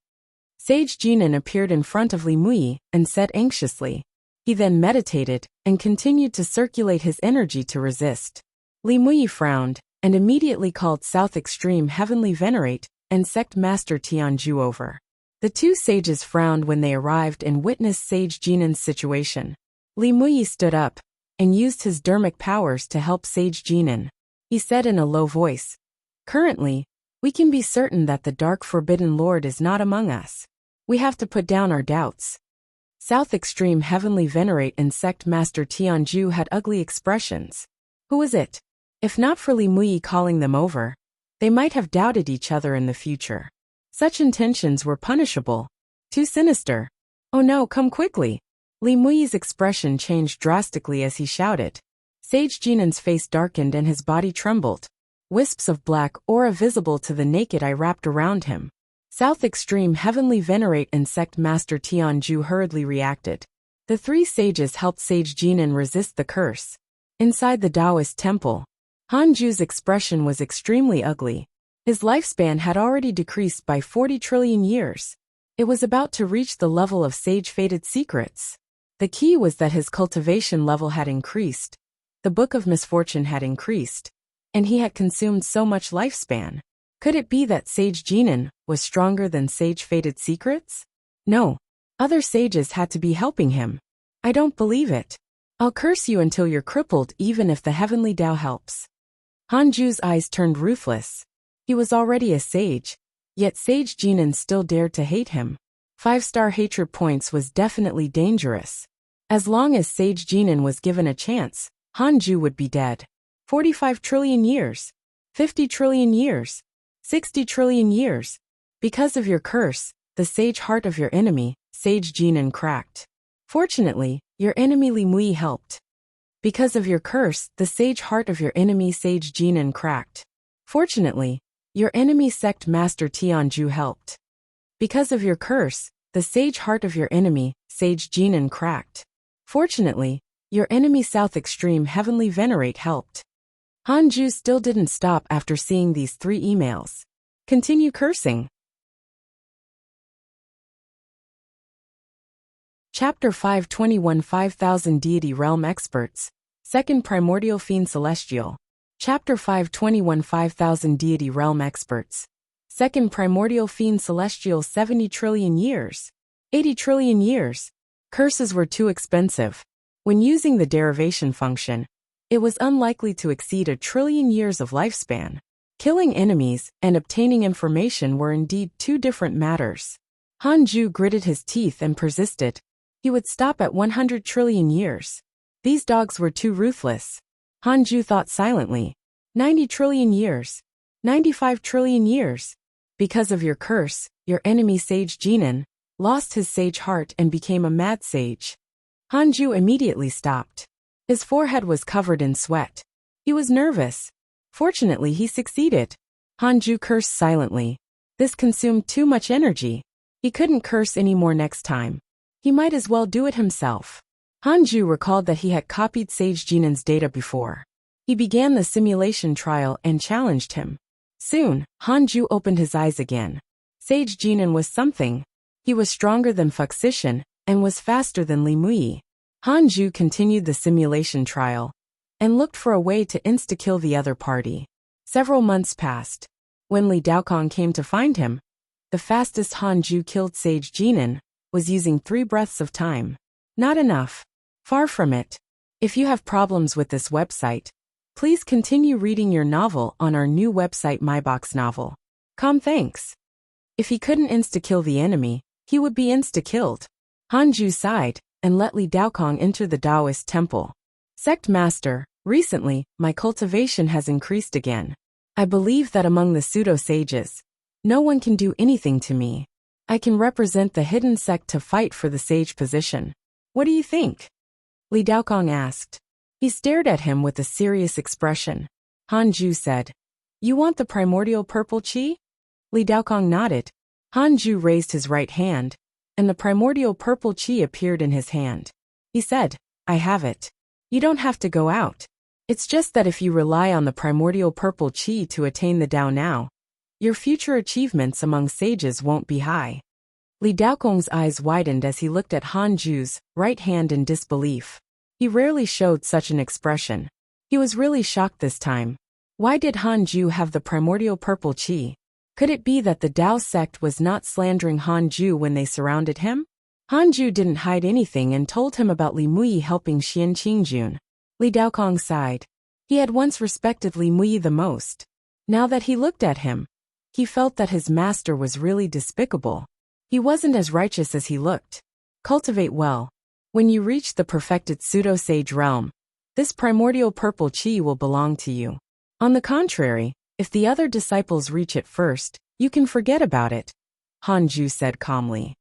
Sage Jinan appeared in front of Li Mui and said anxiously. He then meditated and continued to circulate his energy to resist. Li Mui frowned and immediately called South Extreme Heavenly Venerate and Sect Master Tianju over. The two sages frowned when they arrived and witnessed Sage Jinan's situation. Li Mui stood up and used his dermic powers to help Sage Jinan. He said in a low voice, "Currently, we can be certain that the Dark Forbidden Lord is not among us. We have to put down our doubts." South Extreme Heavenly Venerate and Sect Master Tianju had ugly expressions. Who was it? If not for Li Mui calling them over, they might have doubted each other in the future. Such intentions were punishable. Too sinister. Oh no, come quickly. Li Mui's expression changed drastically as he shouted. Sage Jinan's face darkened and his body trembled. Wisps of black aura visible to the naked eye wrapped around him. South Extreme Heavenly Venerate and Sect Master Tianju hurriedly reacted. The three sages helped Sage Jinan resist the curse. Inside the Taoist temple, Hanju's expression was extremely ugly. His lifespan had already decreased by 40 trillion years. It was about to reach the level of Sage Fated Secrets. The key was that his cultivation level had increased. The Book of Misfortune had increased. And he had consumed so much lifespan. Could it be that Sage Jinan was stronger than Sage Fated Secrets? No. Other sages had to be helping him. I don't believe it. I'll curse you until you're crippled even if the heavenly Tao helps. Hanju's eyes turned ruthless. He was already a sage, yet Sage Jinan still dared to hate him. 5-star hatred points was definitely dangerous. As long as Sage Jinan was given a chance, Hanju would be dead. 45 trillion years. 50 trillion years. 60 trillion years. Because of your curse, the sage heart of your enemy, Sage Jinan cracked. Fortunately, your enemy Li Mui helped. Because of your curse, the sage heart of your enemy Sage Jinan cracked. Fortunately, your enemy Sect Master Tianju helped. Because of your curse, the sage heart of your enemy, Sage Jinan cracked. Fortunately, your enemy South Extreme Heavenly Venerate helped. Hanju still didn't stop after seeing these 3 emails. Continue cursing. Chapter 521 5000 Deity Realm Experts. Second Primordial Fiend Celestial. Chapter 521 5000 Deity Realm Experts. Second Primordial Fiend Celestial 70 trillion years. 80 trillion years. Curses were too expensive. When using the derivation function, it was unlikely to exceed 1 trillion years of lifespan. Killing enemies and obtaining information were indeed two different matters. Hanju gritted his teeth and persisted. He would stop at 100 trillion years. These dogs were too ruthless. Hanju thought silently. 90 trillion years. 95 trillion years. Because of your curse, your enemy Sage Jinan lost his sage heart and became a mad sage. Hanju immediately stopped. His forehead was covered in sweat. He was nervous. Fortunately, he succeeded. Hanju cursed silently. This consumed too much energy. He couldn't curse anymore next time. He might as well do it himself. Hanju recalled that he had copied Sage Jinan's data before. He began the simulation trial and challenged him. Soon, Hanju opened his eyes again. Sage Jinan was something. He was stronger than Fuxishan and was faster than Li Mui. Hanju continued the simulation trial and looked for a way to insta-kill the other party. Several months passed. When Li Daokong came to find him, the fastest Hanju killed Sage Jinan was using 3 breaths of time. Not enough. Far from it. If you have problems with this website, please continue reading your novel on our new website MyBox Novel. Thanks. If he couldn't insta-kill the enemy, he would be insta-killed. Hanju sighed and let Li Daokong enter the Taoist temple. Sect Master, recently, my cultivation has increased again. I believe that among the pseudo-sages, no one can do anything to me. I can represent the hidden sect to fight for the sage position. What do you think? Li Daokong asked. He stared at him with a serious expression. Hanju said, You want the primordial purple chi? Li Daokong nodded. Hanju raised his right hand, and the primordial purple chi appeared in his hand. He said, I have it. You don't have to go out. It's just that if you rely on the primordial purple chi to attain the Tao now, your future achievements among sages won't be high. Li Daokong's eyes widened as he looked at Hanju's right hand in disbelief. He rarely showed such an expression. He was really shocked this time. Why did Hanju have the primordial purple chi? Could it be that the Tao sect was not slandering Hanju when they surrounded him? Hanju didn't hide anything and told him about Li Mui helping Xian Qingjun. Li Daokong sighed. He had once respected Li Mui the most. Now that he looked at him, he felt that his master was really despicable. He wasn't as righteous as he looked. Cultivate well. When you reach the perfected pseudo-sage realm, this primordial purple chi will belong to you. On the contrary, if the other disciples reach it first, you can forget about it, Hanju said calmly.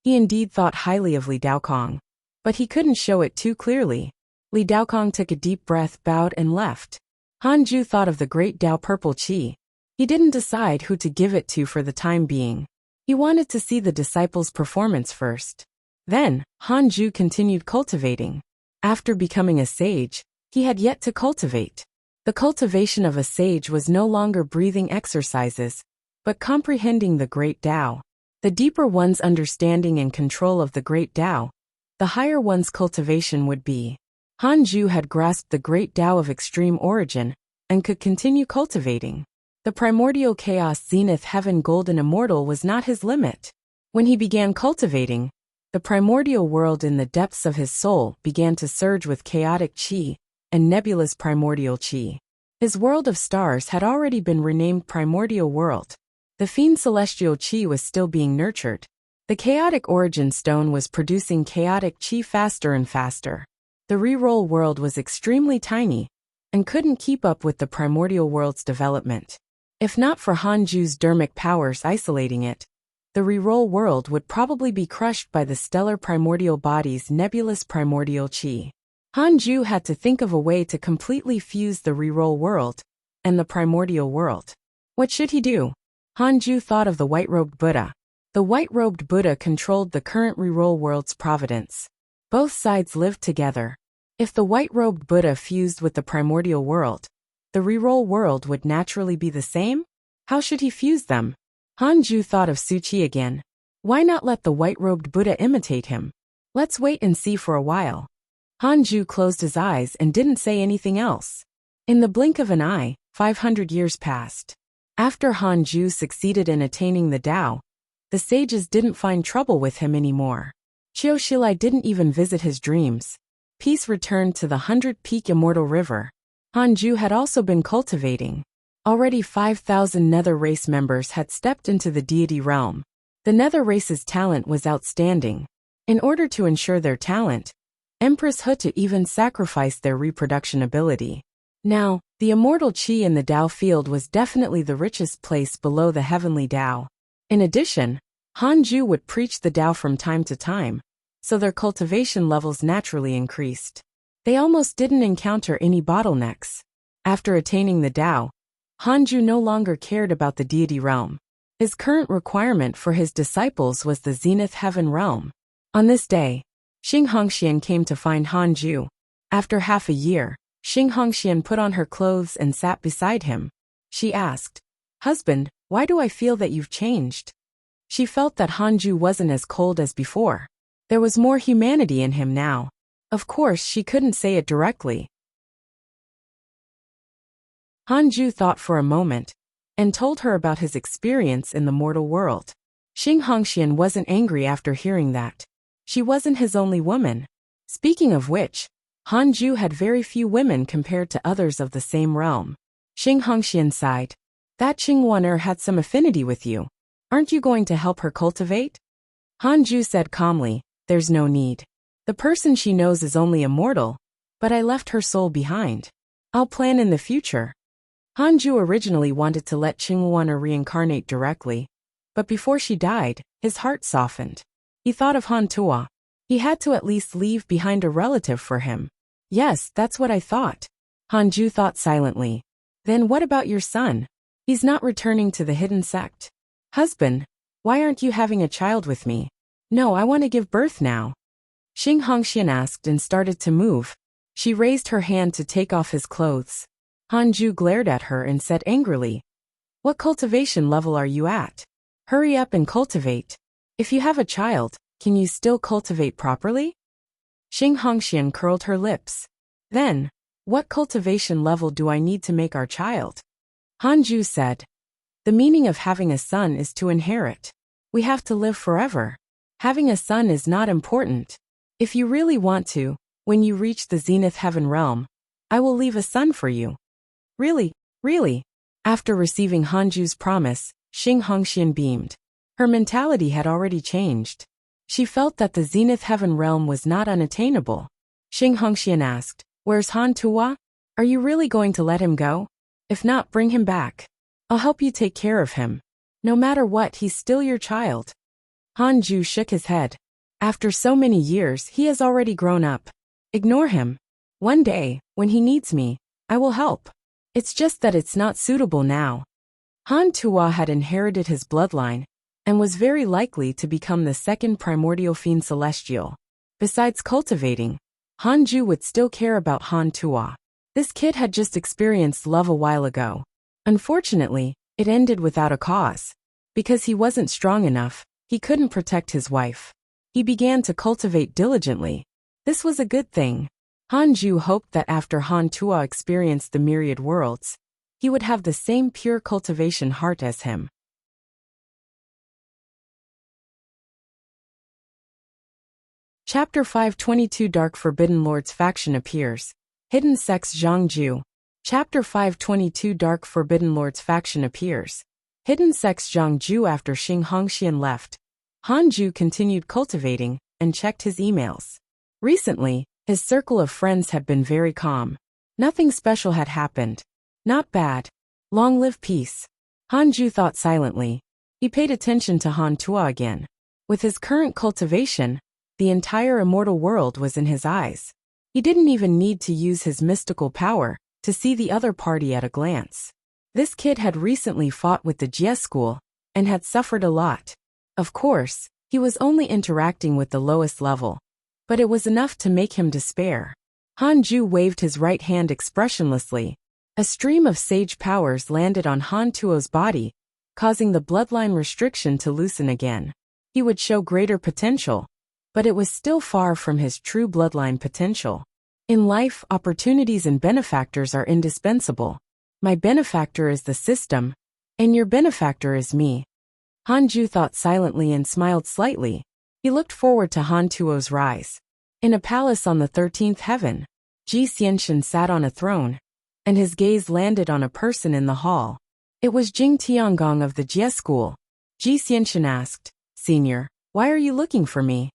He indeed thought highly of Li Daokong, but he couldn't show it too clearly. Li Daokong took a deep breath, bowed and left. Hanju thought of the great Tao purple chi. He didn't decide who to give it to for the time being. He wanted to see the disciples' performance first. Then, Hanju continued cultivating. After becoming a sage, he had yet to cultivate. The cultivation of a sage was no longer breathing exercises, but comprehending the great Tao. The deeper one's understanding and control of the great Tao, the higher one's cultivation would be. Hanju had grasped the great Tao of extreme origin and could continue cultivating. The primordial chaos zenith heaven golden immortal was not his limit. When he began cultivating, the primordial world in the depths of his soul began to surge with chaotic chi and nebulous primordial chi. His world of stars had already been renamed primordial world. The fiend celestial chi was still being nurtured. The chaotic origin stone was producing chaotic chi faster and faster. The reroll world was extremely tiny and couldn't keep up with the primordial world's development. If not for Hanju's dermic powers isolating it, the reroll world would probably be crushed by the stellar primordial body's nebulous primordial chi. Hanju had to think of a way to completely fuse the reroll world and the primordial world. What should he do? Hanju thought of the white-robed Buddha. The white-robed Buddha controlled the current reroll world's providence. Both sides lived together. If the white-robed Buddha fused with the primordial world, the reroll world would naturally be the same? How should he fuse them? Hanju thought of Suchi again. Why not let the white-robed Buddha imitate him? Let's wait and see for a while. Hanju closed his eyes and didn't say anything else. In the blink of an eye, 500 years passed. After Hanju succeeded in attaining the Tao, the sages didn't find trouble with him anymore. Qiu Shilai didn't even visit his dreams. Peace returned to the 100-peak immortal river. Hanju had also been cultivating. Already 5,000 Nether race members had stepped into the deity realm. The Nether race's talent was outstanding. In order to ensure their talent, Empress Hutu even sacrificed their reproduction ability. Now, the immortal Qi in the Tao field was definitely the richest place below the heavenly Tao. In addition, Hanju would preach the Tao from time to time, so their cultivation levels naturally increased. They almost didn't encounter any bottlenecks. After attaining the Tao, Hanju no longer cared about the deity realm. His current requirement for his disciples was the Zenith Heaven realm. On this day, Xing Hongxian came to find Hanju. After half a year, Xing Hongxian put on her clothes and sat beside him. She asked, "Husband, why do I feel that you've changed?" She felt that Hanju wasn't as cold as before. There was more humanity in him now. Of course, she couldn't say it directly. Hanju thought for a moment and told her about his experience in the mortal world. Xing Hongxian wasn't angry after hearing that. She wasn't his only woman. Speaking of which, Hanju had very few women compared to others of the same realm. Xing Hongxian sighed. That Qingwaner had some affinity with you. Aren't you going to help her cultivate? Hanju said calmly, there's no need. The person she knows is only immortal, but I left her soul behind. I'll plan in the future. Hanju originally wanted to let Qingwaner reincarnate directly, but before she died, his heart softened. He thought of Han Tua. He had to at least leave behind a relative for him. Yes, that's what I thought. Hanju thought silently. Then what about your son? He's not returning to the hidden sect. Husband, why aren't you having a child with me? No, I want to give birth now. Xing Hongxian asked and started to move. She raised her hand to take off his clothes. Hanju glared at her and said angrily, "What cultivation level are you at? Hurry up and cultivate. If you have a child, can you still cultivate properly?" Xing Hongxian curled her lips. Then, what cultivation level do I need to make our child? Hanju said, the meaning of having a son is to inherit. We have to live forever. Having a son is not important. If you really want to, when you reach the Zenith Heaven realm, I will leave a son for you. Really, really. After receiving Hanju's promise, Xing Hongxian beamed. Her mentality had already changed. She felt that the Zenith Heaven realm was not unattainable. Xing Hongxian asked, "Where's Han Tua? Are you really going to let him go? If not, bring him back. I'll help you take care of him. No matter what, he's still your child." Hanju shook his head. After so many years, he has already grown up. Ignore him. One day, when he needs me, I will help. It's just that it's not suitable now. Han Tua had inherited his bloodline and was very likely to become the second primordial fiend celestial. Besides cultivating, Hanju would still care about Han Tua. This kid had just experienced love a while ago. Unfortunately, it ended without a cause. Because he wasn't strong enough, he couldn't protect his wife. He began to cultivate diligently. This was a good thing. Hanju hoped that after Han Tua experienced the myriad worlds, he would have the same pure cultivation heart as him. Chapter 522 Dark Forbidden Lord's Faction Appears. Hidden Sects Zhangju. Chapter 522 Dark Forbidden Lord's Faction Appears. Hidden Sects Zhangju. After Xing Hongxian left, Hanju continued cultivating and checked his emails. Recently, his circle of friends had been very calm. Nothing special had happened. Not bad. Long live peace. Hanju thought silently. He paid attention to Han Tua again. With his current cultivation, the entire immortal world was in his eyes. He didn't even need to use his mystical power to see the other party at a glance. This kid had recently fought with the Jie school and had suffered a lot. Of course, he was only interacting with the lowest level, but it was enough to make him despair. Hanju waved his right hand expressionlessly. A stream of sage powers landed on Han Tuo's body, causing the bloodline restriction to loosen again. He would show greater potential, but it was still far from his true bloodline potential. In life, opportunities and benefactors are indispensable. My benefactor is the system, and your benefactor is me. Han Ju thought silently and smiled slightly. He looked forward to Han Tuo's rise. In a palace on the 13th heaven, Ji Xianxin sat on a throne, and his gaze landed on a person in the hall. It was Jing Tiangong of the Jie school. Ji Xianxin asked, "Senior, why are you looking for me?"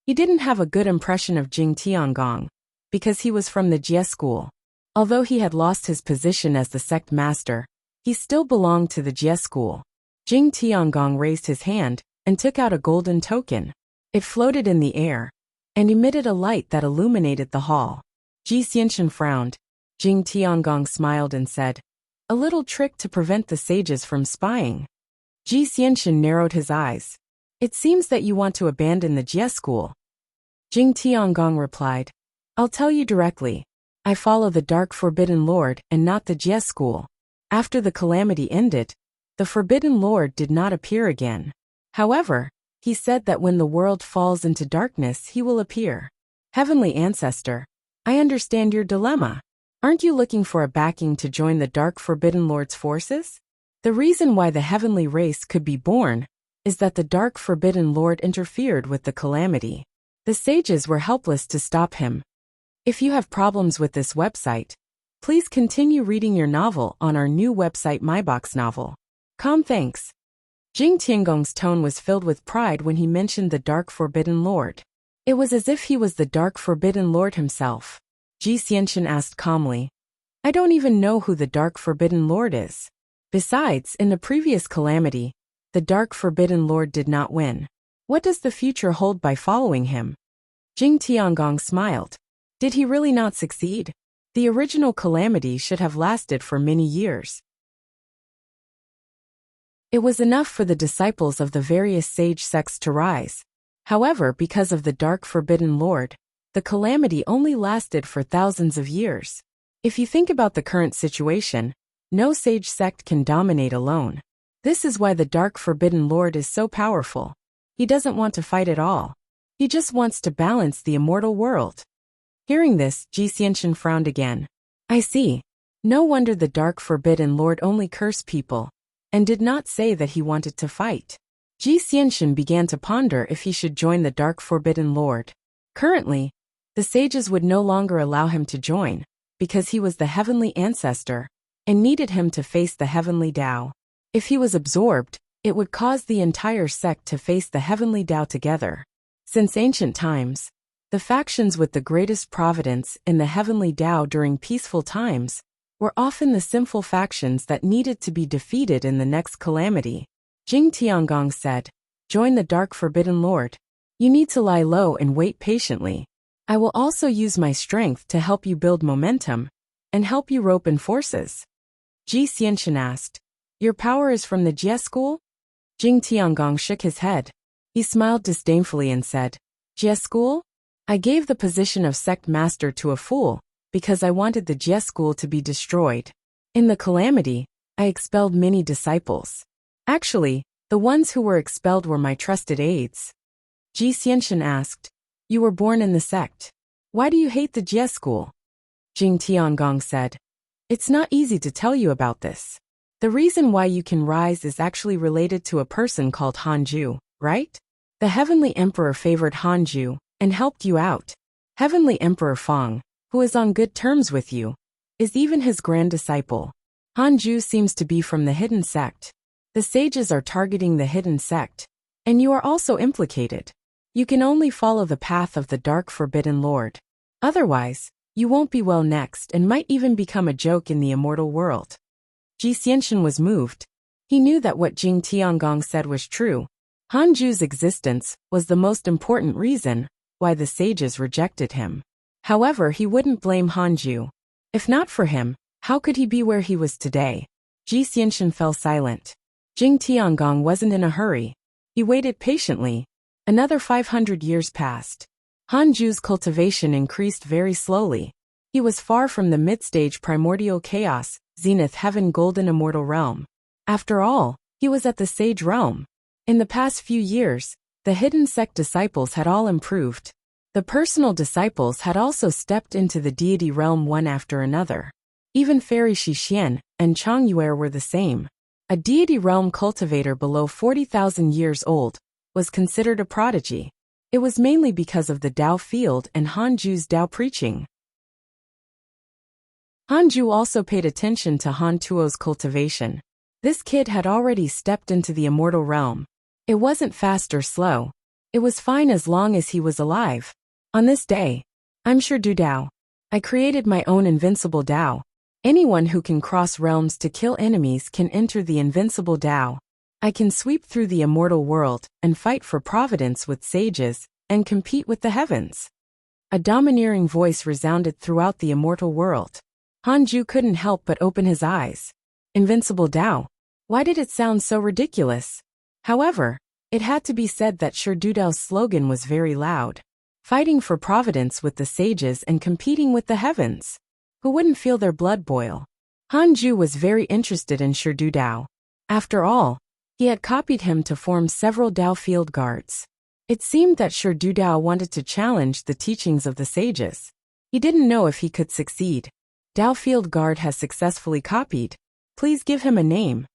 He didn't have a good impression of Jing Tiangong, because he was from the Jie school. Although he had lost his position as the sect master, he still belonged to the Jie school. Jing Tiangong raised his hand and took out a golden token. It floated in the air and emitted a light that illuminated the hall. Ji Xianxin frowned. Jing Tiangong smiled and said, "A little trick to prevent the sages from spying." Ji Xianxin narrowed his eyes. "It seems that you want to abandon the Jie school." Jing Tiangong replied, "I'll tell you directly. I follow the Dark Forbidden Lord and not the Jie school." After the calamity ended, the Forbidden Lord did not appear again. However, he said that when the world falls into darkness he will appear. Heavenly Ancestor, I understand your dilemma. Aren't you looking for a backing to join the Dark Forbidden Lord's forces? The reason why the heavenly race could be born is that the Dark Forbidden Lord interfered with the calamity. The sages were helpless to stop him. If you have problems with this website, please continue reading your novel on our new website MyBox Novel. Thanks. Jing Tiangong's tone was filled with pride when he mentioned the Dark Forbidden Lord. It was as if he was the Dark Forbidden Lord himself. Ji Xianxin asked calmly, "I don't even know who the Dark Forbidden Lord is. Besides, in the previous calamity, the Dark Forbidden Lord did not win. What does the future hold by following him?" Jing Tiangong smiled. Did he really not succeed? The original calamity should have lasted for many years. It was enough for the disciples of the various sage sects to rise. However, because of the Dark Forbidden Lord, the calamity only lasted for thousands of years. If you think about the current situation, no sage sect can dominate alone. This is why the Dark Forbidden Lord is so powerful. He doesn't want to fight at all. He just wants to balance the immortal world. Hearing this, Ji Xianxin frowned again. I see. No wonder the Dark Forbidden Lord only cursed people, and did not say that he wanted to fight. Ji Xianxin began to ponder if he should join the Dark Forbidden Lord. Currently, the sages would no longer allow him to join, because he was the heavenly ancestor, and needed him to face the heavenly Tao. If he was absorbed, it would cause the entire sect to face the heavenly Tao together. Since ancient times, the factions with the greatest providence in the heavenly Tao during peaceful times were often the sinful factions that needed to be defeated in the next calamity. Jing Tiangong said, "Join the Dark Forbidden Lord. You need to lie low and wait patiently. I will also use my strength to help you build momentum and help you rope in forces." Ji Xianxin asked, "Your power is from the Jie school?" Jing Tiangong shook his head. He smiled disdainfully and said, "Jie school? I gave the position of sect master to a fool because I wanted the Jie school to be destroyed. In the calamity, I expelled many disciples. Actually, the ones who were expelled were my trusted aides." Ji Xianxin asked, "You were born in the sect. Why do you hate the Jie school?" Jing Tiangong said, "It's not easy to tell you about this. The reason why you can rise is actually related to a person called Han Ju, right? The Heavenly Emperor favored Han Ju and helped you out. Heavenly Emperor Feng, who is on good terms with you, is even his grand disciple. Han Ju seems to be from the hidden sect. The sages are targeting the hidden sect, and you are also implicated. You can only follow the path of the Dark Forbidden Lord. Otherwise, you won't be well next and might even become a joke in the immortal world." Ji Xianxin was moved. He knew that what Jing Tiangong said was true. Han Ju's existence was the most important reason why the sages rejected him. However, he wouldn't blame Han Ju. If not for him, how could he be where he was today? Ji Xianxin fell silent. Jing Tiangong wasn't in a hurry. He waited patiently. Another 500 years passed. Han Ju's cultivation increased very slowly. He was far from the mid-stage primordial chaos, zenith heaven golden immortal realm. After all, he was at the sage realm. In the past few years, The hidden sect disciples had all improved. The personal disciples had also stepped into the deity realm one after another. Even Fairy Shixian and Chang Yuer were the same. A deity realm cultivator below 40,000 years old was considered a prodigy. It was mainly because of the Dao field and Hanju's Dao preaching. Hanju also paid attention to Han Tuo's cultivation. This kid had already stepped into the immortal realm. It wasn't fast or slow. It was fine as long as he was alive. On this day, I'm sure Du Dao. I created my own invincible Dao. Anyone who can cross realms to kill enemies can enter the invincible Dao. I can sweep through the immortal world and fight for providence with sages and compete with the heavens. A domineering voice resounded throughout the immortal world. Hanju couldn't help but open his eyes. Invincible Dao. Why did it sound so ridiculous? However, it had to be said that Sure Du Dao's slogan was very loud. Fighting for providence with the sages and competing with the heavens. Who wouldn't feel their blood boil? Hanju was very interested in Sure Du Dao. After all, he had copied him to form several Dao field guards. It seemed that Sure Du Dao wanted to challenge the teachings of the sages. He didn't know if he could succeed. Dao field guard has successfully copied. Please give him a name.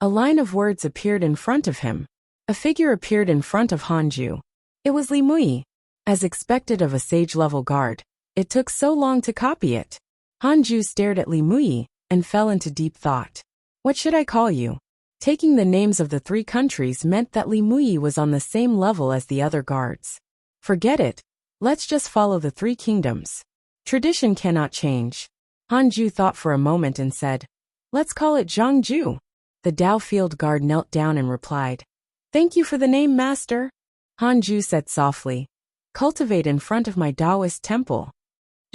A line of words appeared in front of him. A figure appeared in front of Hanju. It was Li Mui. As expected of a sage-level guard, it took so long to copy it. Hanju stared at Li Mui and fell into deep thought. What should I call you? Taking the names of the three countries meant that Li Mui was on the same level as the other guards. Forget it. Let's just follow the three kingdoms. Tradition cannot change. Hanju thought for a moment and said, let's call it Zhangju. The Dao field guard knelt down and replied, thank you for the name, master. Hanju said softly, cultivate in front of my Taoist temple.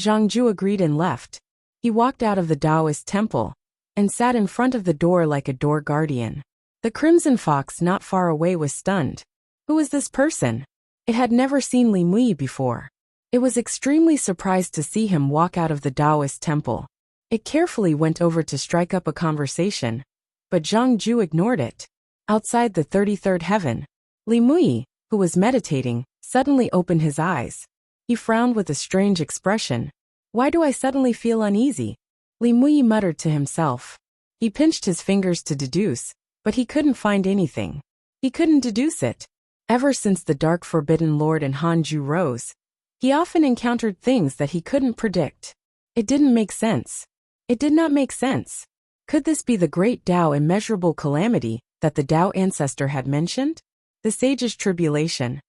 Zhangju agreed and left. He walked out of the Taoist temple and sat in front of the door like a door guardian. The crimson fox not far away was stunned. Who is this person? It had never seen Li Mui before. It was extremely surprised to see him walk out of the Taoist temple. It carefully went over to strike up a conversation, but Zhangju ignored it. Outside the 33rd heaven, Li Mui, who was meditating, suddenly opened his eyes. He frowned with a strange expression. Why do I suddenly feel uneasy? Li Mui muttered to himself. He pinched his fingers to deduce, but he couldn't find anything. He couldn't deduce it. Ever since the Dark Forbidden Lord and Hanju rose, he often encountered things that he couldn't predict. It didn't make sense. It did not make sense. Could this be the great Dao immeasurable calamity that the Dao ancestor had mentioned? The sage's tribulation.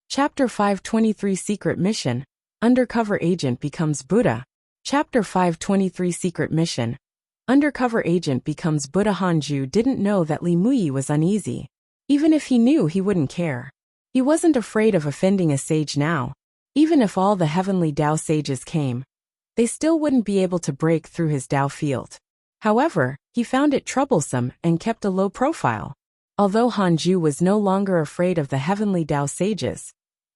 Chapter 523 Secret Mission. Undercover Agent becomes Buddha. Chapter 523 Secret Mission. Undercover Agent becomes Buddha. Hanju didn't know that Li Mui was uneasy. Even if he knew, he wouldn't care. He wasn't afraid of offending a sage now. Even if all the heavenly Dao sages came, they still wouldn't be able to break through his Dao field. However, he found it troublesome and kept a low profile. Although Hanju was no longer afraid of the heavenly Dao sages,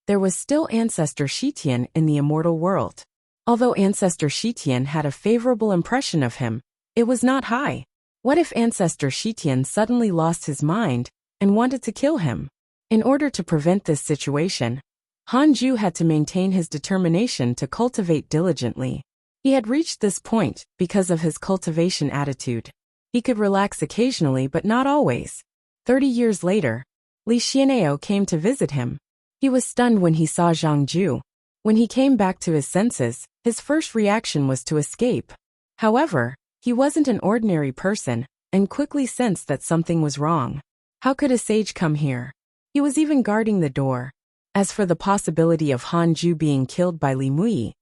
there was still Ancestor Shitian in the immortal world. Although Ancestor Shitian had a favorable impression of him, it was not high. What if Ancestor Shitian suddenly lost his mind and wanted to kill him? In order to prevent this situation, Hanju had to maintain his determination to cultivate diligently. He had reached this point because of his cultivation attitude. He could relax occasionally but not always. 30 years later, Li Xian'eo came to visit him. He was stunned when he saw Zhangju. When he came back to his senses, his first reaction was to escape. However, he wasn't an ordinary person and quickly sensed that something was wrong. How could a sage come here? He was even guarding the door. As for the possibility of Hanju being killed by Li Mui,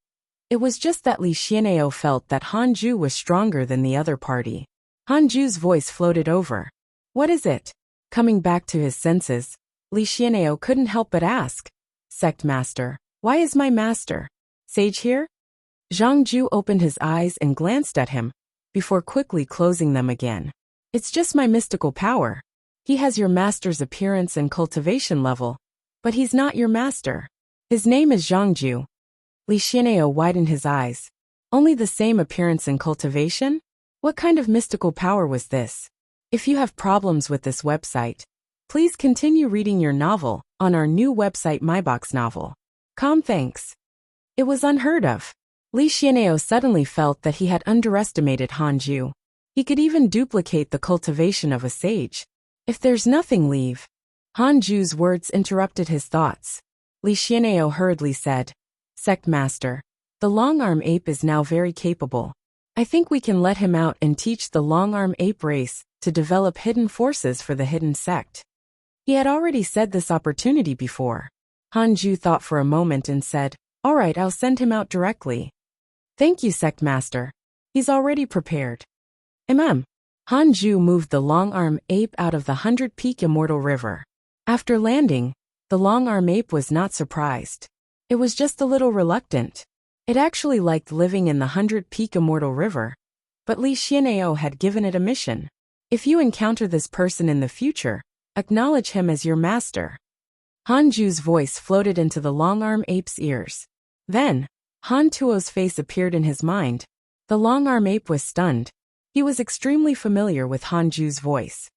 it was just that Li Xian'eo felt that Hanju was stronger than the other party. Hanju's voice floated over. What is it? Coming back to his senses, Li Xian'eo couldn't help but ask. Sect Master, why is my master sage here? Zhangju opened his eyes and glanced at him, before quickly closing them again. It's just my mystical power. He has your master's appearance and cultivation level, but he's not your master. His name is Zhangju. Li Xian'eo widened his eyes. Only the same appearance and cultivation? What kind of mystical power was this? If you have problems with this website, please continue reading your novel on our new website MyBox Novel. Thanks. It was unheard of. Li Xian'eo suddenly felt that he had underestimated Hanju. He could even duplicate the cultivation of a sage. If there's nothing, leave. Hanju's words interrupted his thoughts. Li Xian'eo hurriedly said, Sect Master, the long-arm ape is now very capable. I think we can let him out and teach the long-arm ape race to develop hidden forces for the hidden sect. He had already said this opportunity before. Hanju thought for a moment and said, All right, I'll send him out directly. Thank you, Sect Master. He's already prepared. Hanju moved the long-arm ape out of the 100-peak Immortal River. After landing, the long-arm ape was not surprised. It was just a little reluctant. It actually liked living in the 100-peak Immortal River. But Li Xian'eo had given it a mission. If you encounter this person in the future, acknowledge him as your master. Hanju's voice floated into the long-arm ape's ears. Then, Han Tuo's face appeared in his mind. The long-arm ape was stunned. He was extremely familiar with Hanju's voice.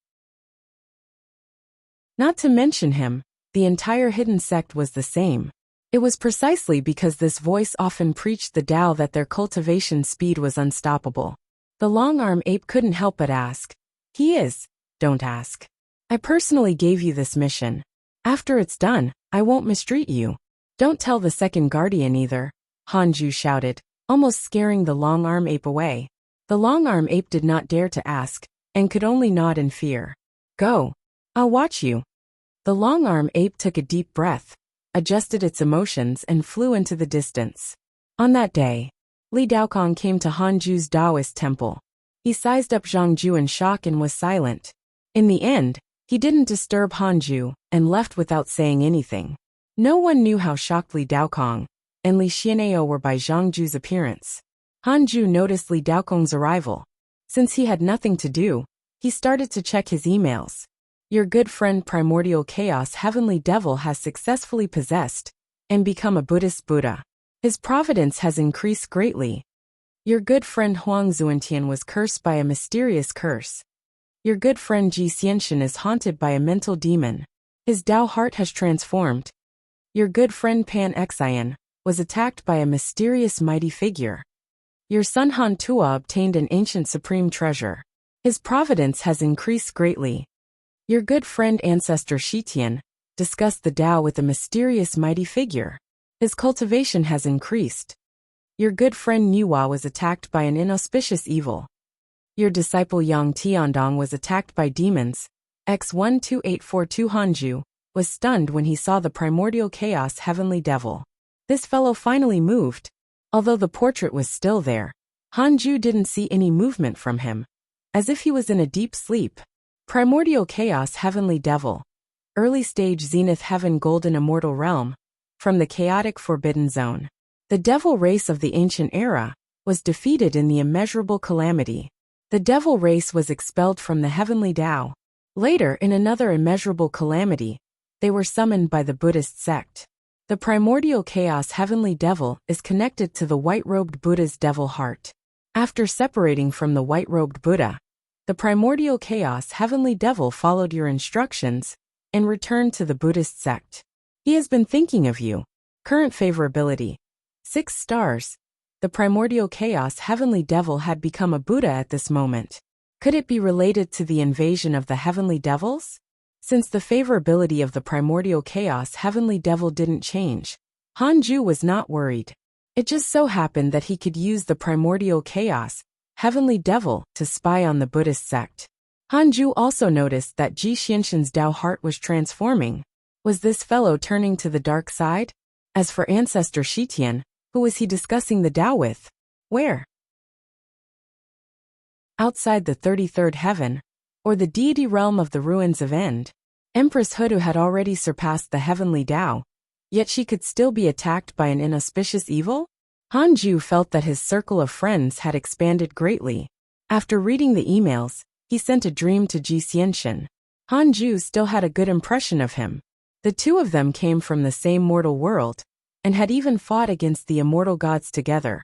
Not to mention him, the entire hidden sect was the same. It was precisely because this voice often preached the Tao that their cultivation speed was unstoppable. The long-arm ape couldn't help but ask. He is. Don't ask. I personally gave you this mission. After it's done, I won't mistreat you. Don't tell the second guardian either, Hanju shouted, almost scaring the long-arm ape away. The long-arm ape did not dare to ask, and could only nod in fear. Go. I'll watch you. The long-arm ape took a deep breath, adjusted its emotions and flew into the distance. On that day, Li Daokong came to Hanju's Taoist temple. He sized up Zhangju in shock and was silent. In the end, he didn't disturb Hanju and left without saying anything. No one knew how shocked Li Daokong and Li Xian'eo were by Zhangju's appearance. Hanju noticed Li Daokong's arrival. Since he had nothing to do, he started to check his emails. Your good friend Primordial Chaos Heavenly Devil has successfully possessed and become a Buddhist Buddha. His providence has increased greatly. Your good friend Huang Zuantian was cursed by a mysterious curse. Your good friend Ji Xianxian is haunted by a mental demon. His Tao heart has transformed. Your good friend Pan Xian was attacked by a mysterious mighty figure. Your son Han Tua obtained an ancient supreme treasure. His providence has increased greatly. Your good friend Ancestor Shitian discussed the Tao with a mysterious mighty figure. His cultivation has increased. Your good friend Niwa was attacked by an inauspicious evil. Your disciple Yang Tiandong was attacked by demons. X12842 Hanju was stunned when he saw the Primordial Chaos Heavenly Devil. This fellow finally moved. Although the portrait was still there, Hanju didn't see any movement from him, as if he was in a deep sleep. Primordial Chaos Heavenly Devil. Early Stage Zenith Heaven Golden Immortal Realm. From the Chaotic Forbidden Zone. The devil race of the ancient era was defeated in the immeasurable calamity. The devil race was expelled from the heavenly Tao. Later, in another immeasurable calamity, they were summoned by the Buddhist sect. The Primordial Chaos Heavenly Devil is connected to the white-robed Buddha's devil heart. After separating from the white-robed Buddha, the Primordial Chaos Heavenly Devil followed your instructions and returned to the Buddhist sect. He has been thinking of you. Current favorability. 6 stars. The Primordial Chaos Heavenly Devil had become a Buddha at this moment. Could it be related to the invasion of the Heavenly Devils? Since the favorability of the Primordial Chaos Heavenly Devil didn't change, Hanju was not worried. It just so happened that he could use the Primordial Chaos Heavenly Devil to spy on the Buddhist sect. Hanju also noticed that Ji Xianxian's Tao heart was transforming. Was this fellow turning to the dark side? As for Ancestor Shitian, who was he discussing the Tao with? Where? Outside the 33rd heaven, or the deity realm of the ruins of End. Empress Hudu had already surpassed the heavenly Tao, yet she could still be attacked by an inauspicious evil? Hanju felt that his circle of friends had expanded greatly. After reading the emails, he sent a dream to Ji Xianxian. Hanju still had a good impression of him. The two of them came from the same mortal world, and had even fought against the immortal gods together,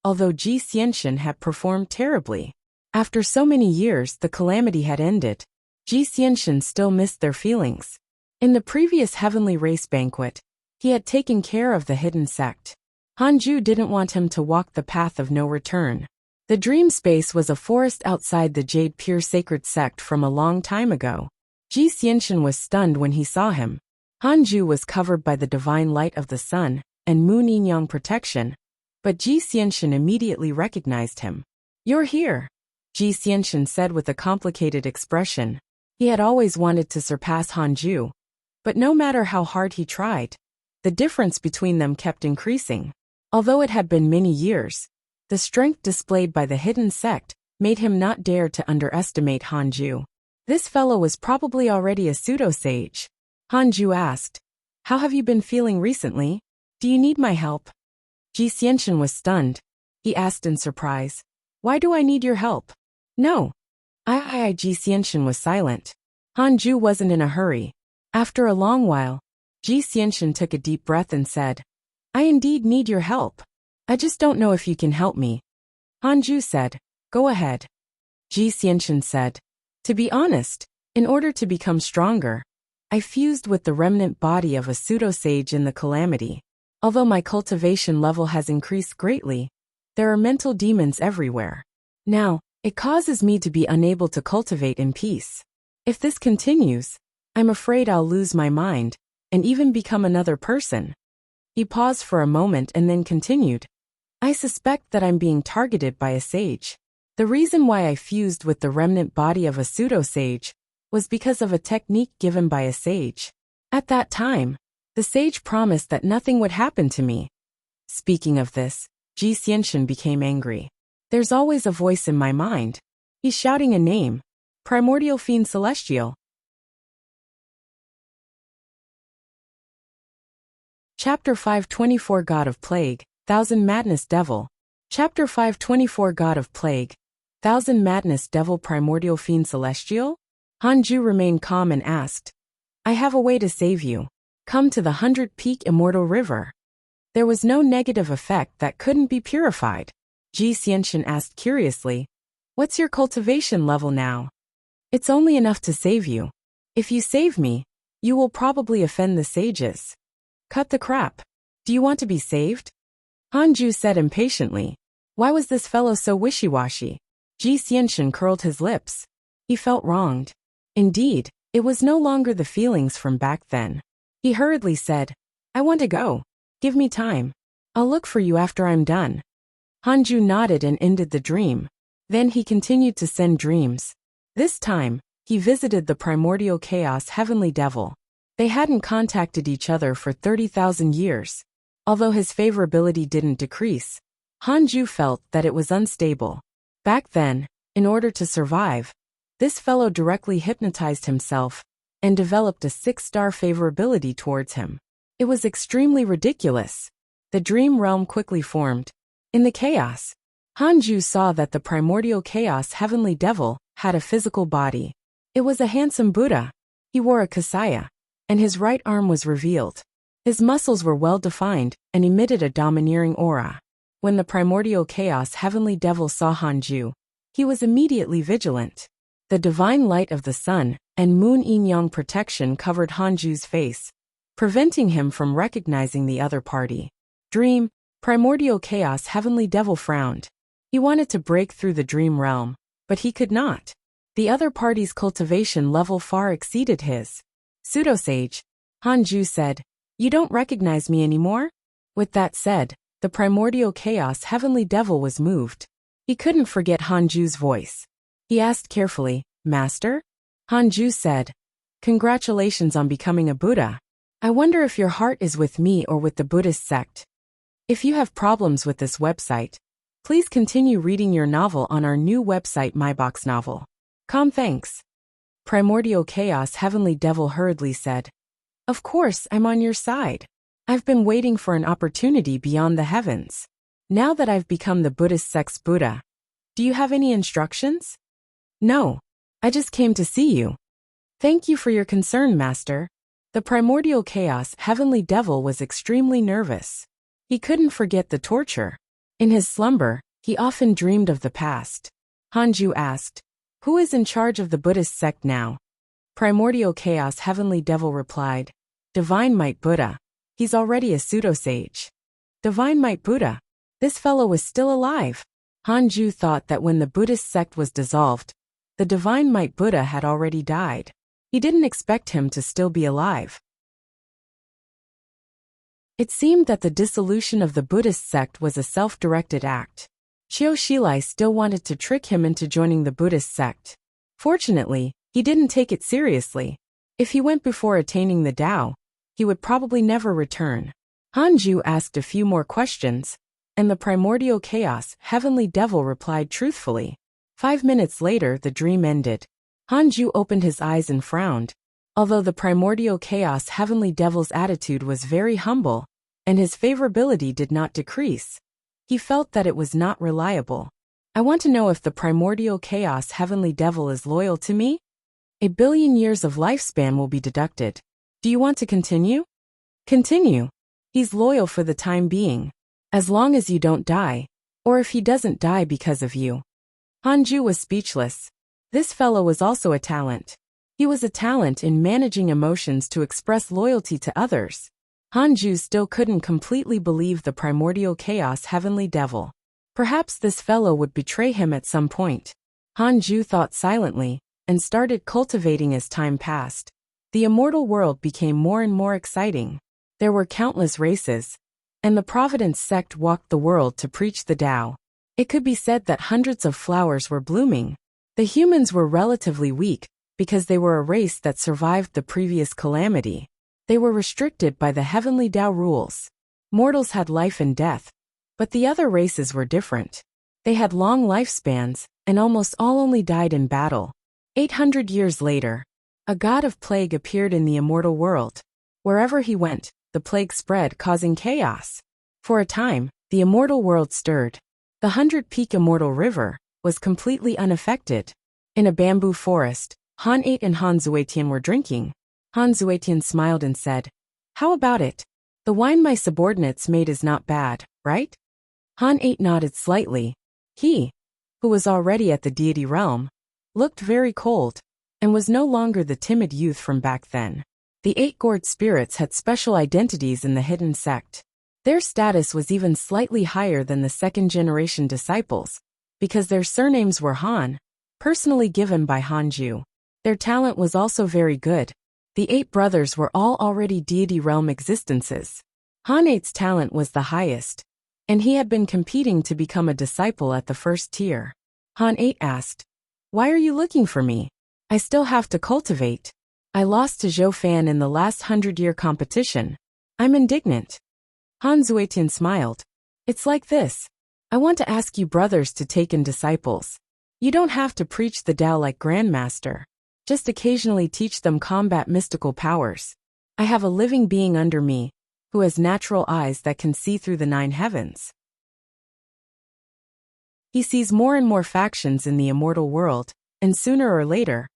although Ji Xianxian had performed terribly. After so many years, the calamity had ended. Ji Xianxin still missed their feelings. In the previous heavenly race banquet, he had taken care of the hidden sect. Hanju didn't want him to walk the path of no return. The dream space was a forest outside the Jade Pure Sacred Sect from a long time ago. Ji Xianxin was stunned when he saw him. Hanju was covered by the divine light of the sun and moon yin-yang protection, but Ji Xianxin immediately recognized him. "You're here," Ji Xianxin said with a complicated expression. He had always wanted to surpass Hanju, but no matter how hard he tried, the difference between them kept increasing. Although it had been many years, the strength displayed by the hidden sect made him not dare to underestimate Hanju. This fellow was probably already a pseudo-sage. Hanju asked, "How have you been feeling recently? Do you need my help?" Ji Xianxin was stunned. He asked in surprise, "Why do I need your help?" "No." Ji Xianxin was silent. Hanju wasn't in a hurry. After a long while, Ji Xianxin took a deep breath and said, "I indeed need your help. I just don't know if you can help me." Hanju said, "Go ahead." Ji Xianxin said, "To be honest, in order to become stronger, I fused with the remnant body of a pseudo-sage in the calamity. Although my cultivation level has increased greatly, there are mental demons everywhere. Now, it causes me to be unable to cultivate in peace. If this continues, I'm afraid I'll lose my mind and even become another person." He paused for a moment and then continued, "I suspect that I'm being targeted by a sage. The reason why I fused with the remnant body of a pseudo-sage was because of a technique given by a sage. At that time, the sage promised that nothing would happen to me." Speaking of this, Ji Xianxin became angry. "There's always a voice in my mind. He's shouting a name. Primordial Fiend Celestial." Chapter 524 God of Plague, Thousand Madness Devil. Chapter 524 God of Plague, Thousand Madness Devil Primordial Fiend Celestial? Hanju remained calm and asked, "I have a way to save you. Come to the 100-Peak Immortal River." There was no negative effect that couldn't be purified. Ji Xianxin asked curiously, "What's your cultivation level now?" "It's only enough to save you. If you save me, you will probably offend the sages." "Cut the crap. Do you want to be saved?" Hanju said impatiently. Why was this fellow so wishy-washy? Ji Xianxin curled his lips. He felt wronged. Indeed, it was no longer the feelings from back then. He hurriedly said, "I want to go. Give me time. I'll look for you after I'm done." Hanju nodded and ended the dream. Then he continued to send dreams. This time, he visited the primordial chaos heavenly devil. They hadn't contacted each other for 30,000 years. Although his favorability didn't decrease, Hanju felt that it was unstable. Back then, in order to survive, this fellow directly hypnotized himself and developed a 6-star favorability towards him. It was extremely ridiculous. The dream realm quickly formed. In the chaos, Hanju saw that the primordial chaos heavenly devil had a physical body. It was a handsome Buddha. He wore a kasaya, and his right arm was revealed. His muscles were well defined and emitted a domineering aura. When the primordial chaos heavenly devil saw Hanju, he was immediately vigilant. The divine light of the sun and moon yin-yang protection covered Hanju's face, preventing him from recognizing the other party. Dream, primordial chaos heavenly devil frowned. He wanted to break through the dream realm, but he could not. The other party's cultivation level far exceeded his. Pseudosage, Hanju said, "You don't recognize me anymore?" With that said, the primordial chaos heavenly devil was moved. He couldn't forget Hanju's voice. He asked carefully, "Master?" Hanju said, "Congratulations on becoming a Buddha. I wonder if your heart is with me or with the Buddhist sect. If you have problems with this website, please continue reading your novel on our new website MyBox Novel. Thanks." Primordial chaos heavenly devil hurriedly said, "Of course, I'm on your side. I've been waiting for an opportunity beyond the heavens. Now that I've become the Buddhist sect's Buddha, do you have any instructions?" "No. I just came to see you." "Thank you for your concern, Master." The primordial chaos heavenly devil was extremely nervous. He couldn't forget the torture. In his slumber, he often dreamed of the past. Hanju asked. Who is in charge of the Buddhist sect now? Primordial Chaos Heavenly Devil replied. Divine Might Buddha. He's already a pseudo-sage. Divine Might Buddha. This fellow was still alive. Hanju thought that when the Buddhist sect was dissolved, the Divine Might Buddha had already died. He didn't expect him to still be alive. It seemed that the dissolution of the Buddhist sect was a self-directed act. Chiao Shilai still wanted to trick him into joining the Buddhist sect. Fortunately, he didn't take it seriously. If he went before attaining the Tao, he would probably never return. Hanju asked a few more questions, and the Primordial Chaos Heavenly Devil replied truthfully. 5 minutes later, the dream ended. Hanju opened his eyes and frowned. Although the Primordial Chaos Heavenly Devil's attitude was very humble, and his favorability did not decrease, he felt that it was not reliable. I want to know if the Primordial Chaos Heavenly Devil is loyal to me? 1 billion years of lifespan will be deducted. Do you want to continue? Continue. He's loyal for the time being. As long as you don't die, or if he doesn't die because of you. Hanju was speechless. This fellow was also a talent. He was a talent in managing emotions to express loyalty to others. Hanju still couldn't completely believe the Primordial Chaos Heavenly Devil. Perhaps this fellow would betray him at some point. Hanju thought silently, and started cultivating as time passed. The immortal world became more and more exciting. There were countless races, and the Providence sect walked the world to preach the Tao. It could be said that hundreds of flowers were blooming. The humans were relatively weak, because they were a race that survived the previous calamity. They were restricted by the heavenly Tao rules. Mortals had life and death, but the other races were different. They had long lifespans, and almost all only died in battle. 800 years later, a god of plague appeared in the immortal world. Wherever he went, the plague spread, causing chaos. For a time, the immortal world stirred. The 100-peak immortal river was completely unaffected. In a bamboo forest, Han 8 and Han Zuetian were drinking. Han Zuetian smiled and said, "How about it? The wine my subordinates made is not bad, right?" Han 8 nodded slightly. He, who was already at the deity realm, looked very cold, and was no longer the timid youth from back then. The 8 gourd spirits had special identities in the hidden sect. Their status was even slightly higher than the second-generation disciples, because their surnames were Han, personally given by Hanju. Their talent was also very good. The 8 brothers were all already deity realm existences. Han 8's talent was the highest, and he had been competing to become a disciple at the first tier. Han 8 asked, "Why are you looking for me? I still have to cultivate. I lost to Zhou Fan in the last 100-year competition. I'm indignant." Han Zuetian smiled. "It's like this. I want to ask you brothers to take in disciples. You don't have to preach the Tao like Grandmaster. Just occasionally teach them combat mystical powers. I have a living being under me, who has natural eyes that can see through the 9 heavens. He sees more and more factions in the immortal world, and sooner or later,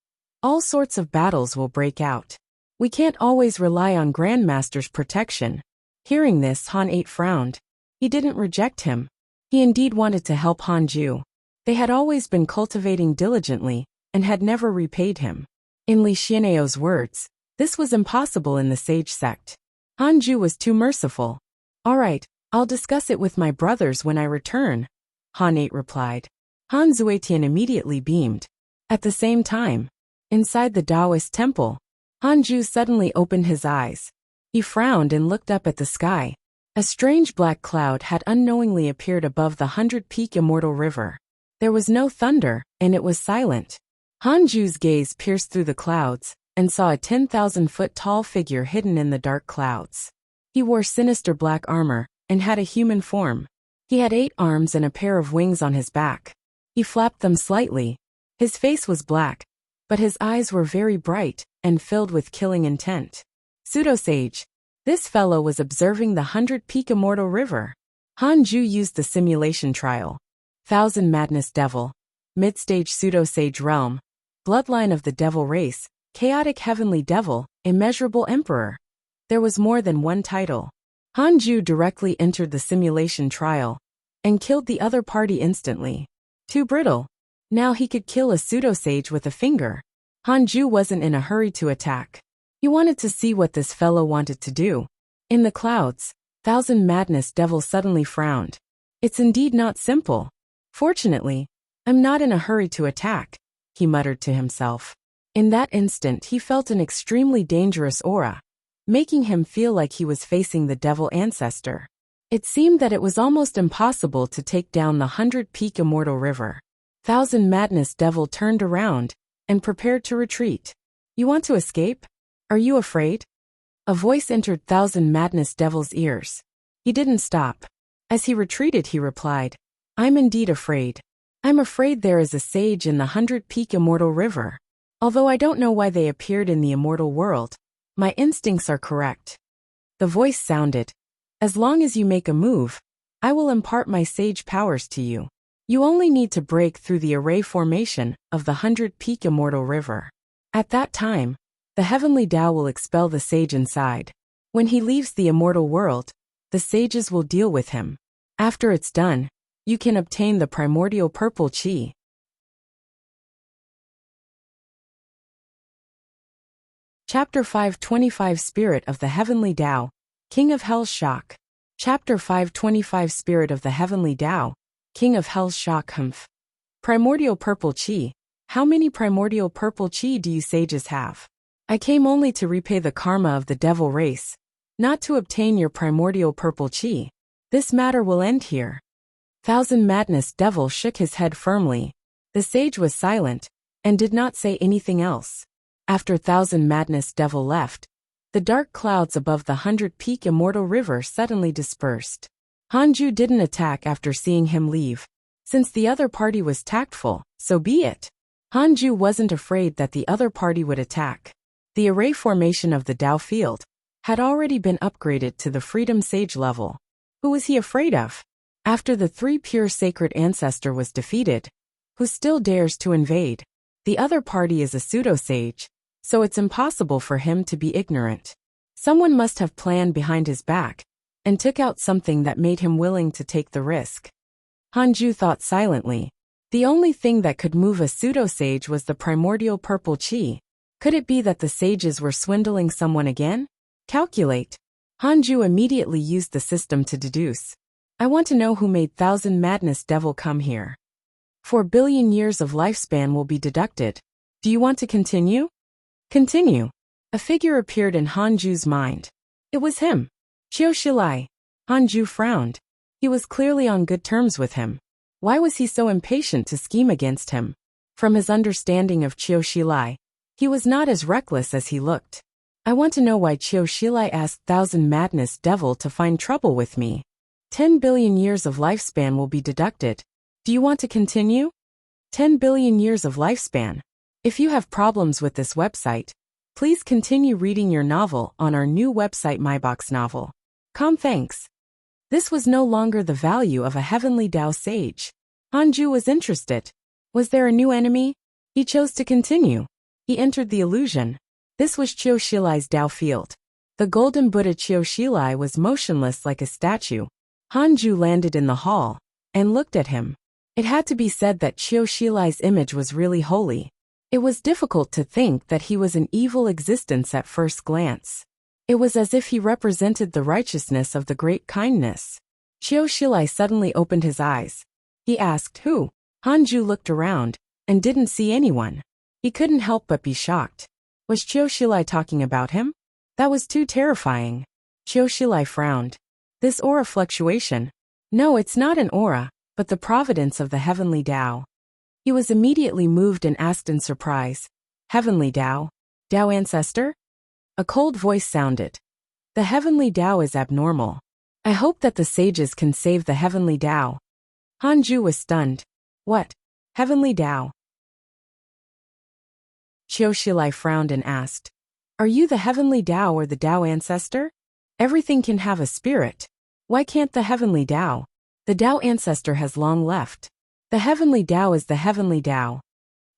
all sorts of battles will break out. We can't always rely on Grandmaster's protection." Hearing this, Han 8 frowned. He didn't reject him. He indeed wanted to help Hanju. They had always been cultivating diligently, and had never repaid him. In Li Xianeo's words, this was impossible in the sage sect. Hanju was too merciful. "All right, I'll discuss it with my brothers when I return," Han 8 replied. Han Zuetian immediately beamed. At the same time, inside the Taoist temple, Hanju suddenly opened his eyes. He frowned and looked up at the sky. A strange black cloud had unknowingly appeared above the 100-peak immortal river. There was no thunder, and it was silent. Hanju's gaze pierced through the clouds, and saw a 10,000-foot tall figure hidden in the dark clouds. He wore sinister black armor, and had a human form. He had 8 arms and a pair of wings on his back. He flapped them slightly. His face was black, but his eyes were very bright, and filled with killing intent. Pseudo-sage. This fellow was observing the 100-peak immortal river. Hanju used the simulation trial. Thousand Madness Devil. Mid-stage pseudo-sage realm. Bloodline of the devil race. Chaotic heavenly devil. Immeasurable emperor. There was more than one title. Hanju directly entered the simulation trial, and killed the other party instantly. Too brittle. Now he could kill a pseudo-sage with a finger. Hanju wasn't in a hurry to attack. He wanted to see what this fellow wanted to do. In the clouds, Thousand Madness Devil suddenly frowned. It's indeed not simple. Fortunately, I'm not in a hurry to attack, he muttered to himself. In that instant he felt an extremely dangerous aura, making him feel like he was facing the devil ancestor. It seemed that it was almost impossible to take down the 100-peak immortal river. Thousand Madness Devil turned around and prepared to retreat. You want to escape? Are you afraid? A voice entered Thousand Madness Devil's ears. He didn't stop. As he retreated he replied, I'm indeed afraid. I'm afraid there is a sage in the 100-peak immortal river. Although I don't know why they appeared in the immortal world, my instincts are correct. The voice sounded, as long as you make a move, I will impart my sage powers to you. You only need to break through the array formation of the 100-peak immortal river. At that time, the heavenly Tao will expel the sage inside. When he leaves the immortal world, the sages will deal with him. After it's done, you can obtain the primordial purple chi. Chapter 525 Spirit of the Heavenly Tao, King of Hell's Shock. Chapter 525 Spirit of the Heavenly Tao, King of Hell's Shock. Primordial purple chi. How many primordial purple chi do you sages have? I came only to repay the karma of the devil race, not to obtain your primordial purple chi. This matter will end here. Thousand Madness Devil shook his head firmly. The sage was silent and did not say anything else. After Thousand Madness Devil left, the dark clouds above the 100-peak immortal river suddenly dispersed. Hanju didn't attack after seeing him leave. Since the other party was tactful, so be it. Hanju wasn't afraid that the other party would attack. The array formation of the Tao field had already been upgraded to the Freedom Sage level. Who was he afraid of? After the 3 pure sacred ancestor was defeated, who still dares to invade? The other party is a pseudo-sage, so it's impossible for him to be ignorant. Someone must have planned behind his back and took out something that made him willing to take the risk. Hanju thought silently. The only thing that could move a pseudo-sage was the primordial purple chi. Could it be that the sages were swindling someone again? Calculate. Hanju immediately used the system to deduce. I want to know who made Thousand Madness Devil come here. 4 billion years of lifespan will be deducted. Do you want to continue? Continue. A figure appeared in Hanju's mind. It was him. Qiu Shilai. Hanju frowned. He was clearly on good terms with him. Why was he so impatient to scheme against him? From his understanding of Qiu Shilai, he was not as reckless as he looked. I want to know why Qiu Shilai asked Thousand Madness Devil to find trouble with me. 10 billion years of lifespan will be deducted. Do you want to continue? 10 billion years of lifespan. If you have problems with this website, please continue reading your novel on our new website MyBox Novel. Thanks. This was no longer the value of a heavenly Tao sage. Hanju was interested. Was there a new enemy? He chose to continue. He entered the illusion. This was Qiu Shilai's Tao field. The golden Buddha Qiu Shilai was motionless like a statue. Hanju landed in the hall and looked at him. It had to be said that Qiu Shilai's image was really holy. It was difficult to think that he was an evil existence at first glance. It was as if he represented the righteousness of the great kindness. Qiu Shilai suddenly opened his eyes. He asked, who? Hanju looked around and didn't see anyone. He couldn't help but be shocked. Was Qiu Shilai talking about him? That was too terrifying. Qiu Shilai frowned. This aura fluctuation. No, it's not an aura, but the providence of the heavenly Tao. He was immediately moved and asked in surprise, Heavenly Tao? Tao ancestor? A cold voice sounded. The heavenly Tao is abnormal. I hope that the sages can save the heavenly Tao. Hanju was stunned. What? Heavenly Tao? Qiu Shilai frowned and asked, are you the heavenly Tao or the Tao ancestor? Everything can have a spirit. Why can't the heavenly Tao? The Tao ancestor has long left. The heavenly Tao is the heavenly Tao.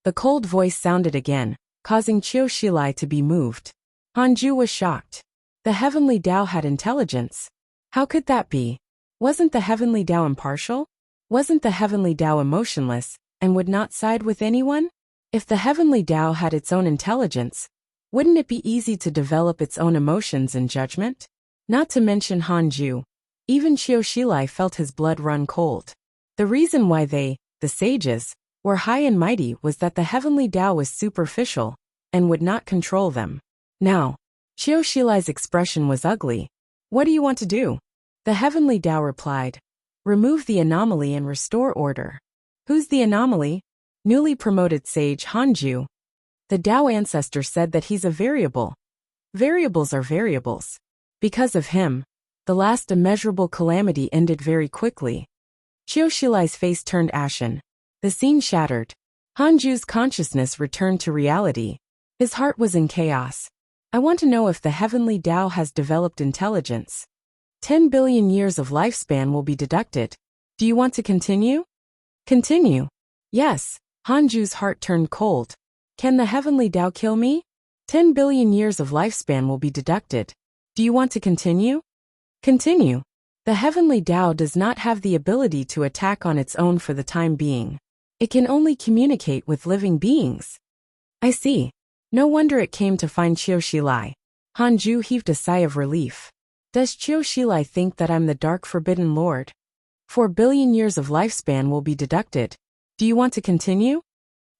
The cold voice sounded again, causing Qiu Shilai to be moved. Hanju was shocked. The heavenly Tao had intelligence. How could that be? Wasn't the heavenly Tao impartial? Wasn't the heavenly Tao emotionless, and would not side with anyone? If the heavenly Tao had its own intelligence, wouldn't it be easy to develop its own emotions and judgment? Not to mention Hanju. Even Qiu Shilai felt his blood run cold. The reason why they, the sages, were high and mighty was that the heavenly Tao was superficial and would not control them. Now, Qiu Shilai's expression was ugly. What do you want to do? The heavenly Tao replied. Remove the anomaly and restore order. Who's the anomaly? Newly promoted sage Hanju. The Tao ancestor said that he's a variable. Variables are variables. Because of him, the last immeasurable calamity ended very quickly. Qiu Shilai's face turned ashen. The scene shattered. Hanju's consciousness returned to reality. His heart was in chaos. I want to know if the heavenly Tao has developed intelligence. 10 billion years of lifespan will be deducted. Do you want to continue? Continue. Yes. Hanju's heart turned cold. Can the heavenly Tao kill me? 10 billion years of lifespan will be deducted. Do you want to continue? Continue. The heavenly Tao does not have the ability to attack on its own for the time being. It can only communicate with living beings. I see. No wonder it came to find Qiu Shilai. Hanju heaved a sigh of relief. Does Qiu Shilai think that I'm the Dark Forbidden Lord? 4 billion years of lifespan will be deducted. Do you want to continue?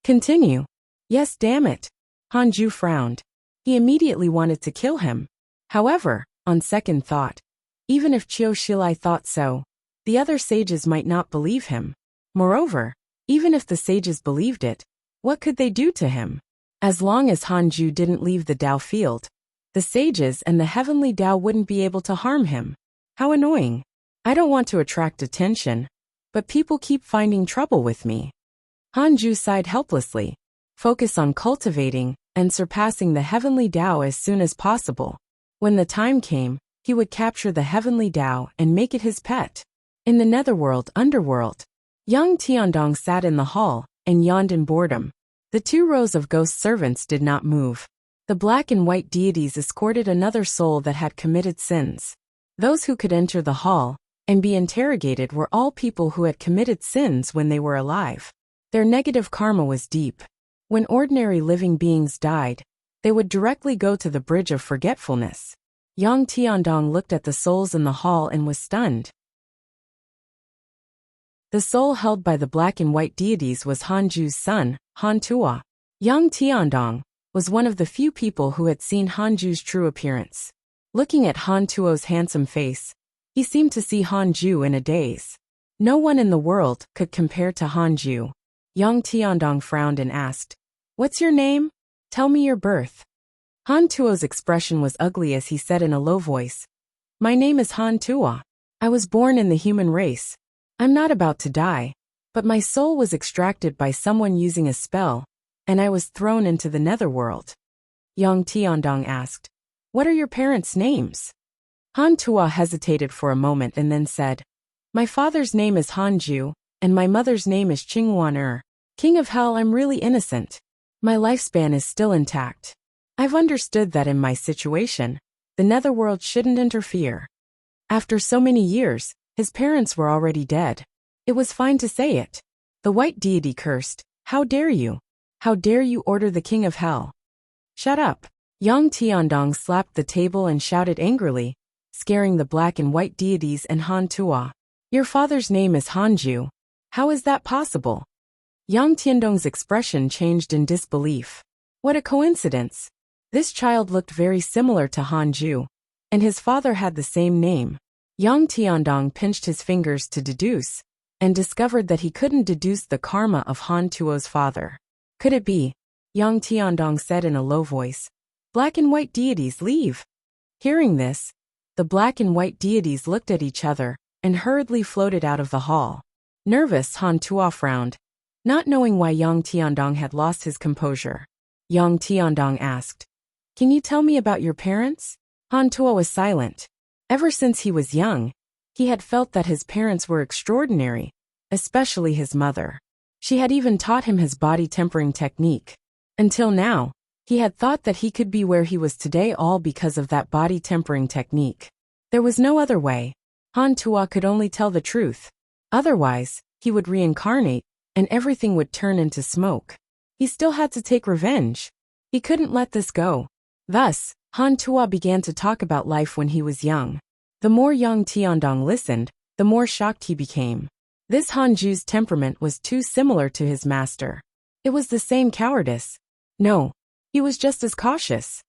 Continue. Yes, damn it. Hanju frowned. He immediately wanted to kill him. However, on second thought, even if Qiu Shilai thought so, the other sages might not believe him. Moreover, even if the sages believed it, what could they do to him? As long as Hanju didn't leave the Tao field, the sages and the heavenly Tao wouldn't be able to harm him. How annoying. I don't want to attract attention, but people keep finding trouble with me. Hanju sighed helplessly. Focus on cultivating and surpassing the heavenly Tao as soon as possible. When the time came, he would capture the heavenly Tao and make it his pet. In the netherworld underworld, Yang Tiandong sat in the hall and yawned in boredom. The 2 rows of ghost servants did not move. The black and white deities escorted another soul that had committed sins. Those who could enter the hall and be interrogated were all people who had committed sins when they were alive. Their negative karma was deep. When ordinary living beings died, they would directly go to the bridge of forgetfulness. Yang Tiandong looked at the souls in the hall and was stunned. The soul held by the black and white deities was Hanju's son, Han Tua. Yang Tiandong was one of the few people who had seen Hanju's true appearance. Looking at Han Tuo's handsome face, he seemed to see Hanju in a daze. No one in the world could compare to Hanju. Yang Tiandong frowned and asked, "What's your name? Tell me your birth." Han Tuo's expression was ugly as he said in a low voice, "My name is Han Tua. I was born in the human race. I'm not about to die, but my soul was extracted by someone using a spell, and I was thrown into the netherworld." Yang Tiandong asked, "What are your parents' names?" Han Tua hesitated for a moment and then said, "My father's name is Hanju, and my mother's name is Qingwan. King of Hell, I'm really innocent. My lifespan is still intact. I've understood that in my situation, the netherworld shouldn't interfere." After so many years, his parents were already dead. It was fine to say it. The white deity cursed, "How dare you? How dare you order the King of Hell?" "Shut up." Yang Tiandong slapped the table and shouted angrily, scaring the black and white deities and Han Tua. "Your father's name is Hanju. How is that possible?" Yang Tiandong's expression changed in disbelief. What a coincidence. This child looked very similar to Hanju, and his father had the same name. Yang Tiandong pinched his fingers to deduce, and discovered that he couldn't deduce the karma of Han Tuo's father. Could it be? Yang Tiandong said in a low voice. "Black and white deities, leave." Hearing this, the black and white deities looked at each other and hurriedly floated out of the hall. Nervous, Han Tua frowned, not knowing why Yang Tiandong had lost his composure. Yang Tiandong asked, "Can you tell me about your parents?" Han Tua was silent. Ever since he was young, he had felt that his parents were extraordinary, especially his mother. She had even taught him his body tempering technique. Until now, he had thought that he could be where he was today all because of that body tempering technique. There was no other way. Han Tua could only tell the truth. Otherwise, he would reincarnate, and everything would turn into smoke. He still had to take revenge. He couldn't let this go. Thus, Han Tuo began to talk about life when he was young. The more young Tiandong listened, the more shocked he became. This Hanju's temperament was too similar to his master. It was the same cowardice. No, he was just as cautious.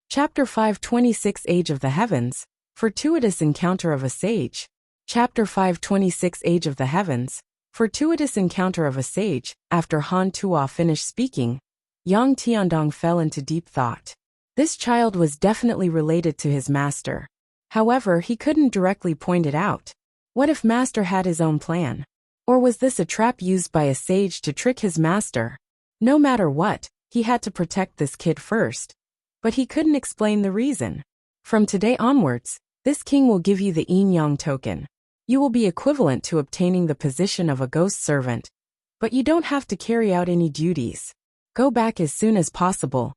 Chapter 526 Age of the Heavens, Fortuitous Encounter of a Sage. Chapter 526 Age of the Heavens, Fortuitous Encounter of a Sage. After Han Tuo finished speaking, young Tiandong fell into deep thought. This child was definitely related to his master. However, he couldn't directly point it out. What if master had his own plan? Or was this a trap used by a sage to trick his master? No matter what, he had to protect this kid first. But he couldn't explain the reason. From today onwards, this king will give you the yin-yang token. You will be equivalent to obtaining the position of a ghost servant. But you don't have to carry out any duties. Go back as soon as possible.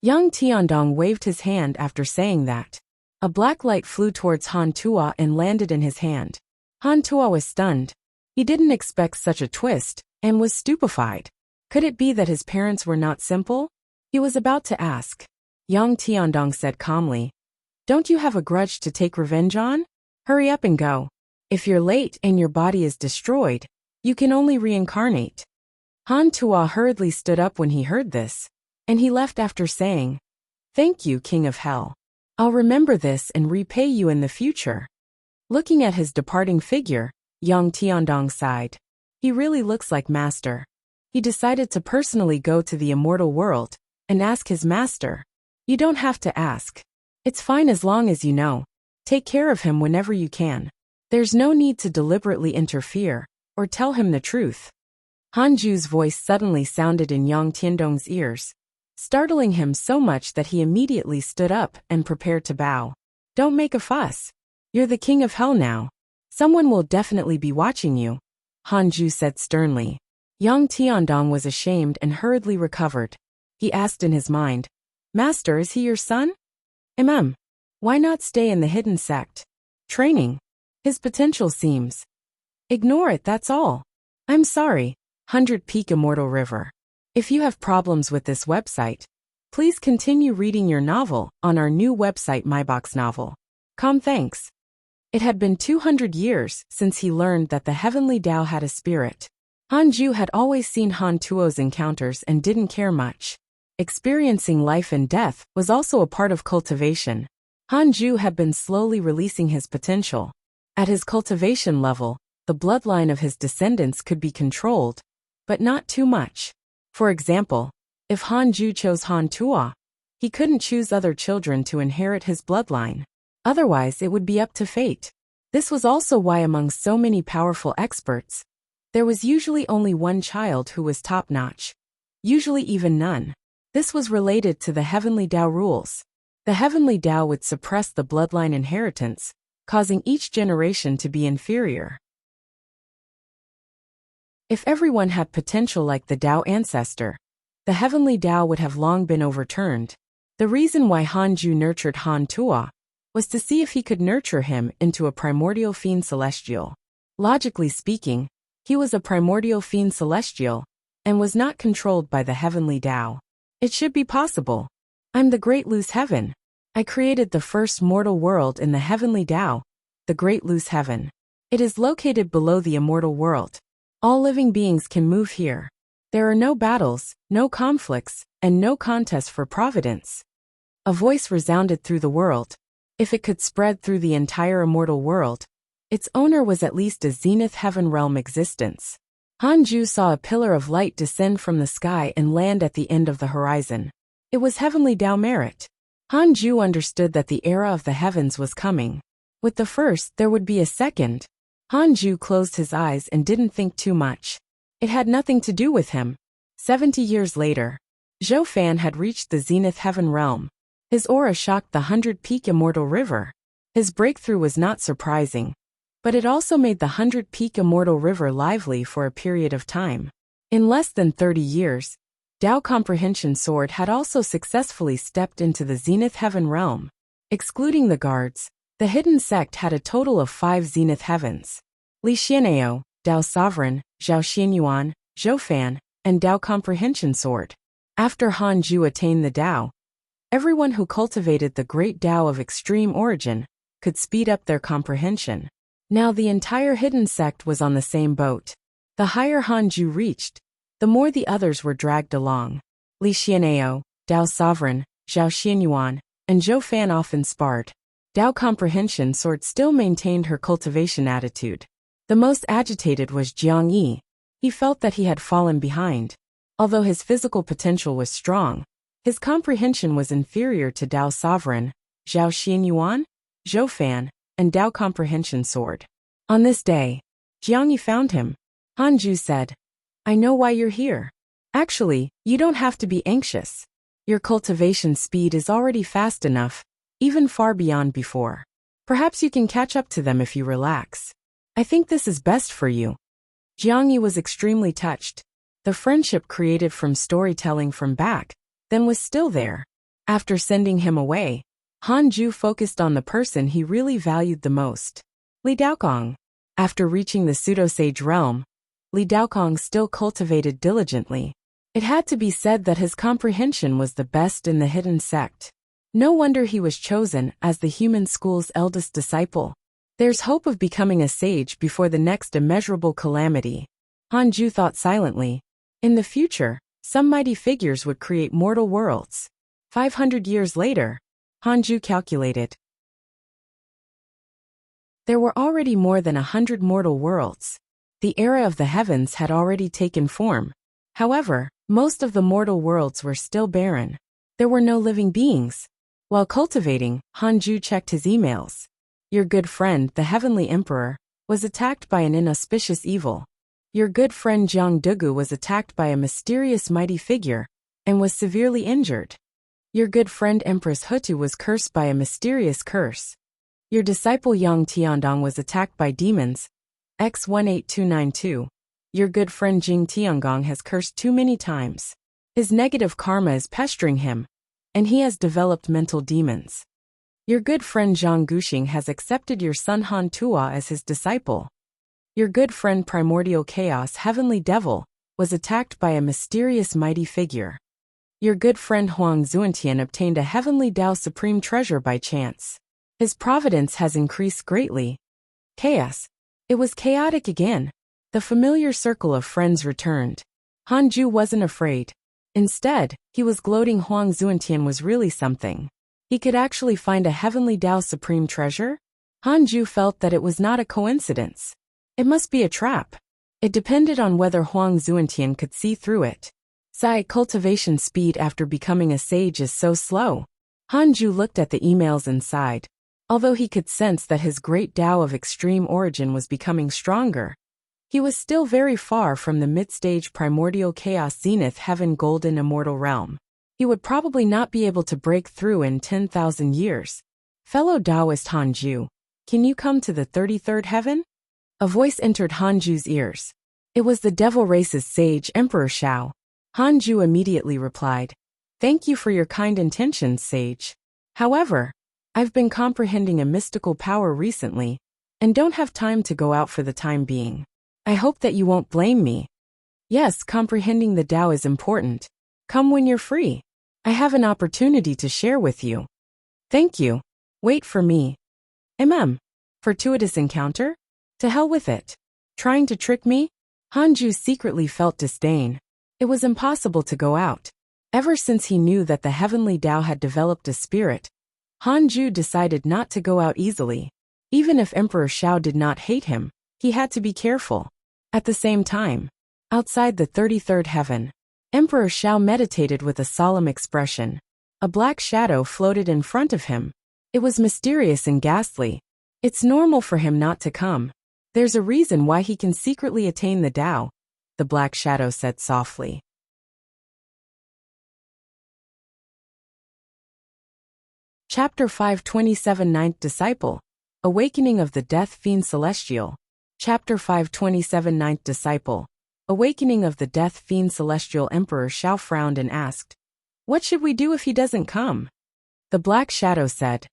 Young Tiandong waved his hand after saying that. A black light flew towards Han Tuo and landed in his hand. Han Tuo was stunned. He didn't expect such a twist, and was stupefied. Could it be that his parents were not simple? He was about to ask. Young Tiandong said calmly, "Don't you have a grudge to take revenge on? Hurry up and go. If you're late and your body is destroyed, you can only reincarnate." Han Tuo hurriedly stood up when he heard this, and he left after saying, "Thank you, King of Hell. I'll remember this and repay you in the future." Looking at his departing figure, young Tiandong sighed. He really looks like master. He decided to personally go to the immortal world and ask his master. You don't have to ask. It's fine as long as you know. Take care of him whenever you can. There's no need to deliberately interfere or tell him the truth. Hanju's voice suddenly sounded in young Tiandong's ears, startling him so much that he immediately stood up and prepared to bow. Don't make a fuss. You're the king of hell now. Someone will definitely be watching you, Hanju said sternly. Young Tiandong was ashamed and hurriedly recovered. He asked in his mind, Master, is he your son? Why not stay in the hidden sect? Training. His potential seems. Ignore it, that's all. I'm sorry, 100 Peak Immortal River. If you have problems with this website, please continue reading your novel on our new website MyBox Novel. Thanks. It had been 200 years since he learned that the heavenly Tao had a spirit. Hanju had always seen Han Tuo's encounters and didn't care much. Experiencing life and death was also a part of cultivation. Hanju had been slowly releasing his potential. At his cultivation level, the bloodline of his descendants could be controlled, but not too much. For example, if Hanju chose Han Tuo, he couldn't choose other children to inherit his bloodline. Otherwise, it would be up to fate. This was also why among so many powerful experts, there was usually only one child who was top-notch. Usually even none. This was related to the heavenly Tao rules. The heavenly Tao would suppress the bloodline inheritance, causing each generation to be inferior. If everyone had potential like the Tao ancestor, the heavenly Tao would have long been overturned. The reason why Hanju nurtured Han Tuo was to see if he could nurture him into a primordial fiend celestial. Logically speaking, he was a primordial fiend celestial, and was not controlled by the heavenly Tao. It should be possible. I'm the Great Loose Heaven. I created the first mortal world in the heavenly Tao, the Great Loose Heaven. It is located below the immortal world. All living beings can move here. There are no battles, no conflicts, and no contest for providence. A voice resounded through the world. If it could spread through the entire immortal world, its owner was at least a zenith heaven realm existence. Hanju saw a pillar of light descend from the sky and land at the end of the horizon. It was heavenly Tao merit. Hanju understood that the era of the heavens was coming. With the first, there would be a second. Hanju closed his eyes and didn't think too much. It had nothing to do with him. 70 years later, Zhou Fan had reached the zenith heaven realm. His aura shocked the 100 Peak Immortal River. His breakthrough was not surprising, but it also made the 100 Peak Immortal River lively for a period of time. In less than 30 years, Tao Comprehension Sword had also successfully stepped into the zenith heaven realm. Excluding the guards, The hidden sect had a total of 5 zenith heavens. Li Xianao, Dao Sovereign, Zhao Xianyuan, Zhou Fan, and Dao Comprehension Sword. After Han Ju attained the Dao, everyone who cultivated the great Dao of extreme origin could speed up their comprehension. Now the entire hidden sect was on the same boat. The higher Han Ju reached, the more the others were dragged along. Li Xianao, Dao Sovereign, Zhao Xianyuan, and Zhou Fan often sparred. Dao Comprehension Sword still maintained her cultivation attitude. The most agitated was Jiang Yi. He felt that he had fallen behind. Although his physical potential was strong, his comprehension was inferior to Dao Sovereign, Zhao Xianyuan, Zhou Fan, and Dao Comprehension Sword. On this day, Jiang Yi found him. Han Ju said, "I know why you're here. Actually, you don't have to be anxious. Your cultivation speed is already fast enough, even far beyond before. Perhaps you can catch up to them if you relax. I think this is best for you." Jiang Yi was extremely touched. The friendship created from storytelling from back then was still there. After sending him away, Han Ju focused on the person he really valued the most, Li Daokong. After reaching the pseudo-sage realm, Li Daokong still cultivated diligently. It had to be said that his comprehension was the best in the hidden sect. No wonder he was chosen as the human school's eldest disciple. There's hope of becoming a sage before the next immeasurable calamity. Han Ju thought silently. In the future, some mighty figures would create mortal worlds. 500 years later, Han Ju calculated. There were already more than 100 mortal worlds. The era of the heavens had already taken form. However, most of the mortal worlds were still barren. There were no living beings. While cultivating, Han Ju checked his emails. Your good friend, the Heavenly Emperor, was attacked by an inauspicious evil. Your good friend Jiang Dugu was attacked by a mysterious mighty figure and was severely injured. Your good friend Empress Hutu was cursed by a mysterious curse. Your disciple Yang Tiandong was attacked by demons. X18292. Your good friend Jing Tiangong has cursed too many times. His negative karma is pestering him, and he has developed mental demons. Your good friend Zhang Guxing has accepted your son Han Tua as his disciple. Your good friend Primordial Chaos Heavenly Devil was attacked by a mysterious mighty figure. Your good friend Huang Zuantian obtained a Heavenly Dao Supreme Treasure by chance. His providence has increased greatly. Chaos. It was chaotic again. The familiar circle of friends returned. Han Ju wasn't afraid. Instead, he was gloating Huang Zuantian was really something. He could actually find a Heavenly Dao Supreme Treasure? Han Ju felt that it was not a coincidence. It must be a trap. It depended on whether Huang Zuantian could see through it. Cultivation speed after becoming a sage is so slow. Han Ju looked at the emails and sighed. Although he could sense that his great Dao of extreme origin was becoming stronger, he was still very far from the mid-stage primordial chaos zenith heaven golden immortal realm. He would probably not be able to break through in 10,000 years. Fellow Taoist Han Ju, can you come to the 33rd heaven? A voice entered Han Ju's ears. It was the devil race's sage Emperor Shao. Han Ju immediately replied, "Thank you for your kind intentions, sage. However, I've been comprehending a mystical power recently, and don't have time to go out for the time being. I hope that you won't blame me." Yes, comprehending the Tao is important. Come when you're free. I have an opportunity to share with you. Thank you. Wait for me. Fortuitous encounter? To hell with it. Trying to trick me? Han Ju secretly felt disdain. It was impossible to go out. Ever since he knew that the Heavenly Tao had developed a spirit, Han Ju decided not to go out easily. Even if Emperor Shao did not hate him, he had to be careful. At the same time, outside the 33rd heaven, Emperor Shao meditated with a solemn expression. A black shadow floated in front of him. It was mysterious and ghastly. It's normal for him not to come. There's a reason why he can secretly attain the Tao, the black shadow said softly. Chapter 527 Ninth Disciple, Awakening of the Death Fiend Celestial. Chapter 527 Ninth Disciple, Awakening of the Death Fiend Celestial. Emperor Shao frowned and asked, "What should we do if he doesn't come?" The black shadow said,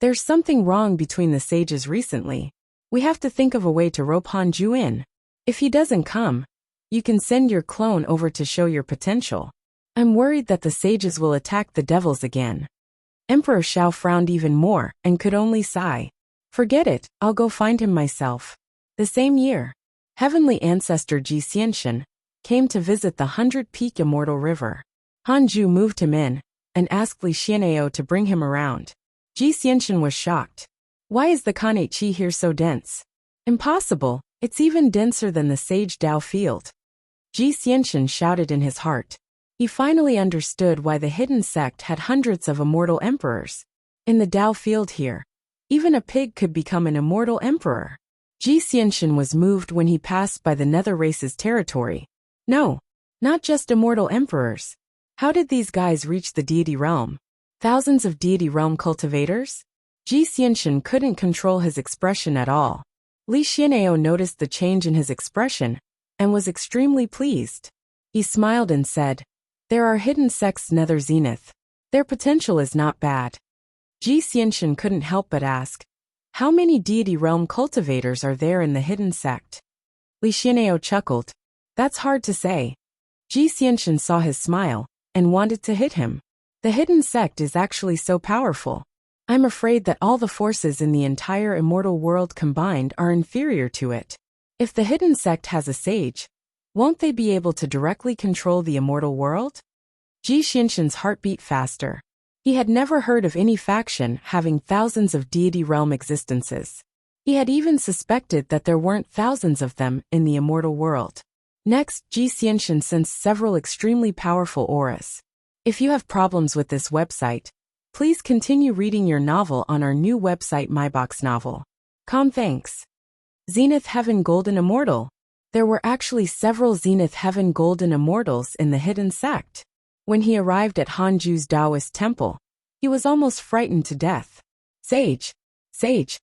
There's something wrong between the sages recently. We have to think of a way to rope Hanju in. If he doesn't come, you can send your clone over to show your potential. I'm worried that the sages will attack the devils again. Emperor Xiao frowned even more and could only sigh. Forget it, I'll go find him myself. The same year, heavenly ancestor Ji Xianxian came to visit the 100-peak immortal river. Hanju moved him in and asked Li Xianao to bring him around. Ji Xianxian was shocked. Why is the Kanate Qi here so dense? Impossible, it's even denser than the Sage Dao field. Ji Xianxian shouted in his heart. He finally understood why the hidden sect had hundreds of immortal emperors. In the Dao field here, even a pig could become an immortal emperor. Ji Xianxian was moved when he passed by the nether race's territory. No, not just immortal emperors. How did these guys reach the deity realm? Thousands of deity realm cultivators? Ji Xianxian couldn't control his expression at all. Li Xianao noticed the change in his expression and was extremely pleased. He smiled and said, "There are hidden sects nether zenith. Their potential is not bad." Ji Xianxian couldn't help but ask, how many deity realm cultivators are there in the hidden sect? Li Xianao chuckled. That's hard to say. Ji Xianxian saw his smile and wanted to hit him. The hidden sect is actually so powerful. I'm afraid that all the forces in the entire immortal world combined are inferior to it. If the hidden sect has a sage, won't they be able to directly control the immortal world? Ji Xianxian's heart beat faster. He had never heard of any faction having thousands of deity realm existences. He had even suspected that there weren't thousands of them in the immortal world. Next, Ji Xianxian sensed several extremely powerful auras. If you have problems with this website, please continue reading your novel on our new website MyBox Novel. Thanks. Zenith Heaven Golden Immortal. There were actually several Zenith Heaven Golden Immortals in the hidden sect. When he arrived at Hanju's Taoist temple, he was almost frightened to death. Sage! Sage!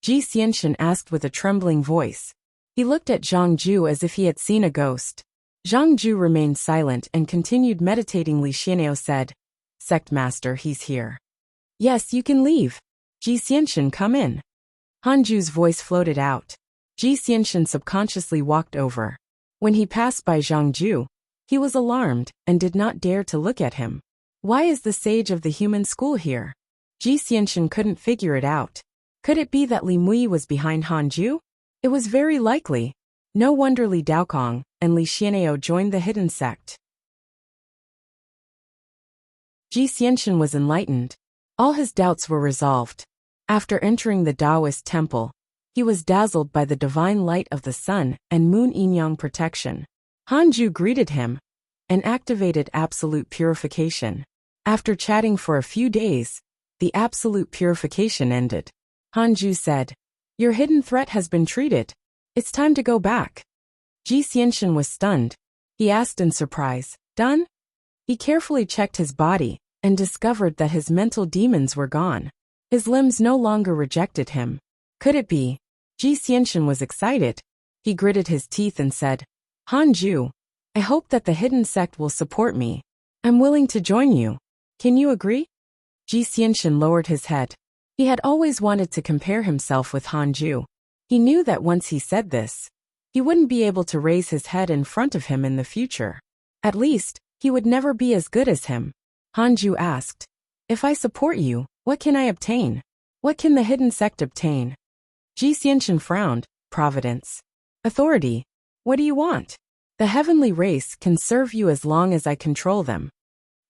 Ji Xianxian asked with a trembling voice. He looked at Zhang Ju as if he had seen a ghost. Zhang Ju remained silent and continued meditating. Li Xianao said, "Sect Master, he's here." "Yes, you can leave. Ji Xianxian, come in." Hanju's voice floated out. Ji Xianxian subconsciously walked over. When he passed by Zhang Ju, he was alarmed and did not dare to look at him. Why is the sage of the human school here? Ji Xianxian couldn't figure it out. Could it be that Li Mui was behind Hanju? It was very likely. No wonder Li Daokong and Li Xianao joined the hidden sect. Ji Xianxian was enlightened. All his doubts were resolved. After entering the Taoist temple, he was dazzled by the divine light of the sun and moon yin-yang protection. Hanju greeted him and activated absolute purification. After chatting for a few days, the absolute purification ended. Hanju said, "Your hidden threat has been treated. It's time to go back." Ji Xianxian was stunned. He asked in surprise, "Done?" He carefully checked his body and discovered that his mental demons were gone. His limbs no longer rejected him. Could it be? Ji Xianxian was excited. He gritted his teeth and said, "Hanju, I hope that the hidden sect will support me. I'm willing to join you. Can you agree?" Ji Xianxian lowered his head. He had always wanted to compare himself with Hanju. He knew that once he said this, he wouldn't be able to raise his head in front of him in the future. At least, he would never be as good as him. Hanju asked, "If I support you, what can I obtain? What can the hidden sect obtain?" Ji Xianxian frowned. "Providence. Authority. What do you want? The heavenly race can serve you as long as I control them."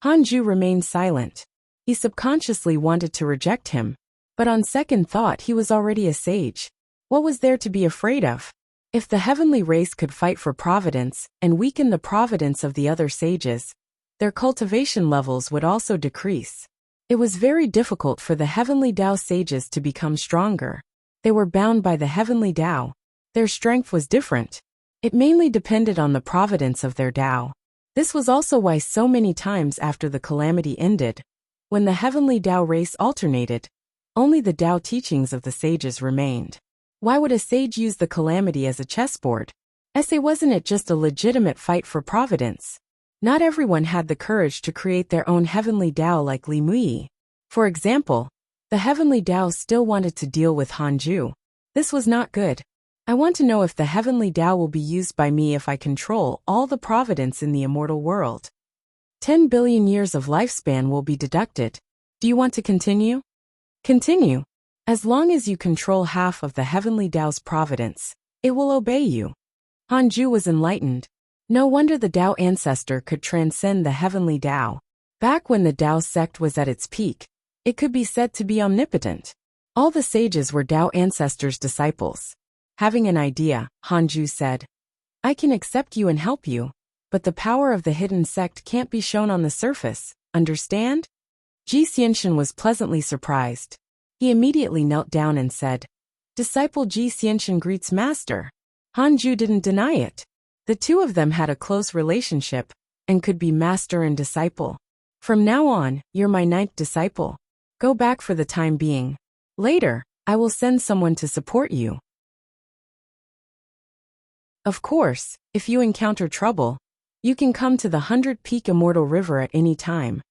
Hanju remained silent. He subconsciously wanted to reject him, but on second thought he was already a sage. What was there to be afraid of? If the heavenly race could fight for providence and weaken the providence of the other sages, their cultivation levels would also decrease. It was very difficult for the heavenly Tao sages to become stronger. They were bound by the heavenly Tao. Their strength was different. It mainly depended on the providence of their Tao. This was also why so many times after the calamity ended, when the heavenly Tao race alternated, only the Tao teachings of the sages remained. Why would a sage use the calamity as a chessboard? Wasn't it just a legitimate fight for providence? Not everyone had the courage to create their own heavenly Tao like Li Mui. For example, The heavenly Tao still wanted to deal with Hanju. This was not good. I want to know if the heavenly Tao will be used by me if I control all the providence in the immortal world. 10 billion years of lifespan will be deducted. Do you want to continue? Continue. As long as you control half of the heavenly Tao's providence, it will obey you. Hanju was enlightened. No wonder the Tao ancestor could transcend the heavenly Tao. Back when the Tao sect was at its peak, it could be said to be omnipotent. All the sages were Tao ancestors' disciples. Having an idea, Hanju said, I can accept you and help you, but the power of the hidden sect can't be shown on the surface, understand? Ji Xianxian was pleasantly surprised. He immediately knelt down and said, Disciple Ji Xianxian greets Master. Hanju didn't deny it. The two of them had a close relationship, and could be master and disciple. From now on, you're my 9th disciple. Go back for the time being. Later, I will send someone to support you. Of course, if you encounter trouble, you can come to the 100-peak immortal river at any time.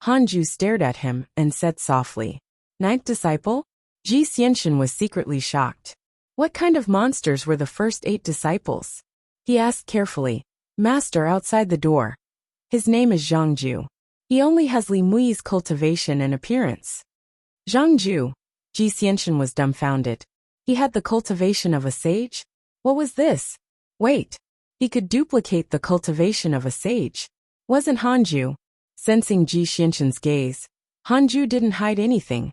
Hanju stared at him and said softly, 9th disciple? Ji Xianxian was secretly shocked. What kind of monsters were the first 8 disciples? He asked carefully, Master outside the door. His name is Zhangju. He only has Li Mui's cultivation and appearance. Zhangju? Ji Xianxian was dumbfounded. He had the cultivation of a sage? What was this? Wait. He could duplicate the cultivation of a sage. Wasn't Hanju? Sensing Ji Xianxian's gaze, Hanju didn't hide anything,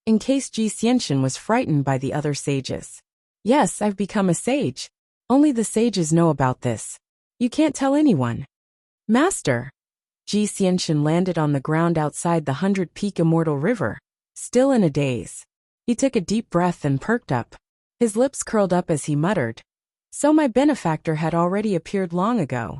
in case Ji Xianxian was frightened by the other sages. Yes, I've become a sage. Only the sages know about this. You can't tell anyone. Master. Ji Xianxian landed on the ground outside the 100-peak immortal river, still in a daze. He took a deep breath and perked up. His lips curled up as he muttered, So my benefactor had already appeared long ago.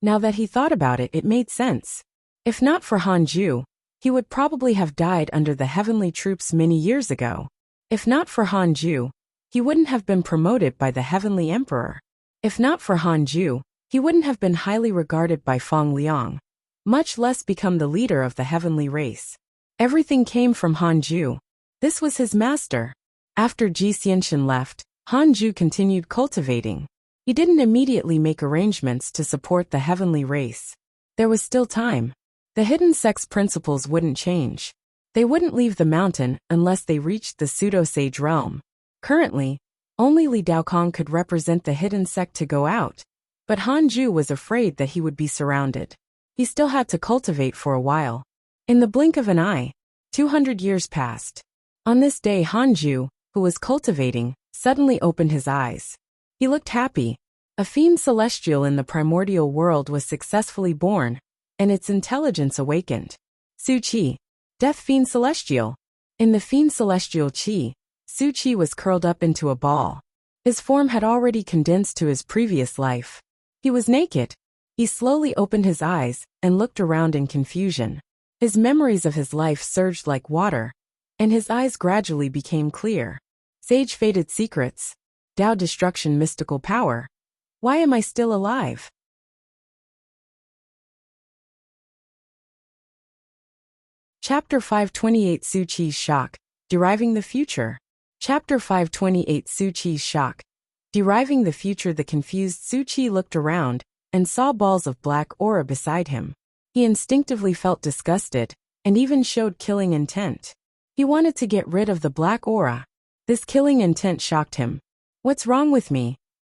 Now that he thought about it, it made sense. If not for Hanju, he would probably have died under the heavenly troops many years ago. If not for Hanju, he wouldn't have been promoted by the heavenly emperor. If not for Hanju, he wouldn't have been highly regarded by Feng Liang, much less become the leader of the heavenly race. Everything came from Hanju. This was his master. After Ji Xianxian left, Hanju continued cultivating. He didn't immediately make arrangements to support the heavenly race. There was still time. The hidden sect's principles wouldn't change. They wouldn't leave the mountain unless they reached the pseudo-sage realm. Currently, only Li Daokong could represent the hidden sect to go out, but Hanju was afraid that he would be surrounded. He still had to cultivate for a while. In the blink of an eye, 200 years passed. On this day, Hanju, who was cultivating, suddenly opened his eyes. He looked happy. A fiend celestial in the primordial world was successfully born, and its intelligence awakened. Su Qi, Death Fiend Celestial. In the Fiend Celestial Qi, Su Qi was curled up into a ball. His form had already condensed to his previous life. He was naked. He slowly opened his eyes and looked around in confusion. His memories of his life surged like water, and his eyes gradually became clear. Sage fated secrets. Tao destruction mystical power. Why am I still alive? Chapter 528 Su Qi's Shock, Deriving the Future. Chapter 528 Su Qi's Shock, Deriving the Future. The confused Su Qi looked around and saw balls of black aura beside him. He instinctively felt disgusted and even showed killing intent. He wanted to get rid of the black aura. This killing intent shocked him. What's wrong with me?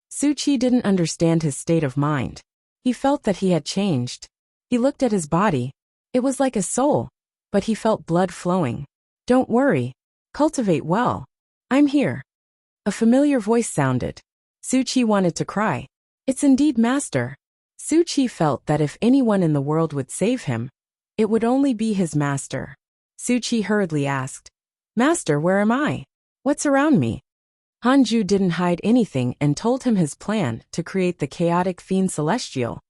Su Qi didn't understand his state of mind. He felt that he had changed. He looked at his body. It was like a soul, but he felt blood flowing. Don't worry. Cultivate well. I'm here. A familiar voice sounded. Su Qi wanted to cry. It's indeed Master. Su Qi felt that if anyone in the world would save him, it would only be his master. Su Qi hurriedly asked, Master, where am I? What's around me? Hanju didn't hide anything and told him his plan to create the chaotic fiend celestial,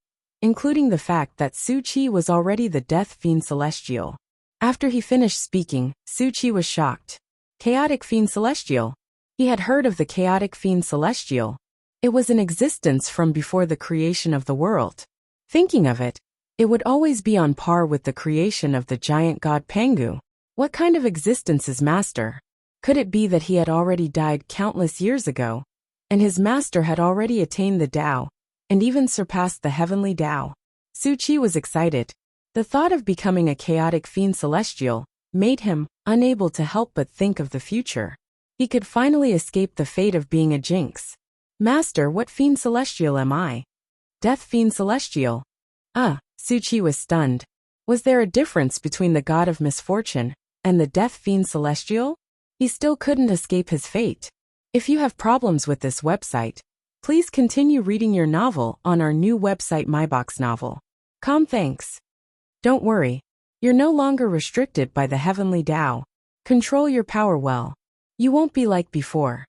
including the fact that Su Qi was already the death fiend celestial. After he finished speaking, Su Qi was shocked. Chaotic fiend celestial. He had heard of the chaotic fiend celestial. It was in existence from before the creation of the world. Thinking of it, it would always be on par with the creation of the giant god Pangu. What kind of existence is master? Could it be that he had already died countless years ago, and his master had already attained the Tao, and even surpassed the heavenly Tao? Su Qi was excited. The thought of becoming a chaotic fiend celestial made him unable to help but think of the future. He could finally escape the fate of being a jinx. Master, what fiend celestial am I? Death fiend celestial. Su Qi was stunned. Was there a difference between the god of misfortune and the death fiend celestial? He still couldn't escape his fate. If you have problems with this website, please continue reading your novel on our new website myboxnovel.com. Thanks. Don't worry. You're no longer restricted by the heavenly Tao. Control your power well. You won't be like before.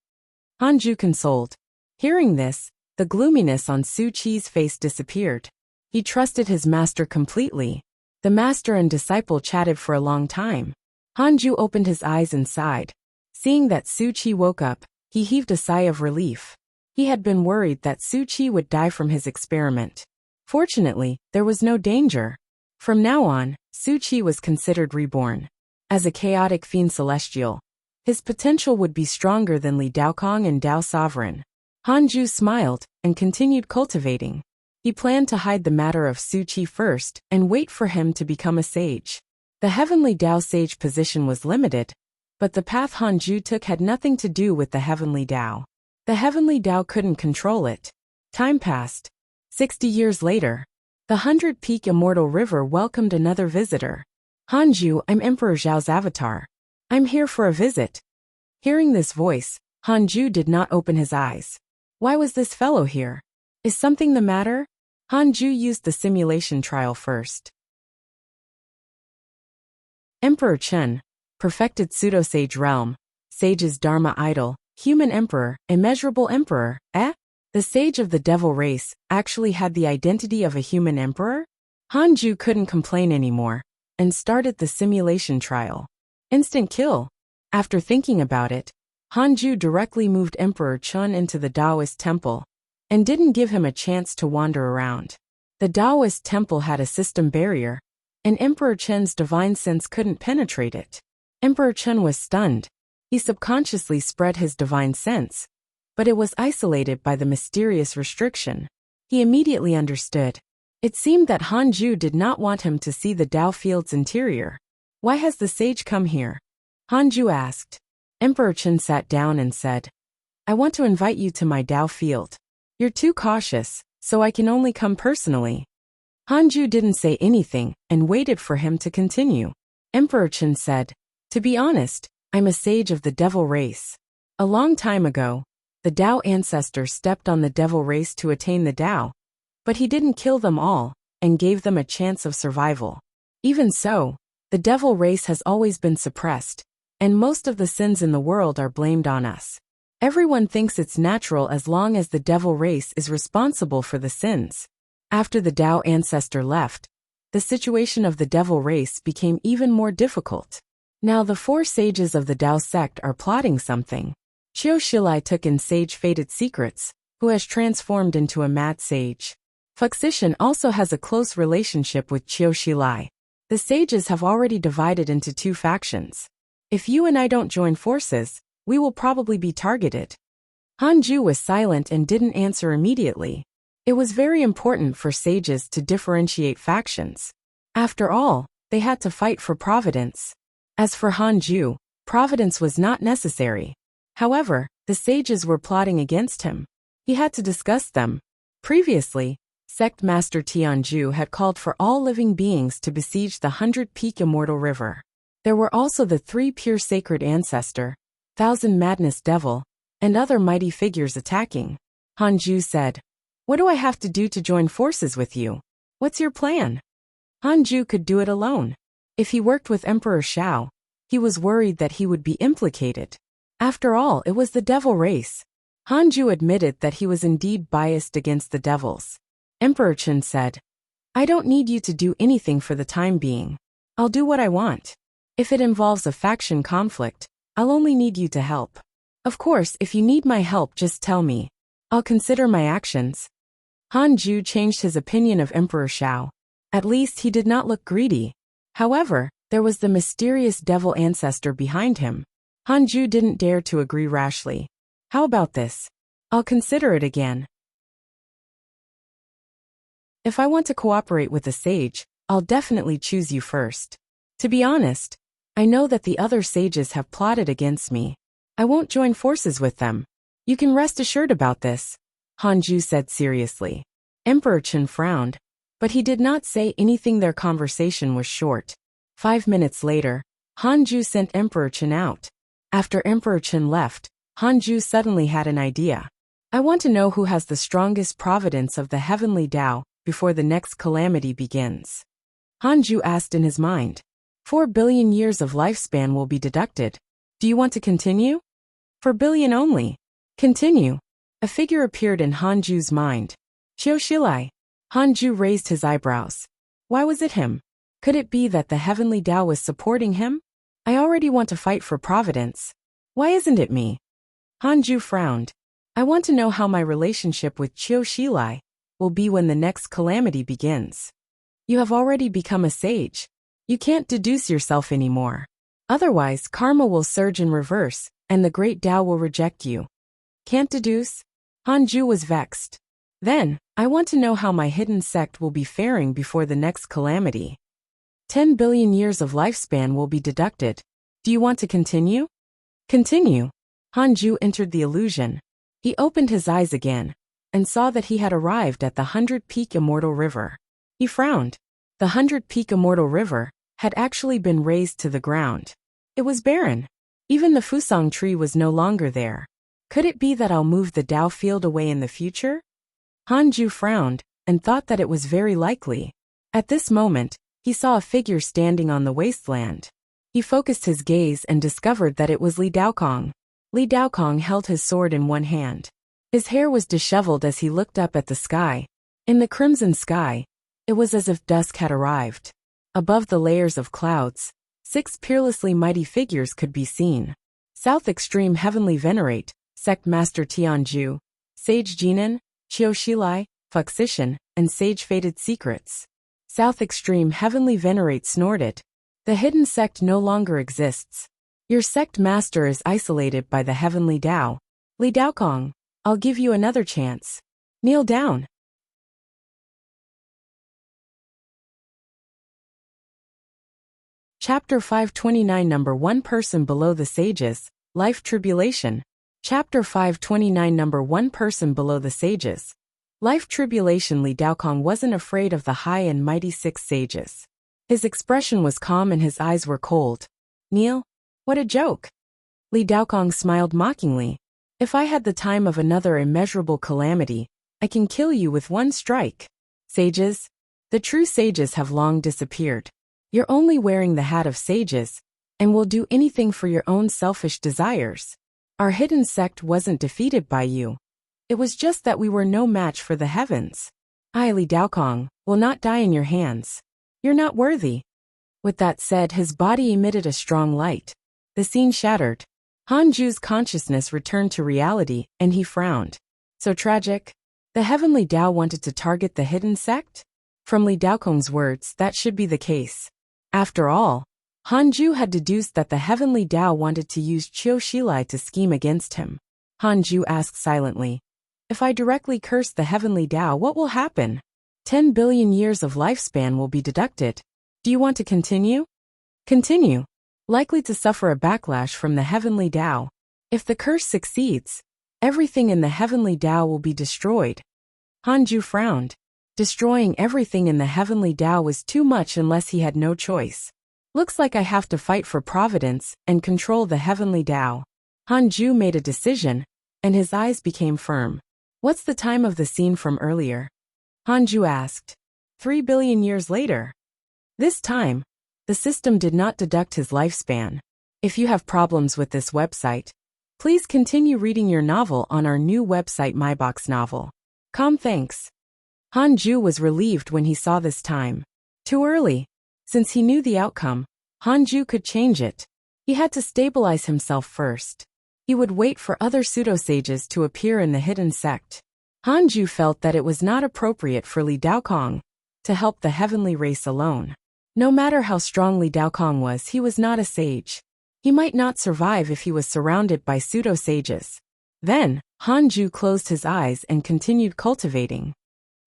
Hanju consoled. Hearing this, the gloominess on Su Qi's face disappeared. He trusted his master completely. The master and disciple chatted for a long time. Hanju opened his eyes and sighed. Seeing that Su Qi woke up, he heaved a sigh of relief. He had been worried that Su Qi would die from his experiment. Fortunately, there was no danger. From now on, Su Qi was considered reborn. As a chaotic fiend celestial, his potential would be stronger than Li Daokong and Dao Sovereign. Hanju smiled and continued cultivating. He planned to hide the matter of Su Qi first and wait for him to become a sage. The heavenly Dao sage position was limited, but the path Hanju took had nothing to do with the heavenly Dao. The heavenly Dao couldn't control it. Time passed. 60 years later, the 100-peak immortal river welcomed another visitor. Hanju, I'm Emperor Zhao's avatar. I'm here for a visit. Hearing this voice, Hanju did not open his eyes. Why was this fellow here? Is something the matter? Hanju used the simulation trial first. Emperor Chen, perfected pseudo-sage realm, sage's dharma idol, human emperor, immeasurable emperor, The sage of the devil race actually had the identity of a human emperor? Hanju couldn't complain anymore, and started the simulation trial. Instant kill. After thinking about it, Hanju directly moved Emperor Chen into the Taoist temple, and didn't give him a chance to wander around. The Taoist temple had a system barrier, and Emperor Chen's divine sense couldn't penetrate it. Emperor Chen was stunned. He subconsciously spread his divine sense, but it was isolated by the mysterious restriction. He immediately understood. It seemed that Hanju did not want him to see the Tao field's interior. Why has the sage come here? Hanju asked. Emperor Chen sat down and said, I want to invite you to my Tao field. You're too cautious, so I can only come personally. Hanju didn't say anything and waited for him to continue. Emperor Chen said, To be honest, I'm a sage of the devil race. A long time ago, the Tao ancestor stepped on the devil race to attain the Tao, but he didn't kill them all and gave them a chance of survival. Even so, the devil race has always been suppressed, and most of the sins in the world are blamed on us. Everyone thinks it's natural as long as the devil race is responsible for the sins. After the Tao ancestor left, the situation of the devil race became even more difficult. Now the 4 sages of the Tao sect are plotting something. Qiu Shilai took in Sage Fated Secrets, who has transformed into a mad sage. Fuxishan also has a close relationship with Qiu Shilai. The sages have already divided into 2 factions. If you and I don't join forces, we will probably be targeted. Hanju was silent and didn't answer immediately. It was very important for sages to differentiate factions. After all, they had to fight for providence. As for Hanju, providence was not necessary. However, the sages were plotting against him. He had to discuss them. Previously, Sect Master Tianju had called for all living beings to besiege the 100-peak immortal river. There were also the 3 pure sacred ancestor, 1,000 madness devil, and other mighty figures attacking. Hanju said, What do I have to do to join forces with you? What's your plan? Hanju could do it alone. If he worked with Emperor Shao, he was worried that he would be implicated. After all, it was the devil race. Hanju admitted that he was indeed biased against the devils. Emperor Chen said, I don't need you to do anything for the time being. I'll do what I want. If it involves a faction conflict, I'll only need you to help. Of course, if you need my help, just tell me. I'll consider my actions. Hanju changed his opinion of Emperor Shao. At least he did not look greedy. However, There was the mysterious devil ancestor behind him. Hanju didn't dare to agree rashly. How about this? I'll consider it again. If I want to cooperate with the sage, I'll definitely choose you first. To be honest, I know that the other sages have plotted against me. I won't join forces with them. You can rest assured about this, Hanju said seriously. Emperor Chen frowned, but he did not say anything. Their conversation was short. 5 minutes later, Hanju sent Emperor Chen out. After Emperor Chen left, Hanju suddenly had an idea. I want to know who has the strongest providence of the heavenly Tao before the next calamity begins. Hanju asked in his mind. 4 billion years of lifespan will be deducted. Do you want to continue? 4 billion only. Continue. A figure appeared in Hanju's mind. Xiuxilai. Hanju raised his eyebrows. Why was it him? Could it be that the heavenly Tao was supporting him? I already want to fight for providence. Why isn't it me? Hanju frowned. I want to know how my relationship with Xiuxilai will be when the next calamity begins. You have already become a sage. You can't deduce yourself anymore. Otherwise, karma will surge in reverse, and the great Tao will reject you. Can't deduce? Hanju was vexed. Then, I want to know how my hidden sect will be faring before the next calamity. 10 billion years of lifespan will be deducted. Do you want to continue? Continue. Hanju entered the illusion. He opened his eyes again, and saw that he had arrived at the 100-peak Immortal River. He frowned. The 100-peak Immortal River had actually been razed to the ground. It was barren. Even the Fusang tree was no longer there. Could it be that I'll move the Tao field away in the future? Hanju frowned, and thought that it was very likely. At this moment, he saw a figure standing on the wasteland. He focused his gaze and discovered that it was Li Daokong. Li Daokong held his sword in one hand. His hair was disheveled as he looked up at the sky. In the crimson sky, it was as if dusk had arrived. Above the layers of clouds, 6 peerlessly mighty figures could be seen. South Extreme Heavenly Venerate, Sect Master Tianju, Sage Jinan, Xiuxilai, Fuxishan, and Sage Fated Secrets. South Extreme Heavenly Venerate snorted. The hidden sect no longer exists. Your sect master is isolated by the heavenly Tao. Li Daokong, I'll give you another chance. Kneel down. Chapter 529 Number 1 Person Below the Sages, Life Tribulation. Chapter 529 Number 1 Person Below the Sages. Life Tribulation. Li Daokong wasn't afraid of the high and mighty 6 sages. His expression was calm and his eyes were cold. Kneel? What a joke. Li Daokong smiled mockingly. If I had the time of another immeasurable calamity, I can kill you with one strike. Sages? The true sages have long disappeared. You're only wearing the hat of sages, and will do anything for your own selfish desires. Our hidden sect wasn't defeated by you. It was just that we were no match for the heavens. I, Li Daokong, will not die in your hands. You're not worthy. With that said, his body emitted a strong light. The scene shattered. Hanju's consciousness returned to reality, and he frowned. So tragic. The heavenly Tao wanted to target the hidden sect? From Li Daokong's words, that should be the case. After all, Hanju had deduced that the heavenly Tao wanted to use Xiuxilai to scheme against him. Hanju asked silently, if I directly curse the heavenly Tao, what will happen? 10 billion years of lifespan will be deducted. Do you want to continue? Continue. Likely to suffer a backlash from the heavenly Tao. If the curse succeeds, everything in the heavenly Tao will be destroyed. Hanju frowned. Destroying everything in the heavenly Tao was too much unless he had no choice. Looks like I have to fight for providence and control the heavenly Tao. Hanju made a decision, and his eyes became firm. What's the time of the scene from earlier? Hanju asked. 3 billion years later. This time, the system did not deduct his lifespan. If you have problems with this website, please continue reading your novel on our new website MyBox Novel. Thanks. Hanju was relieved when he saw this time. Too early. Since he knew the outcome, Hanju could change it. He had to stabilize himself first. He would wait for other pseudo-sages to appear in the hidden sect. Hanju felt that it was not appropriate for Li Daokong to help the heavenly race alone. No matter how strongly Dao Kong was, he was not a sage. He might not survive if he was surrounded by pseudo-sages. Then, Han Ju closed his eyes and continued cultivating.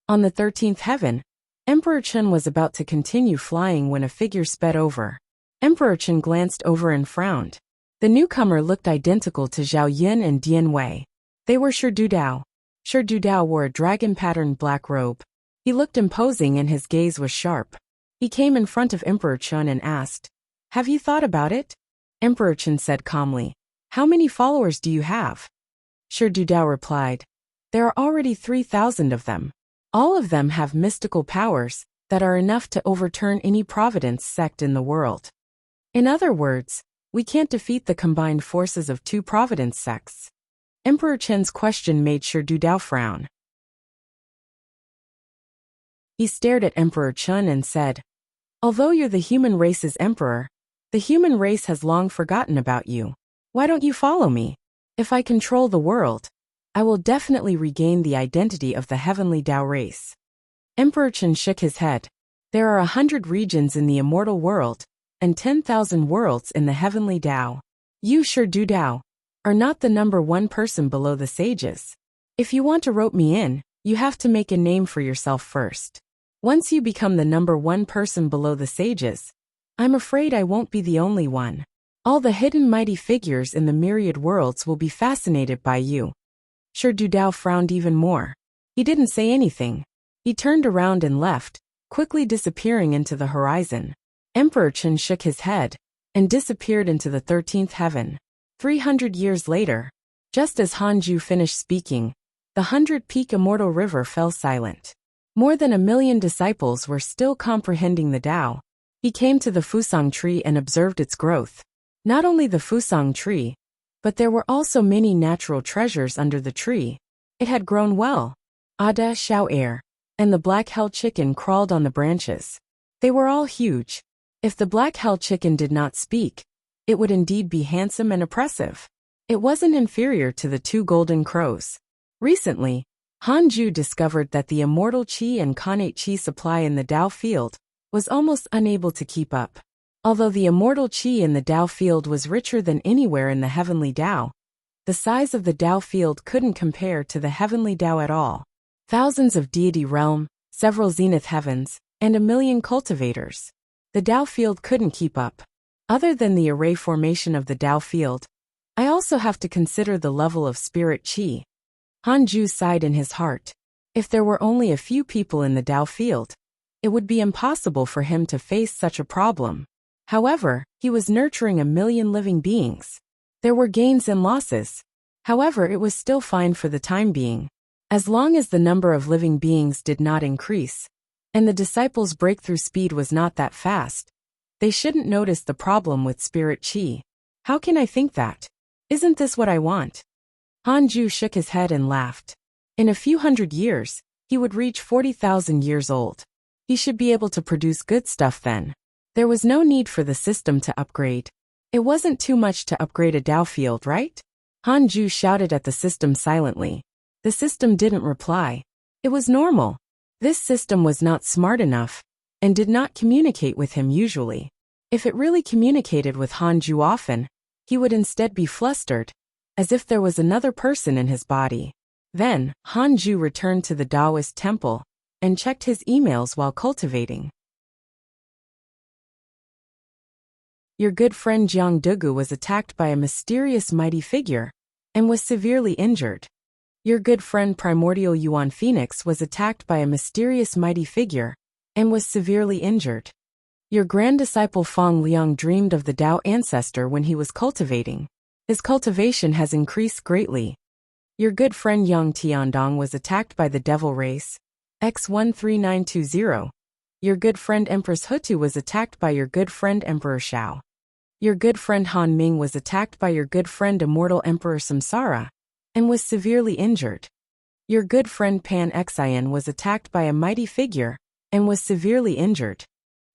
On the 13th heaven, Emperor Chen was about to continue flying when a figure sped over. Emperor Chen glanced over and frowned. The newcomer looked identical to Zhao Yin and Dian Wei. They were Shi Dudao. Shi Dudao wore a dragon-patterned black robe. He looked imposing and his gaze was sharp. He came in front of Emperor Chen and asked, "Have you thought about it?" Emperor Chen said calmly, "How many followers do you have?" Shi Dudao replied, "There are already 3,000 of them. All of them have mystical powers that are enough to overturn any Providence sect in the world. In other words, we can't defeat the combined forces of 2 Providence sects." Emperor Chen's question made Shi Dudao frown. He stared at Emperor Chen and said, "Although you're the human race's emperor, the human race has long forgotten about you. Why don't you follow me? If I control the world, I will definitely regain the identity of the heavenly Dao race." Emperor Chen shook his head. "There are 100 regions in the immortal world, and 10,000 worlds in the heavenly Dao. You, Shi Dudao, are not the number 1 person below the sages. If you want to rope me in, you have to make a name for yourself first. Once you become the number 1 person below the sages, I'm afraid I won't be the only one. All the hidden mighty figures in the myriad worlds will be fascinated by you." Shi Dudao frowned even more. He didn't say anything. He turned around and left, quickly disappearing into the horizon. Emperor Chen shook his head and disappeared into the 13th heaven. 300 years later, just as Han Ju finished speaking, the 100-peak immortal river fell silent. More than 1,000,000 disciples were still comprehending the Tao. He came to the Fusang tree and observed its growth. Not only the Fusang tree, but there were also many natural treasures under the tree. It had grown well. Ada, Xiao Air, and the black hell chicken crawled on the branches. They were all huge. If the black hell chicken did not speak, it would indeed be handsome and oppressive. It wasn't inferior to the 2 golden crows. Recently, Han Ju discovered that the immortal qi and connate qi supply in the Dao field was almost unable to keep up. Although the immortal qi in the Dao field was richer than anywhere in the heavenly Dao, the size of the Dao field couldn't compare to the heavenly Dao at all. Thousands of deity realm, several zenith heavens, and 1,000,000 cultivators. The Dao field couldn't keep up. Other than the array formation of the Dao field, I also have to consider the level of spirit qi. Han Ju sighed in his heart. If there were only a few people in the Dao field, it would be impossible for him to face such a problem. However, he was nurturing 1,000,000 living beings. There were gains and losses. However, it was still fine for the time being. As long as the number of living beings did not increase, and the disciples' breakthrough speed was not that fast, they shouldn't notice the problem with spirit qi. How can I think that? Isn't this what I want? Han Ju shook his head and laughed. In a few hundred years, he would reach 40,000 years old. He should be able to produce good stuff then. There was no need for the system to upgrade. It wasn't too much to upgrade a Dao field, right? Han Ju shouted at the system silently. The system didn't reply. It was normal. This system was not smart enough and did not communicate with him usually. If it really communicated with Han Ju often, he would instead be flustered, as if there was another person in his body. Then, Han Ju returned to the Taoist temple and checked his emails while cultivating. Your good friend Jiang Dugu was attacked by a mysterious mighty figure and was severely injured. Your good friend Primordial Yuan Phoenix was attacked by a mysterious mighty figure and was severely injured. Your grand disciple Fang Liang dreamed of the Tao ancestor when he was cultivating. His cultivation has increased greatly. Your good friend Yang Tiandong was attacked by the devil race, X13920. Your good friend Empress Hutu was attacked by your good friend Emperor Shao. Your good friend Han Ming was attacked by your good friend Immortal Emperor Samsara and was severely injured. Your good friend Pan Xian was attacked by a mighty figure and was severely injured.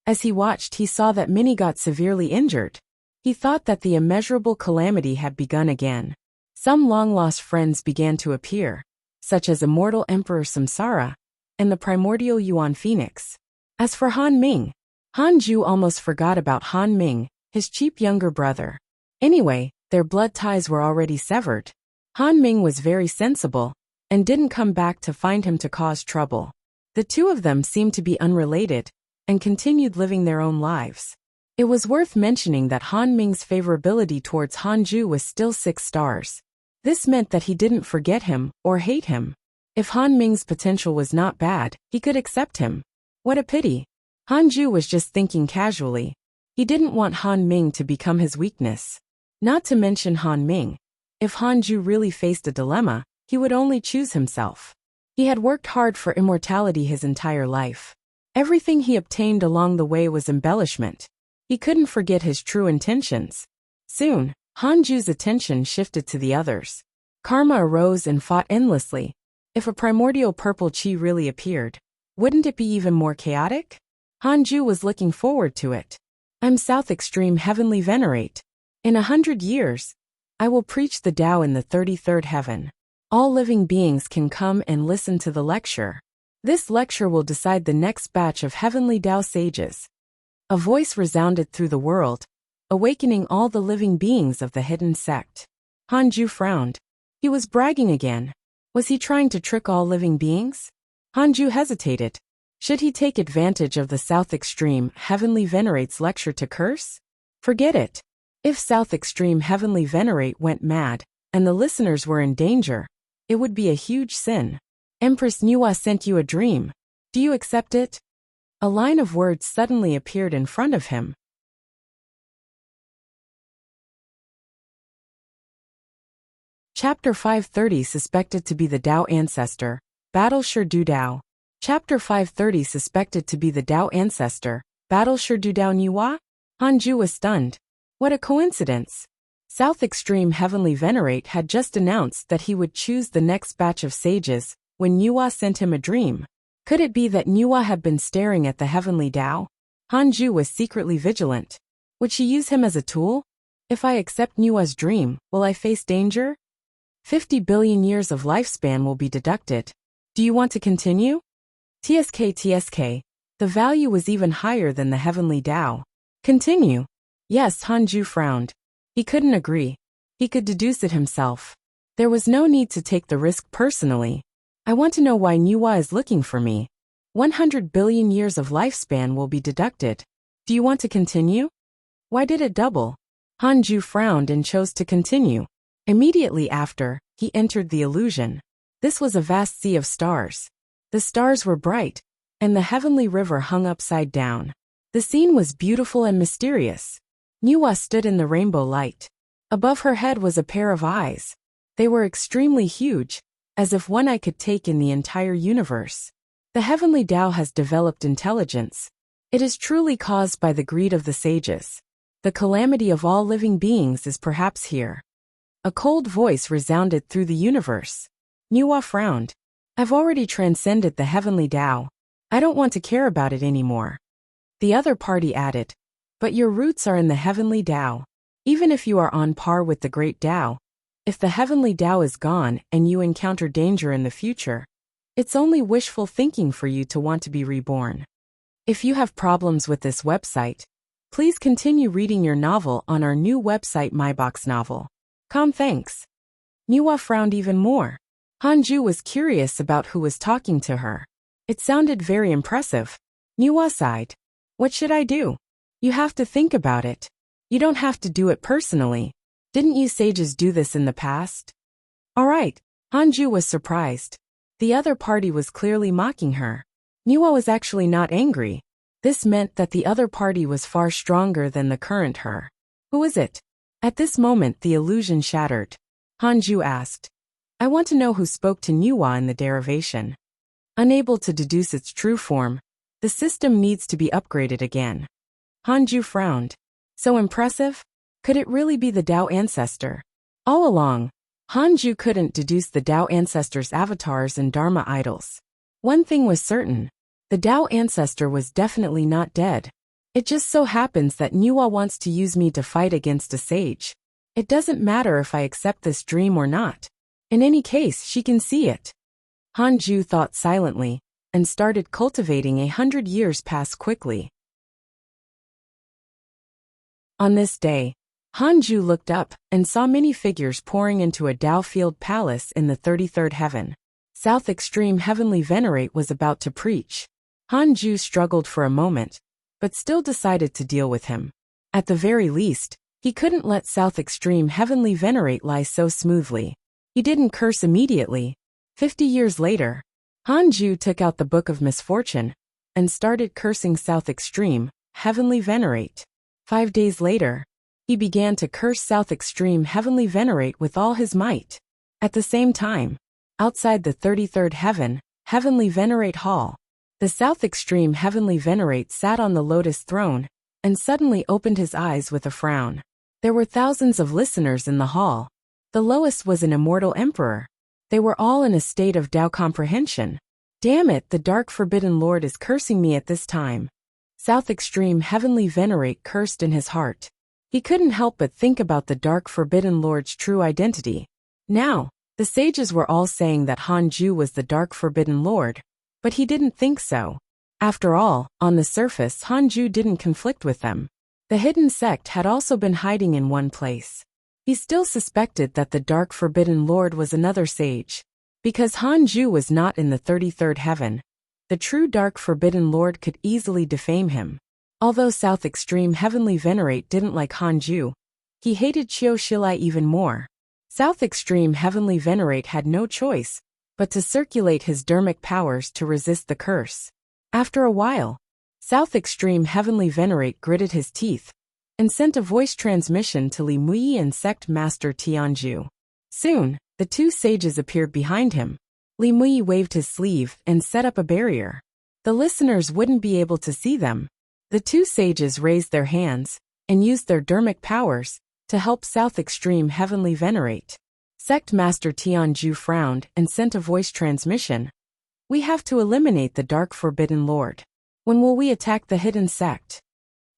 As he watched, he saw that many got severely injured. He thought that the immeasurable calamity had begun again. Some long-lost friends began to appear, such as Immortal Emperor Samsara and the Primordial Yuan Phoenix. As for Han Ming, Han Ju almost forgot about Han Ming, his cheap younger brother. Anyway, their blood ties were already severed. Han Ming was very sensible and didn't come back to find him to cause trouble. The two of them seemed to be unrelated and continued living their own lives. It was worth mentioning that Han Ming's favorability towards Han Ju was still 6 stars. This meant that he didn't forget him or hate him. If Han Ming's potential was not bad, he could accept him. What a pity. Han Ju was just thinking casually. He didn't want Han Ming to become his weakness. Not to mention Han Ming. If Han Ju really faced a dilemma, he would only choose himself. He had worked hard for immortality his entire life. Everything he obtained along the way was embellishment. He couldn't forget his true intentions. Soon, Han Ju's attention shifted to the others. Karma arose and fought endlessly. If a primordial purple chi really appeared, wouldn't it be even more chaotic? Han Ju was looking forward to it. I'm South Extreme Heavenly Venerate. In 100 years, I will preach the Tao in the 33rd heaven. All living beings can come and listen to the lecture. This lecture will decide the next batch of heavenly Tao sages. A voice resounded through the world, awakening all the living beings of the hidden sect. Han Ju frowned. He was bragging again. Was he trying to trick all living beings? Han Ju hesitated. Should he take advantage of the South Extreme Heavenly Venerate's lecture to curse? Forget it. If South Extreme Heavenly Venerate went mad, and the listeners were in danger, it would be a huge sin. Empress Nuwa sent you a dream. Do you accept it? A line of words suddenly appeared in front of him. Chapter 530 Suspected to be the Tao Ancestor, Battle Shi Du Dao. Chapter 530 Suspected to be the Tao Ancestor, Battle Shi Du Dao Nuwa? Han Ju was stunned. What a coincidence. South Extreme Heavenly Venerate had just announced that he would choose the next batch of sages when Nuwa sent him a dream. Could it be that Nuwa had been staring at the Heavenly Tao? Han Ju was secretly vigilant. Would she use him as a tool? If I accept Nuwa's dream, will I face danger? 50 billion years of lifespan will be deducted. Do you want to continue? TSK. The value was even higher than the Heavenly Tao. Continue. Yes, Han Ju frowned. He couldn't agree. He could deduce it himself. There was no need to take the risk personally. I want to know why Nuwa is looking for me. 100 billion years of lifespan will be deducted. Do you want to continue? Why did it double? Han Ju frowned and chose to continue. Immediately after, he entered the illusion. This was a vast sea of stars. The stars were bright, and the heavenly river hung upside down. The scene was beautiful and mysterious. Nuwa stood in the rainbow light. Above her head was a pair of eyes. They were extremely huge, as if one eye could take in the entire universe. The Heavenly Tao has developed intelligence. It is truly caused by the greed of the sages. The calamity of all living beings is perhaps here. A cold voice resounded through the universe. Nuwa frowned. I've already transcended the Heavenly Tao. I don't want to care about it anymore. The other party added, but your roots are in the Heavenly Tao. Even if you are on par with the Great Tao, if the Heavenly Tao is gone and you encounter danger in the future, it's only wishful thinking for you to want to be reborn. If you have problems with this website, please continue reading your novel on our new website MyBox Novel. Thanks. Nuwa frowned even more. Han Ju was curious about who was talking to her. It sounded very impressive. Nuwa sighed. What should I do? You have to think about it. You don't have to do it personally. Didn't you sages do this in the past? All right. Han Ju was surprised. The other party was clearly mocking her. Nuwa was actually not angry. This meant that the other party was far stronger than the current her. Who is it? At this moment the illusion shattered. Han Ju asked. I want to know who spoke to Nuwa in the derivation. Unable to deduce its true form, the system needs to be upgraded again. Han Ju frowned. So impressive? Could it really be the Tao Ancestor? All along, Han Ju couldn't deduce the Tao Ancestor's avatars and Dharma idols. One thing was certain. The Tao Ancestor was definitely not dead. It just so happens that Nuwa wants to use me to fight against a sage. It doesn't matter if I accept this dream or not. In any case, she can see it. Han Ju thought silently, and started cultivating. 100 years passed quickly. On this day, Hanju looked up and saw many figures pouring into a Dao-filled palace in the 33rd heaven. South Extreme Heavenly Venerate was about to preach. Hanju struggled for a moment, but still decided to deal with him. At the very least, he couldn't let South Extreme Heavenly Venerate lie so smoothly. He didn't curse immediately. 50 years later, Hanju took out the Book of Misfortune and started cursing South Extreme Heavenly Venerate. 5 days later, he began to curse South Extreme Heavenly Venerate with all his might. At the same time, outside the 33rd heaven, Heavenly Venerate Hall, the South Extreme Heavenly Venerate sat on the lotus throne and suddenly opened his eyes with a frown. There were thousands of listeners in the hall. The lowest was an immortal emperor. They were all in a state of Tao comprehension. Damn it, the Dark Forbidden Lord is cursing me at this time. South Extreme Heavenly Venerate cursed in his heart. He couldn't help but think about the Dark Forbidden Lord's true identity. Now, the sages were all saying that Hanju was the Dark Forbidden Lord, but he didn't think so. After all, on the surface, Hanju didn't conflict with them. The hidden sect had also been hiding in one place. He still suspected that the Dark Forbidden Lord was another sage. Because Hanju was not in the 33rd heaven, the true Dark Forbidden Lord could easily defame him. Although South Extreme Heavenly Venerate didn't like Hanju, he hated Qiu Shilai even more. South Extreme Heavenly Venerate had no choice but to circulate his dermic powers to resist the curse. After a while, South Extreme Heavenly Venerate gritted his teeth and sent a voice transmission to Li Muyi and Sect Master Tianju. Soon, the two sages appeared behind him. Li Muyi waved his sleeve and set up a barrier. The listeners wouldn't be able to see them. The two sages raised their hands and used their dermic powers to help South Extreme Heavenly Venerate. Sect Master Tianju frowned and sent a voice transmission. We have to eliminate the Dark Forbidden Lord. When will we attack the hidden sect?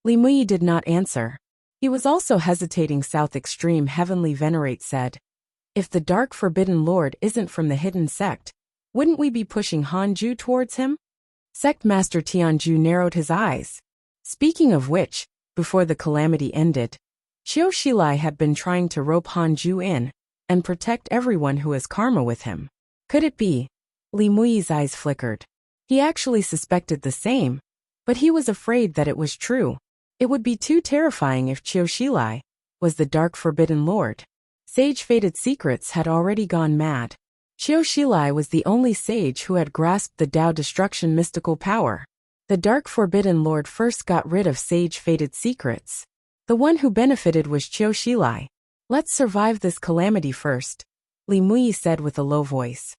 Li Muyi did not answer. He was also hesitating. South Extreme Heavenly Venerate said, if the Dark Forbidden Lord isn't from the hidden sect, wouldn't we be pushing Hanju towards him? Sect Master Tianju narrowed his eyes. Speaking of which, before the calamity ended, Qiu Shilai had been trying to rope Hanju in and protect everyone who has karma with him. Could it be? Li Muyi's eyes flickered. He actually suspected the same, but he was afraid that it was true. It would be too terrifying if Qiu Shilai was the Dark Forbidden Lord. Sage Fated Secrets had already gone mad. Qiu Shilai was the only sage who had grasped the Tao Destruction mystical power. The Dark Forbidden Lord first got rid of Sage Fated Secrets. The one who benefited was Qiu Shilai. Let's survive this calamity first, Li Muyi said with a low voice.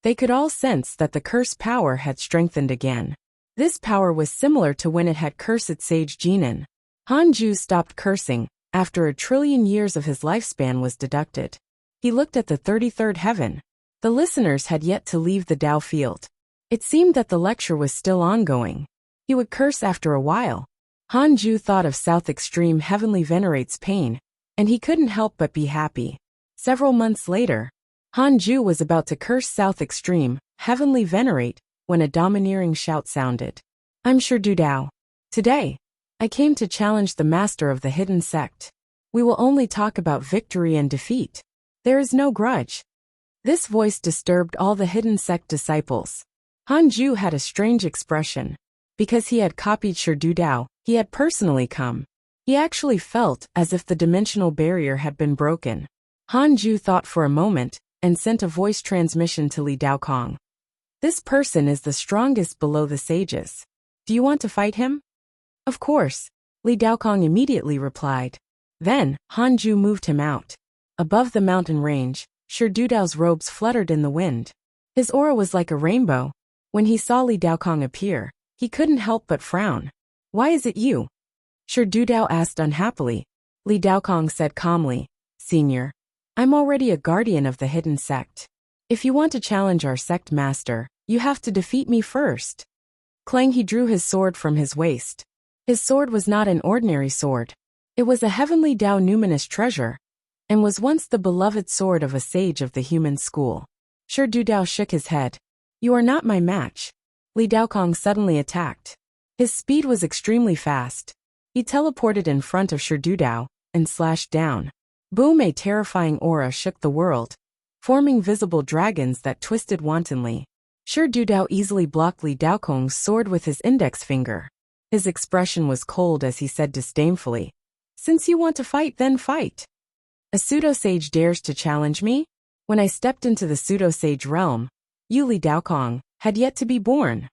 They could all sense that the curse power had strengthened again. This power was similar to when it had cursed Sage Jinan. Hanju stopped cursing after 1 trillion years of his lifespan was deducted. He looked at the 33rd heaven. The listeners had yet to leave the Tao field. It seemed that the lecture was still ongoing. He would curse after a while. Hanju thought of South Extreme Heavenly Venerate's pain, and he couldn't help but be happy. Several months later, Hanju was about to curse South Extreme Heavenly Venerate when a domineering shout sounded. I'm Sure Du Dao. Today, I came to challenge the master of the hidden sect. We will only talk about victory and defeat. There is no grudge. This voice disturbed all the hidden sect disciples. Hanju had a strange expression. Because he had copied Sure Du Dao, he had personally come. He actually felt as if the dimensional barrier had been broken. Hanju thought for a moment and sent a voice transmission to Li Daokong. This person is the strongest below the sages. Do you want to fight him? Of course, Li Daokong immediately replied. Then, Hanju moved him out. Above the mountain range, Sure Du Dao's robes fluttered in the wind. His aura was like a rainbow. When he saw Li Daokong appear, he couldn't help but frown. Why is it you? Sure Du Dao asked unhappily. Li Daokong said calmly, Senior, I'm already a guardian of the hidden sect. If you want to challenge our sect master, you have to defeat me first. Clang, he drew his sword from his waist. His sword was not an ordinary sword. It was a heavenly Tao numinous treasure, and was once the beloved sword of a sage of the human school. Sure Du Dao shook his head. You are not my match. Li Daokong suddenly attacked. His speed was extremely fast. He teleported in front of Sherdudao and slashed down. Boom! A terrifying aura shook the world, forming visible dragons that twisted wantonly. Sherdudao easily blocked Li Daokong's sword with his index finger. His expression was cold as he said disdainfully, "Since you want to fight, then fight. A pseudo-sage dares to challenge me?" When I stepped into the pseudo-sage realm, you, Li Daokong, had yet to be born.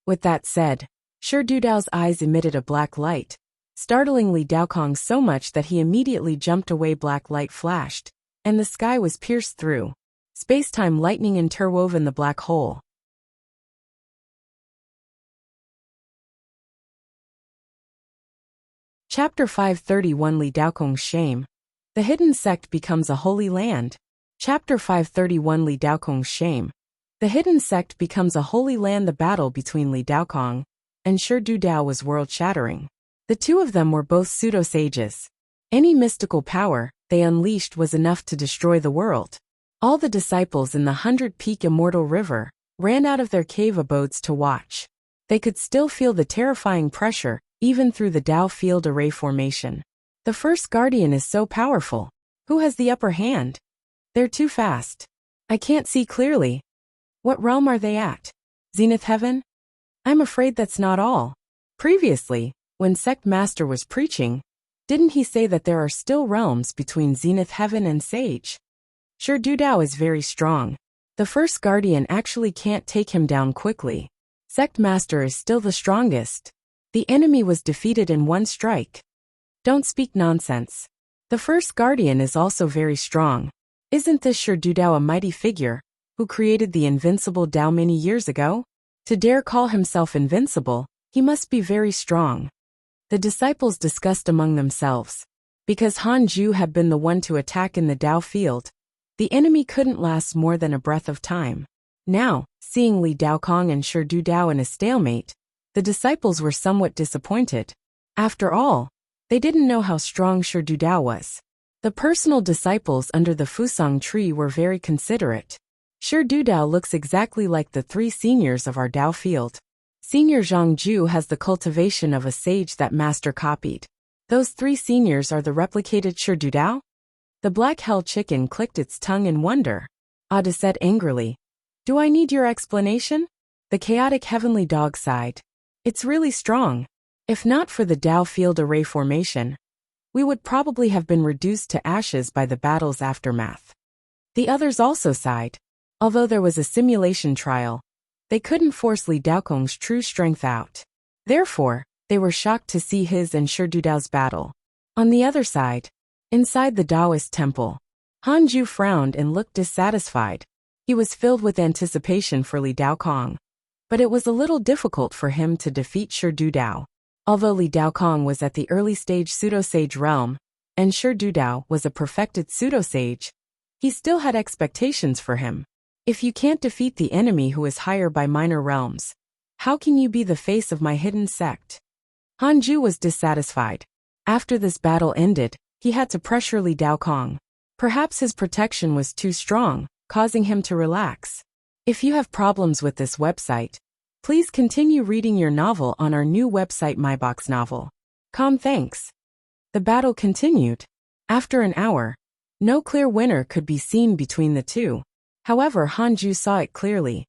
With that said, Sherdudao's eyes emitted a black light, startling Li Daokong so much that he immediately jumped away. Black light flashed, and the sky was pierced through. Space-time lightning interwoven the black hole. Chapter 531 Li Daokong's Shame. The hidden sect becomes a holy land. Chapter 531 Li Daokong's Shame. The hidden sect becomes a holy land. The battle between Li Daokong and Sherdudao was world-shattering. The two of them were both pseudo-sages. Any mystical power they unleashed was enough to destroy the world. All the disciples in the 100-peak immortal river ran out of their cave abodes to watch. They could still feel the terrifying pressure, even through the Dao field array formation. The first guardian is so powerful. Who has the upper hand? They're too fast. I can't see clearly. What realm are they at? Zenith Heaven? I'm afraid that's not all. Previously, when Sect Master was preaching, didn't he say that there are still realms between Zenith Heaven and Sage? Sherdudao is very strong. The first guardian actually can't take him down quickly. Sect Master is still the strongest. The enemy was defeated in one strike. Don't speak nonsense. The first guardian is also very strong. Isn't this Sherdudao a mighty figure, who created the invincible Dao many years ago? To dare call himself invincible, he must be very strong. The disciples discussed among themselves. Because Han Ju had been the one to attack in the Dao field, the enemy couldn't last more than a breath of time. Now, seeing Li Daokong and Sherdudao in a stalemate, the disciples were somewhat disappointed. After all, they didn't know how strong Sherdudao was. The personal disciples under the Fusang tree were very considerate. Sherdudao looks exactly like the three seniors of our Dao field. Senior Zhangju has the cultivation of a sage that Master copied. Those three seniors are the replicated Sherdudao? The black hell chicken clicked its tongue in wonder. Ada said angrily, "Do I need your explanation?" The chaotic heavenly dog sighed. "It's really strong. If not for the Dao field array formation, we would probably have been reduced to ashes by the battle's aftermath." The others also sighed. Although there was a simulation trial, they couldn't force Li Daokong's true strength out. Therefore, they were shocked to see his and Sherdudao's battle. On the other side, inside the Taoist temple, Han Ju frowned and looked dissatisfied. He was filled with anticipation for Li Daokong, but it was a little difficult for him to defeat Sherdudao. Although Li Daokong was at the early-stage pseudo-sage realm, and Sherdudao was a perfected pseudo-sage, he still had expectations for him. If you can't defeat the enemy who is higher by minor realms, how can you be the face of my hidden sect? Han Ju was dissatisfied. After this battle ended, he had to pressure Li Daokong. Perhaps his protection was too strong, causing him to relax. If you have problems with this website, please continue reading your novel on our new website myboxnovel.com. Thanks. The battle continued. After an hour, no clear winner could be seen between the two. However, Han Ju saw it clearly.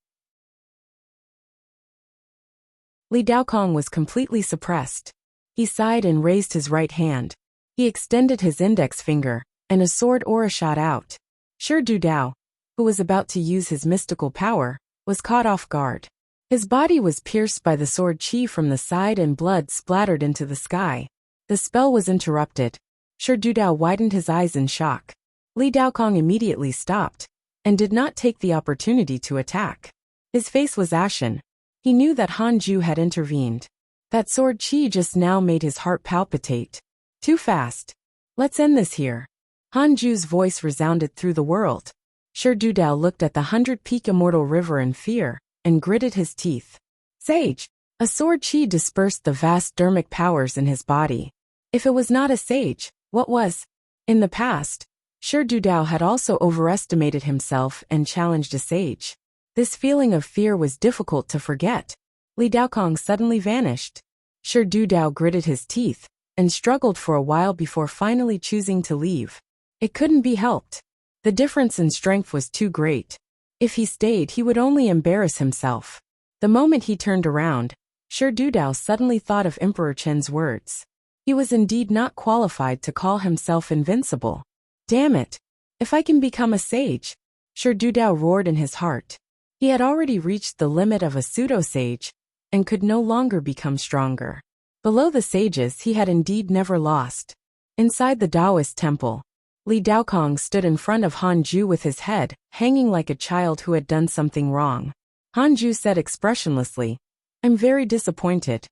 Li Daokong was completely suppressed. He sighed and raised his right hand. He extended his index finger, and a sword aura shot out. Sherdudao, who was about to use his mystical power, was caught off guard. His body was pierced by the sword chi from the side and blood splattered into the sky. The spell was interrupted. Sherdudao widened his eyes in shock. Li Daokong immediately stopped and did not take the opportunity to attack. His face was ashen. He knew that Han Ju had intervened. That sword chi just now made his heart palpitate. Too fast. Let's end this here. Han Ju's voice resounded through the world. Sherdudao looked at the 100-peak immortal river in fear and gritted his teeth. Sage! A sword chi dispersed the vast dermic powers in his body. If it was not a sage, what was? In the past, Sherdudao had also overestimated himself and challenged a sage. This feeling of fear was difficult to forget. Li Daokong suddenly vanished. Shi Dudao gritted his teeth and struggled for a while before finally choosing to leave. It couldn't be helped. The difference in strength was too great. If he stayed, he would only embarrass himself. The moment he turned around, Shi Dudao suddenly thought of Emperor Chen's words. He was indeed not qualified to call himself invincible. Damn it! If I can become a sage! Shi Dudao roared in his heart. He had already reached the limit of a pseudo-sage and could no longer become stronger. Below the sages he had indeed never lost. Inside the Taoist temple, Li Daokong stood in front of Han Ju with his head hanging like a child who had done something wrong. Han Ju said expressionlessly, "I'm very disappointed."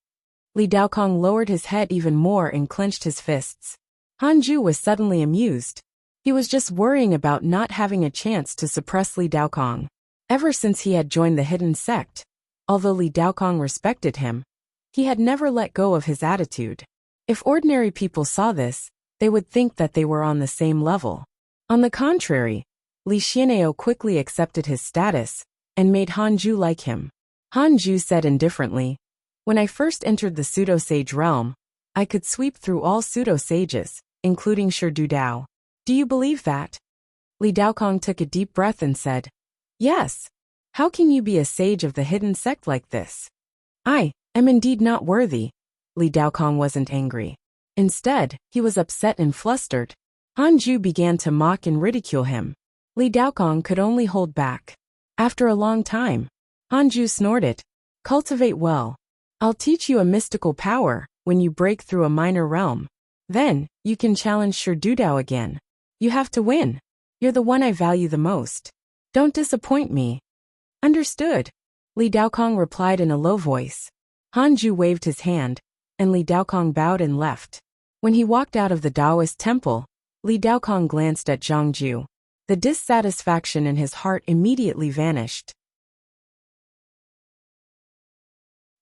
Li Daokong lowered his head even more and clenched his fists. Han Ju was suddenly amused. He was just worrying about not having a chance to suppress Li Daokong. Ever since he had joined the hidden sect, although Li Daokong respected him, he had never let go of his attitude. If ordinary people saw this, they would think that they were on the same level. On the contrary, Li Xian'eo quickly accepted his status and made Han Ju like him. Han Ju said indifferently, "When I first entered the pseudo-sage realm, I could sweep through all pseudo-sages, including Shi Dudao. Do you believe that?" Li Daokong took a deep breath and said, "Yes. How can you be a sage of the hidden sect like this?" "I am indeed not worthy." Li Daokong wasn't angry. Instead, he was upset and flustered. Han Ju began to mock and ridicule him. Li Daokong could only hold back. After a long time, Han Ju snorted, "Cultivate well. I'll teach you a mystical power when you break through a minor realm. Then, you can challenge Shi Dudao again. You have to win. You're the one I value the most. Don't disappoint me." "Understood," Li Daokong replied in a low voice. Han Ju waved his hand, and Li Daokong bowed and left. When he walked out of the Taoist temple, Li Daokong glanced at Zhang Ju. The dissatisfaction in his heart immediately vanished.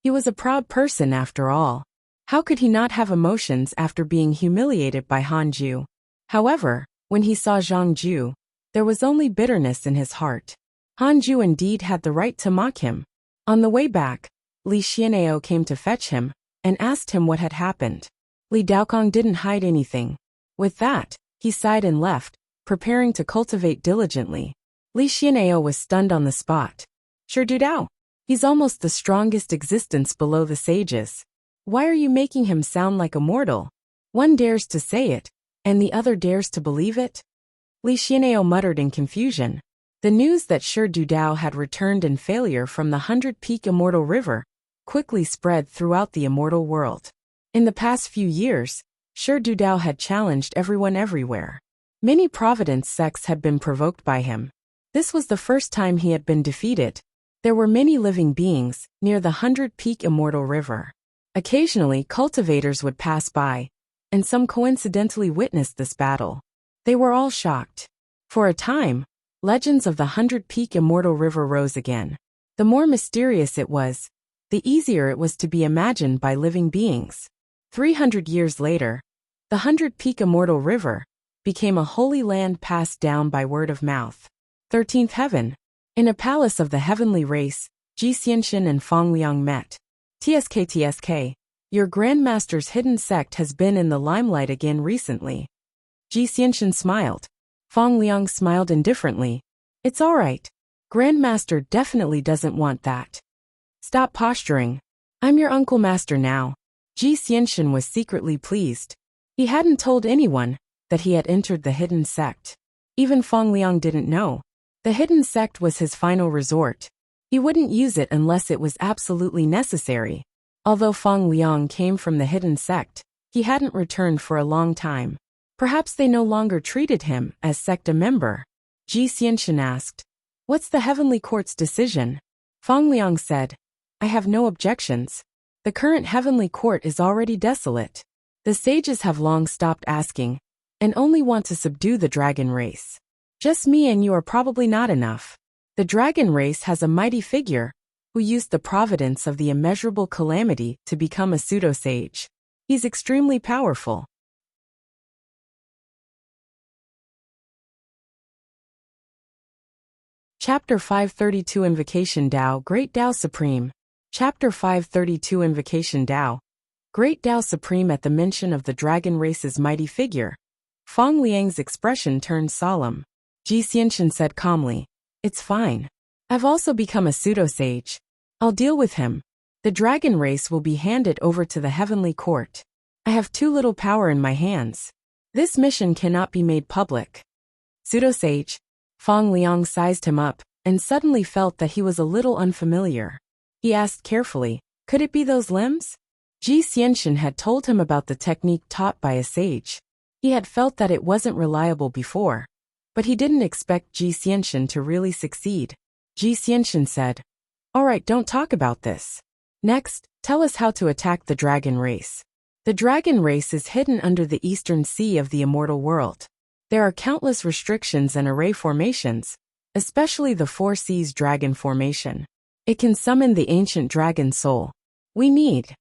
He was a proud person after all. How could he not have emotions after being humiliated by Han Ju? However, when he saw Zhang Ju, there was only bitterness in his heart. Han Ju indeed had the right to mock him. On the way back, Li Xian'eo came to fetch him and asked him what had happened. Li Daokong didn't hide anything. With that, he sighed and left, preparing to cultivate diligently. Li Xian'eo was stunned on the spot. "Shi Dudao, he's almost the strongest existence below the sages. Why are you making him sound like a mortal? One dares to say it, and the other dares to believe it?" Li Xian'eo muttered in confusion. The news that Shi Dudao had returned in failure from the 100-peak immortal river quickly spread throughout the immortal world. In the past few years, Shi Dudao had challenged everyone everywhere. Many Providence sects had been provoked by him. This was the first time he had been defeated. There were many living beings near the 100-peak immortal river. Occasionally, cultivators would pass by, and some coincidentally witnessed this battle. They were all shocked. For a time, legends of the 100-peak immortal river rose again. The more mysterious it was, the easier it was to be imagined by living beings. 300 years later, the 100-peak immortal river became a holy land passed down by word of mouth. 13th heaven. In a palace of the heavenly race, Ji Xianxin and Fang Liang met. TSK, your grandmaster's hidden sect has been in the limelight again recently." Ji Xianxin smiled. Fang Liang smiled indifferently. "It's all right. Grandmaster definitely doesn't want that. Stop posturing. I'm your uncle master now." Ji Xianxin was secretly pleased. He hadn't told anyone that he had entered the hidden sect. Even Fang Liang didn't know. The hidden sect was his final resort. He wouldn't use it unless it was absolutely necessary. Although Fang Liang came from the hidden sect, he hadn't returned for a long time. Perhaps they no longer treated him as sect a member. Ji Xianxin asked, "What's the heavenly court's decision?" Fang Liang said, "I have no objections. The current heavenly court is already desolate. The sages have long stopped asking, and only want to subdue the dragon race. Just me and you are probably not enough. The dragon race has a mighty figure, who used the providence of the immeasurable calamity to become a pseudo-sage. He's extremely powerful." Chapter 532 Invocation Tao Great Tao Supreme. Chapter 532 Invocation Tao. Great Tao Supreme. At the mention of the dragon race's mighty figure, Fang Liang's expression turned solemn. Ji Xianxin said calmly, "It's fine. I've also become a pseudo-sage. I'll deal with him. The dragon race will be handed over to the heavenly court. I have too little power in my hands. This mission cannot be made public." Pseudo-sage. Fang Liang sized him up, and suddenly felt that he was a little unfamiliar. He asked carefully, "Could it be those limbs?" Ji Xianxin had told him about the technique taught by a sage. He had felt that it wasn't reliable before, but he didn't expect Ji Xianxin to really succeed. Ji Xianxin said, "All right, don't talk about this. Next, tell us how to attack the dragon race." The dragon race is hidden under the eastern sea of the immortal world. There are countless restrictions and array formations, especially the Four Seas Dragon Formation. It can summon the ancient dragon soul. We need.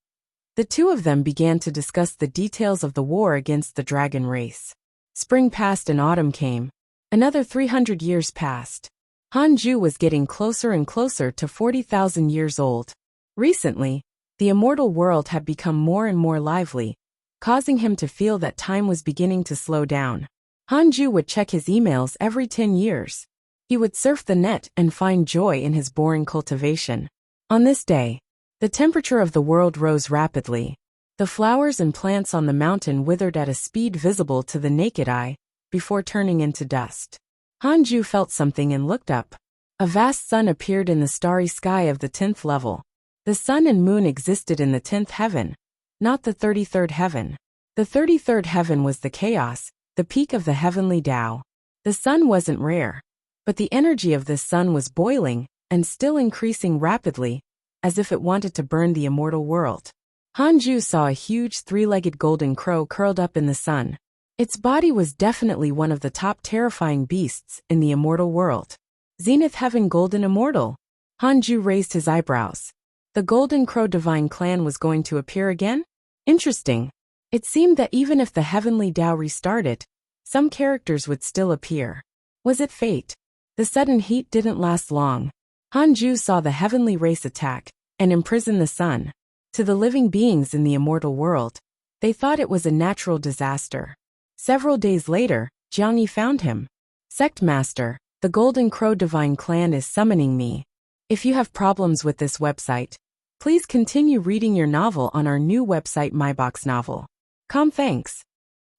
The two of them began to discuss the details of the war against the dragon race. Spring passed and autumn came. Another 300 years passed. Hanju was getting closer and closer to 40,000 years old. Recently, the immortal world had become more and more lively, causing him to feel that time was beginning to slow down. Hanju would check his emails every 10 years. He would surf the net and find joy in his boring cultivation. On this day, the temperature of the world rose rapidly. The flowers and plants on the mountain withered at a speed visible to the naked eye, before turning into dust. Hanju felt something and looked up. A vast sun appeared in the starry sky of the 10th level. The sun and moon existed in the 10th heaven, not the 33rd heaven. The 33rd heaven was the chaos, the peak of the heavenly Tao. The sun wasn't rare, but the energy of this sun was boiling and still increasing rapidly, as if it wanted to burn the immortal world. Hanju saw a huge three-legged golden crow curled up in the sun. Its body was definitely one of the top terrifying beasts in the immortal world. Zenith Heaven Golden Immortal. Hanju raised his eyebrows. The Golden Crow Divine Clan was going to appear again? Interesting. It seemed that even if the heavenly Tao restarted, some characters would still appear. Was it fate? The sudden heat didn't last long. Hanju saw the heavenly race attack and imprison the sun. To the living beings in the immortal world, they thought it was a natural disaster. Several days later, Jiang Yi found him. "Sect Master, the Golden Crow Divine Clan is summoning me. If you have problems with this website, please continue reading your novel on our new website MyBox Novel. Thanks.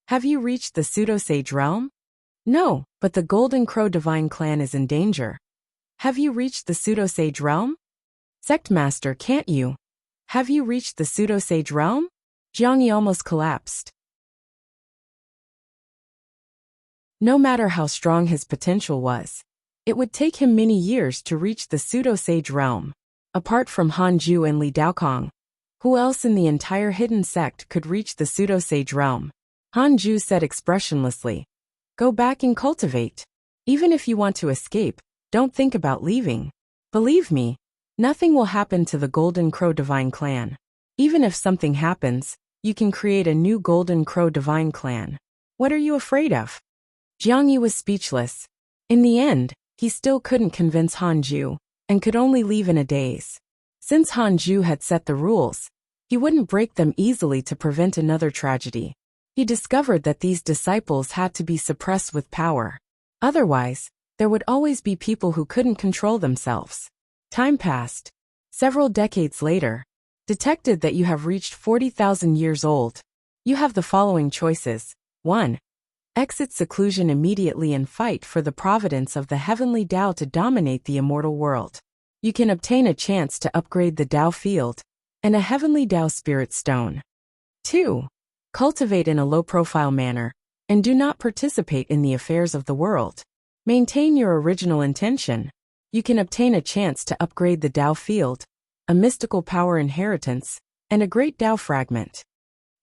Have you reached the pseudo-sage realm?" "No, but the Golden Crow Divine Clan is in danger." "Have you reached the pseudo-sage realm?" "Sect Master, can't you? Have you reached the pseudo-sage realm?" Jiang Yi almost collapsed. No matter how strong his potential was, it would take him many years to reach the pseudo-sage realm. Apart from Hanju and Li Daokong, who else in the entire hidden sect could reach the pseudo-sage realm? Hanju said expressionlessly, "Go back and cultivate. Even if you want to escape, don't think about leaving. Believe me, nothing will happen to the Golden Crow Divine Clan. Even if something happens, you can create a new Golden Crow Divine Clan. What are you afraid of?" Jiang Yi was speechless. In the end, he still couldn't convince Hanju, and could only leave in a daze. Since Hanju had set the rules, he wouldn't break them easily to prevent another tragedy. He discovered that these disciples had to be suppressed with power. Otherwise, there would always be people who couldn't control themselves. Time passed. Several decades later, detected that you have reached 40,000 years old. You have the following choices. 1. Exit seclusion immediately and fight for the providence of the heavenly Tao to dominate the immortal world. You can obtain a chance to upgrade the Tao field and a heavenly Tao spirit stone. 2. Cultivate in a low-profile manner and do not participate in the affairs of the world. Maintain your original intention. You can obtain a chance to upgrade the Tao field, a mystical power inheritance, and a great Tao fragment.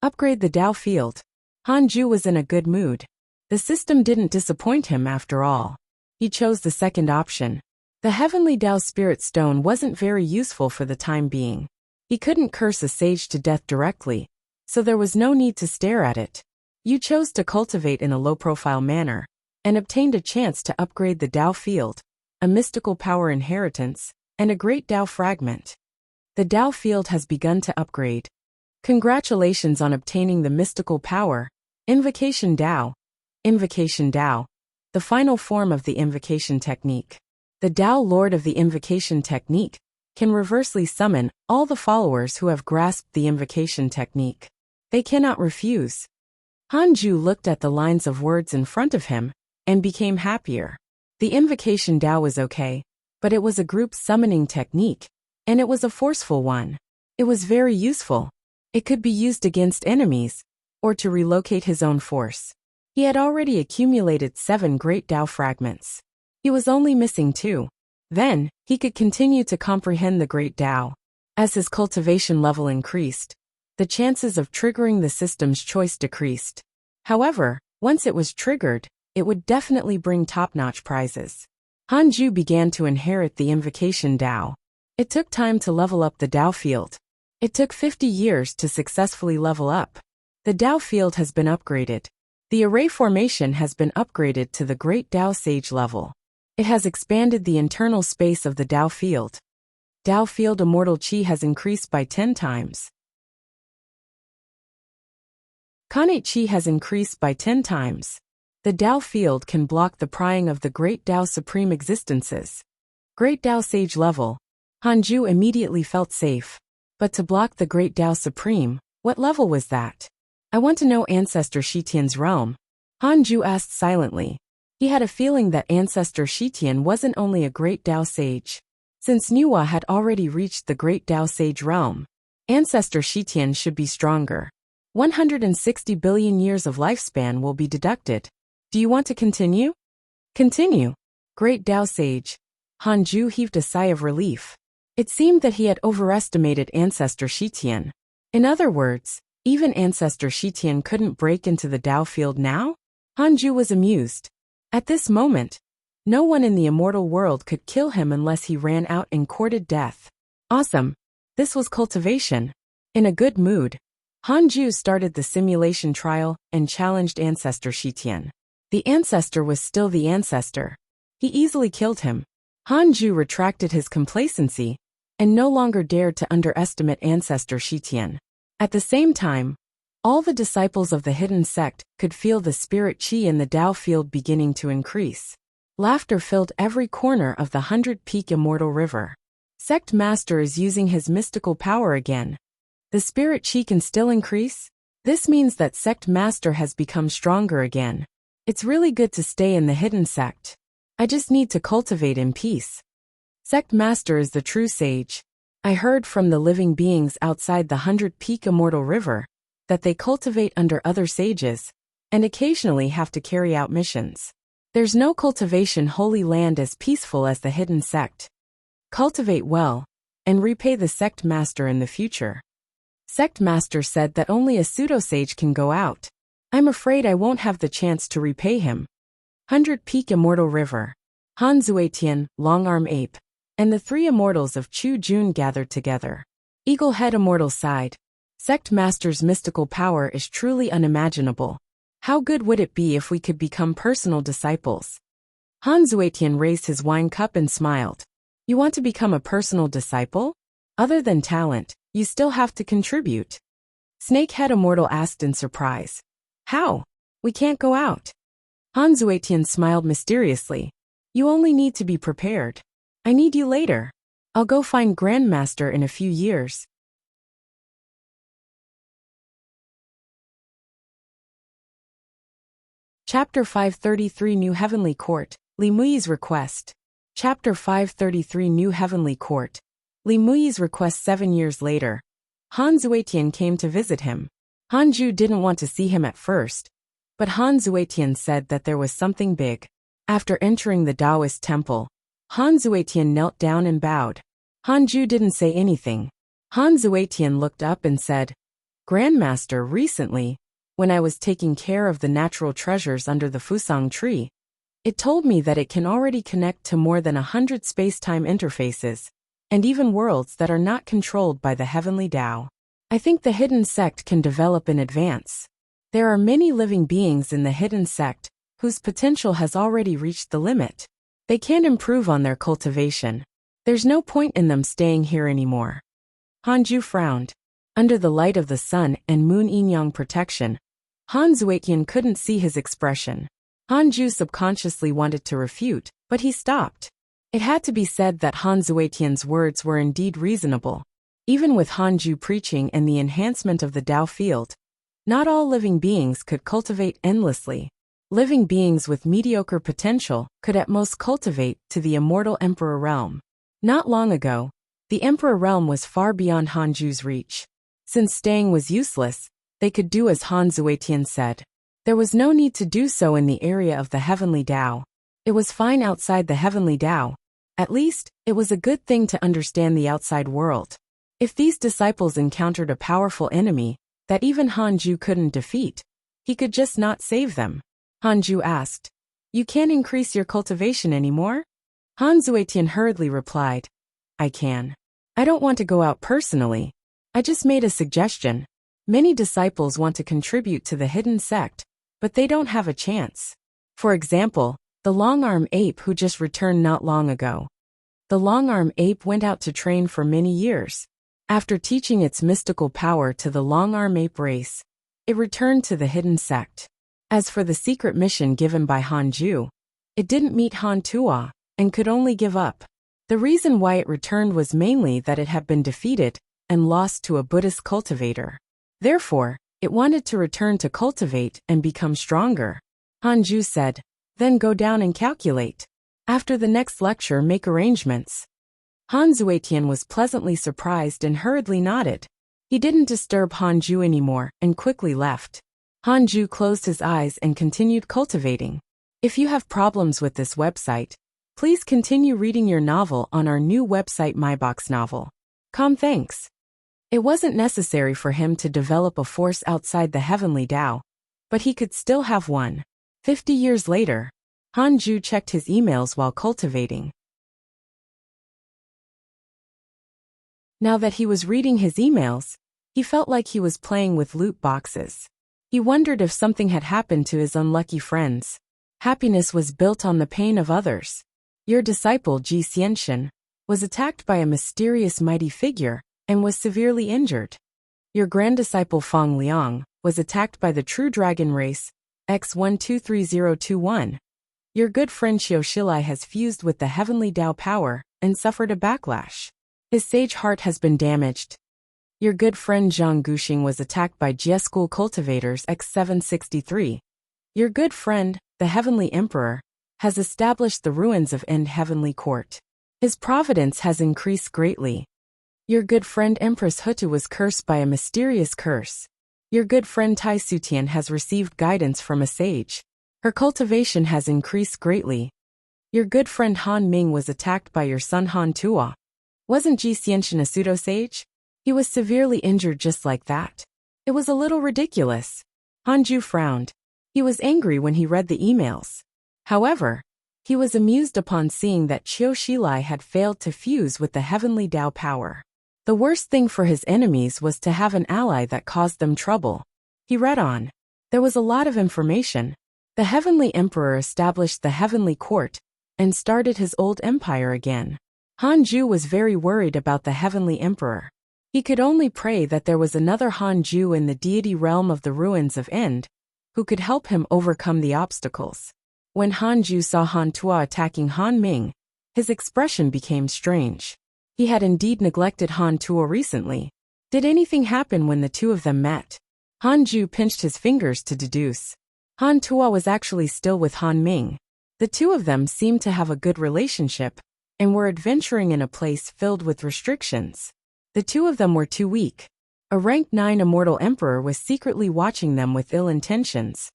Upgrade the Tao field. Hanju was in a good mood. The system didn't disappoint him after all. He chose the second option. The heavenly Tao spirit stone wasn't very useful for the time being. He couldn't curse a sage to death directly, so there was no need to stare at it. You chose to cultivate in a low-profile manner, and obtained a chance to upgrade the Tao field, a mystical power inheritance, and a great Tao fragment. The Tao field has begun to upgrade. Congratulations on obtaining the mystical power. Invocation Dao. Invocation Dao. The final form of the invocation technique. The Dao Lord of the invocation technique can reversely summon all the followers who have grasped the invocation technique. They cannot refuse. Hanju looked at the lines of words in front of him and became happier. The invocation Dao was okay, but it was a group summoning technique, and it was a forceful one. It was very useful. It could be used against enemies, or to relocate his own force. He had already accumulated 7 great Dao fragments. He was only missing 2. Then, he could continue to comprehend the great Dao. As his cultivation level increased, the chances of triggering the system's choice decreased. However, once it was triggered, it would definitely bring top-notch prizes. Hanju began to inherit the invocation Dao. It took time to level up the Dao field. It took 50 years to successfully level up. The Dao field has been upgraded. The array formation has been upgraded to the Great Dao Sage level. It has expanded the internal space of the Dao field. Dao field immortal Qi has increased by 10 times. Kanate Qi has increased by 10 times. The Dao field can block the prying of the Great Dao Supreme existences. Great Dao Sage level. Hanju immediately felt safe. But to block the Great Dao Supreme, what level was that? I want to know Ancestor Shitian's realm. Hanju asked silently. He had a feeling that Ancestor Shitian wasn't only a Great Dao Sage. Since Nuwa had already reached the Great Dao Sage realm, Ancestor Shitian should be stronger. 160 billion years of lifespan will be deducted. Do you want to continue? Continue. Great Dao Sage. Hanju heaved a sigh of relief. It seemed that he had overestimated Ancestor Shitian. In other words, even Ancestor Shitian couldn't break into the Dao field now? Hanju was amused. At this moment, no one in the immortal world could kill him unless he ran out and courted death. Awesome. This was cultivation. In a good mood, Hanju started the simulation trial and challenged Ancestor Shitian. The ancestor was still the ancestor. He easily killed him. Hanju retracted his complacency and no longer dared to underestimate Ancestor Shitian. At the same time, all the disciples of the hidden sect could feel the spirit Qi in the Dao field beginning to increase. Laughter filled every corner of the 100-peak immortal river. Sect Master is using his mystical power again. The spirit Qi can still increase? This means that Sect Master has become stronger again. It's really good to stay in the hidden sect. I just need to cultivate in peace. Sect Master is the true sage. I heard from the living beings outside the 100-peak immortal river that they cultivate under other sages and occasionally have to carry out missions. There's no cultivation holy land as peaceful as the hidden sect. Cultivate well and repay the Sect Master in the future. Sect Master said that only a pseudo-sage can go out. I'm afraid I won't have the chance to repay him. 100-peak immortal river. Han Zuetian, Longarm Ape, and the 3 immortals of Chu Jun gathered together. Eagle Head Immortal sighed. Sect Master's mystical power is truly unimaginable. How good would it be if we could become personal disciples? Han Zuetian raised his wine cup and smiled. You want to become a personal disciple? Other than talent, you still have to contribute. Snakehead Immortal asked in surprise. How? We can't go out. Han Zuetian smiled mysteriously. You only need to be prepared. I need you later. I'll go find Grandmaster in a few years. Chapter 533 New Heavenly Court, Li Muyi's Request. Chapter 533 New Heavenly Court. Li Muyi's request. 7 years later, Han Zuetian came to visit him. Hanju didn't want to see him at first, but Han Zuetian said that there was something big. After entering the Taoist temple, Han Zuetian knelt down and bowed. Hanju didn't say anything. Han Zuetian looked up and said, Grandmaster, recently, when I was taking care of the natural treasures under the Fusang tree, it told me that it can already connect to more than 100 space-time interfaces, and even worlds that are not controlled by the heavenly Tao. I think the hidden sect can develop in advance. There are many living beings in the hidden sect whose potential has already reached the limit. They can't improve on their cultivation. There's no point in them staying here anymore. Hanju frowned. Under the light of the sun and moon yin-yang protection, Han Zuetian couldn't see his expression. Han Ju subconsciously wanted to refute, but he stopped. It had to be said that Han Zuetian's words were indeed reasonable. Even with Han Ju preaching and the enhancement of the Tao field, not all living beings could cultivate endlessly. Living beings with mediocre potential could at most cultivate to the immortal Emperor realm. Not long ago, the Emperor realm was far beyond Han Ju's reach. Since staying was useless, they could do as Han Zuetian said. There was no need to do so in the area of the heavenly Tao. It was fine outside the heavenly Tao. At least, it was a good thing to understand the outside world. If these disciples encountered a powerful enemy that even Han Ju couldn't defeat, he could just not save them. Han Ju asked, "You can't increase your cultivation anymore?" Han Zuetian hurriedly replied, "I can. I don't want to go out personally. I just made a suggestion. Many disciples want to contribute to the hidden sect, but they don't have a chance. For example, the long-arm ape who just returned not long ago. The long-arm ape went out to train for many years. After teaching its mystical power to the long-arm ape race, it returned to the hidden sect. As for the secret mission given by Han Ju, it didn't meet Han Tuo, and could only give up. The reason why it returned was mainly that it had been defeated and lost to a Buddhist cultivator. Therefore, it wanted to return to cultivate and become stronger." Han Ju said, "Then go down and calculate. After the next lecture, make arrangements." Han Zuetian was pleasantly surprised and hurriedly nodded. He didn't disturb Han Ju anymore and quickly left. Han Ju closed his eyes and continued cultivating. If you have problems with this website, please continue reading your novel on our new website myboxnovel.com. Thanks. It wasn't necessary for him to develop a force outside the heavenly Tao, but he could still have one. 50 years later, Han Ju checked his emails while cultivating. Now that he was reading his emails, he felt like he was playing with loot boxes. He wondered if something had happened to his unlucky friends. Happiness was built on the pain of others. Your disciple Ji Xianxian was attacked by a mysterious mighty figure and was severely injured. Your grand disciple Fang Liang was attacked by the true dragon race X123021. Your good friend Xiao Shilai has fused with the heavenly Tao power and suffered a backlash. His sage heart has been damaged. Your good friend Zhang Guxing was attacked by Jie School cultivators X763. Your good friend, the Heavenly Emperor, has established the ruins of End Heavenly Court. His providence has increased greatly. Your good friend Empress Hutu was cursed by a mysterious curse. Your good friend Tai Sutian has received guidance from a sage. Her cultivation has increased greatly. Your good friend Han Ming was attacked by your son Han Tuo. Wasn't Ji Xianxian a pseudo-sage? He was severely injured just like that. It was a little ridiculous. Han Ju frowned. He was angry when he read the emails. However, he was amused upon seeing that Xiao Shilai had failed to fuse with the heavenly Tao power. The worst thing for his enemies was to have an ally that caused them trouble. He read on. There was a lot of information. The heavenly emperor established the heavenly court and started his old empire again. Han Ju was very worried about the heavenly emperor. He could only pray that there was another Han Ju in the deity realm of the ruins of End, who could help him overcome the obstacles. When Han Ju saw Han Tuo attacking Han Ming, his expression became strange. He had indeed neglected Han Tuo recently. Did anything happen when the two of them met? Han Ju pinched his fingers to deduce. Han Tuo was actually still with Han Ming. The two of them seemed to have a good relationship and were adventuring in a place filled with restrictions. The two of them were too weak. A rank 9 immortal emperor was secretly watching them with ill intentions.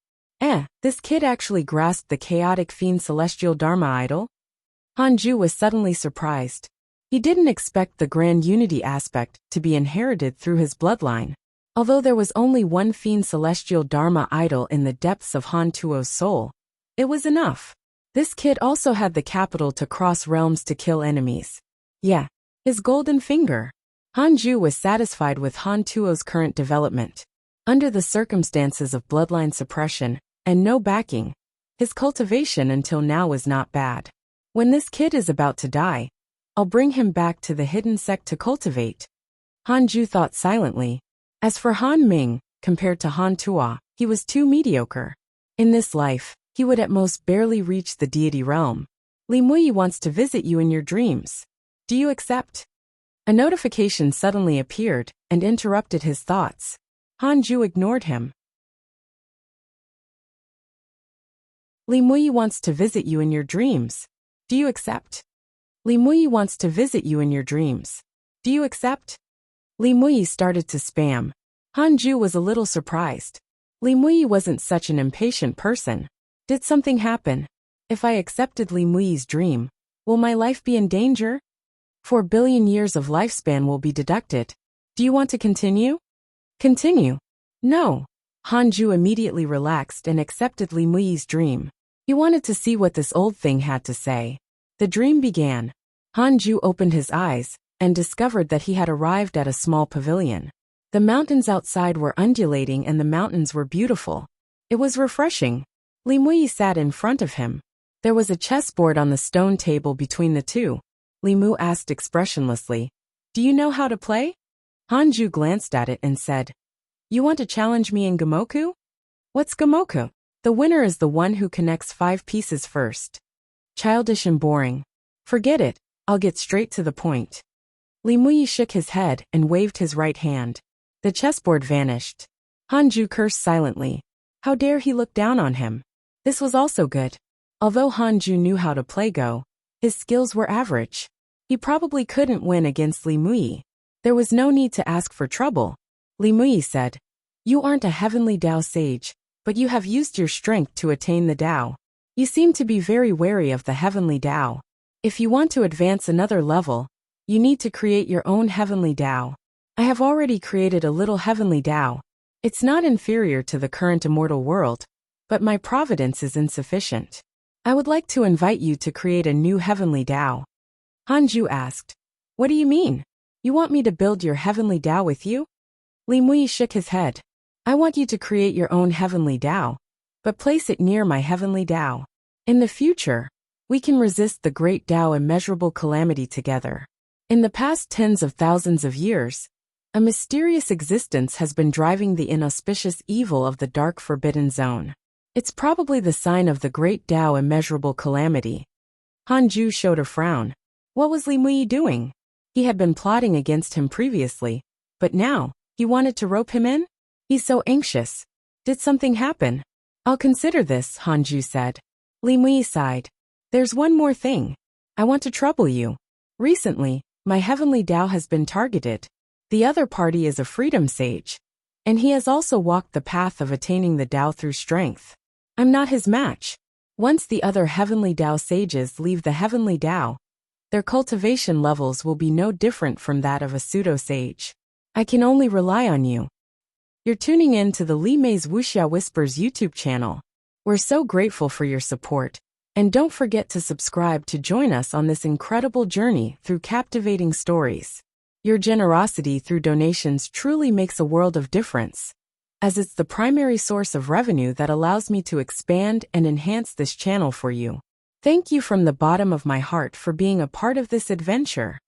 This kid actually grasped the chaotic fiend celestial Dharma idol? Han Ju was suddenly surprised. He didn't expect the grand unity aspect to be inherited through his bloodline. Although there was only one fiend celestial Dharma idol in the depths of Han Tuo's soul, it was enough. This kid also had the capital to cross realms to kill enemies. Yeah, his golden finger. Han Ju was satisfied with Han Tuo's current development. Under the circumstances of bloodline suppression and no backing, his cultivation until now was not bad. When this kid is about to die, I'll bring him back to the hidden sect to cultivate. Han Ju thought silently, As for Han Ming, compared to Han Tua, he was too mediocre. In this life, he would at most barely reach the deity realm. Li Muyi wants to visit you in your dreams. Do you accept? A notification suddenly appeared and interrupted his thoughts. Han Ju ignored him. Li Muyi wants to visit you in your dreams. Do you accept? Li Muyi wants to visit you in your dreams. Do you accept? Li Muyi started to spam. Han Ju was a little surprised. Li Muyi wasn't such an impatient person. Did something happen? If I accepted Li Muyi's dream, will my life be in danger? 4 billion years of lifespan will be deducted. Do you want to continue? Continue? No. Han Ju immediately relaxed and accepted Li Muyi's dream. He wanted to see what this old thing had to say. The dream began. Han Ju opened his eyes and discovered that he had arrived at a small pavilion. The mountains outside were undulating and the mountains were beautiful. It was refreshing. Li Muyi sat in front of him. There was a chessboard on the stone table between the two. Li Mu asked expressionlessly, "Do you know how to play?" Han Ju glanced at it and said, "You want to challenge me in Gamoku?" What's Gamoku? The winner is the one who connects 5 pieces first. Childish and boring. Forget it, I'll get straight to the point. Li Muyi shook his head and waved his right hand. The chessboard vanished. Han Ju cursed silently. How dare he look down on him? This was also good. Although Han Ju knew how to play Go, his skills were average. He probably couldn't win against Li Muyi. There was no need to ask for trouble. Li Muyi said, "You aren't a heavenly Dao sage, but you have used your strength to attain the Dao. You seem to be very wary of the heavenly Dao. If you want to advance another level, you need to create your own heavenly Dao. I have already created a little heavenly Dao. It's not inferior to the current immortal world, but my providence is insufficient. I would like to invite you to create a new heavenly Dao." Han Ju asked, "What do you mean? You want me to build your heavenly Dao with you?" Li Muyi shook his head. "I want you to create your own heavenly Dao, but place it near my heavenly Dao. In the future, we can resist the great Dao immeasurable calamity together. In the past tens of thousands of years, a mysterious existence has been driving the inauspicious evil of the dark forbidden zone. It's probably the sign of the great Dao immeasurable calamity." Han Ju showed a frown. What was Li Muyi doing? He had been plotting against him previously, but now, he wanted to rope him in? He's so anxious. Did something happen? "I'll consider this," Han Ju said. Li Muyi sighed. "There's one more thing. I want to trouble you. Recently, my heavenly Dao has been targeted. The other party is a freedom sage, and he has also walked the path of attaining the Dao through strength. I'm not his match. Once the other heavenly Dao sages leave the heavenly Dao, their cultivation levels will be no different from that of a pseudo-sage. I can only rely on you." You're tuning in to the Li Mei's Wuxia Whispers YouTube channel. We're so grateful for your support, and don't forget to subscribe to join us on this incredible journey through captivating stories. Your generosity through donations truly makes a world of difference, as it's the primary source of revenue that allows me to expand and enhance this channel for you. Thank you from the bottom of my heart for being a part of this adventure.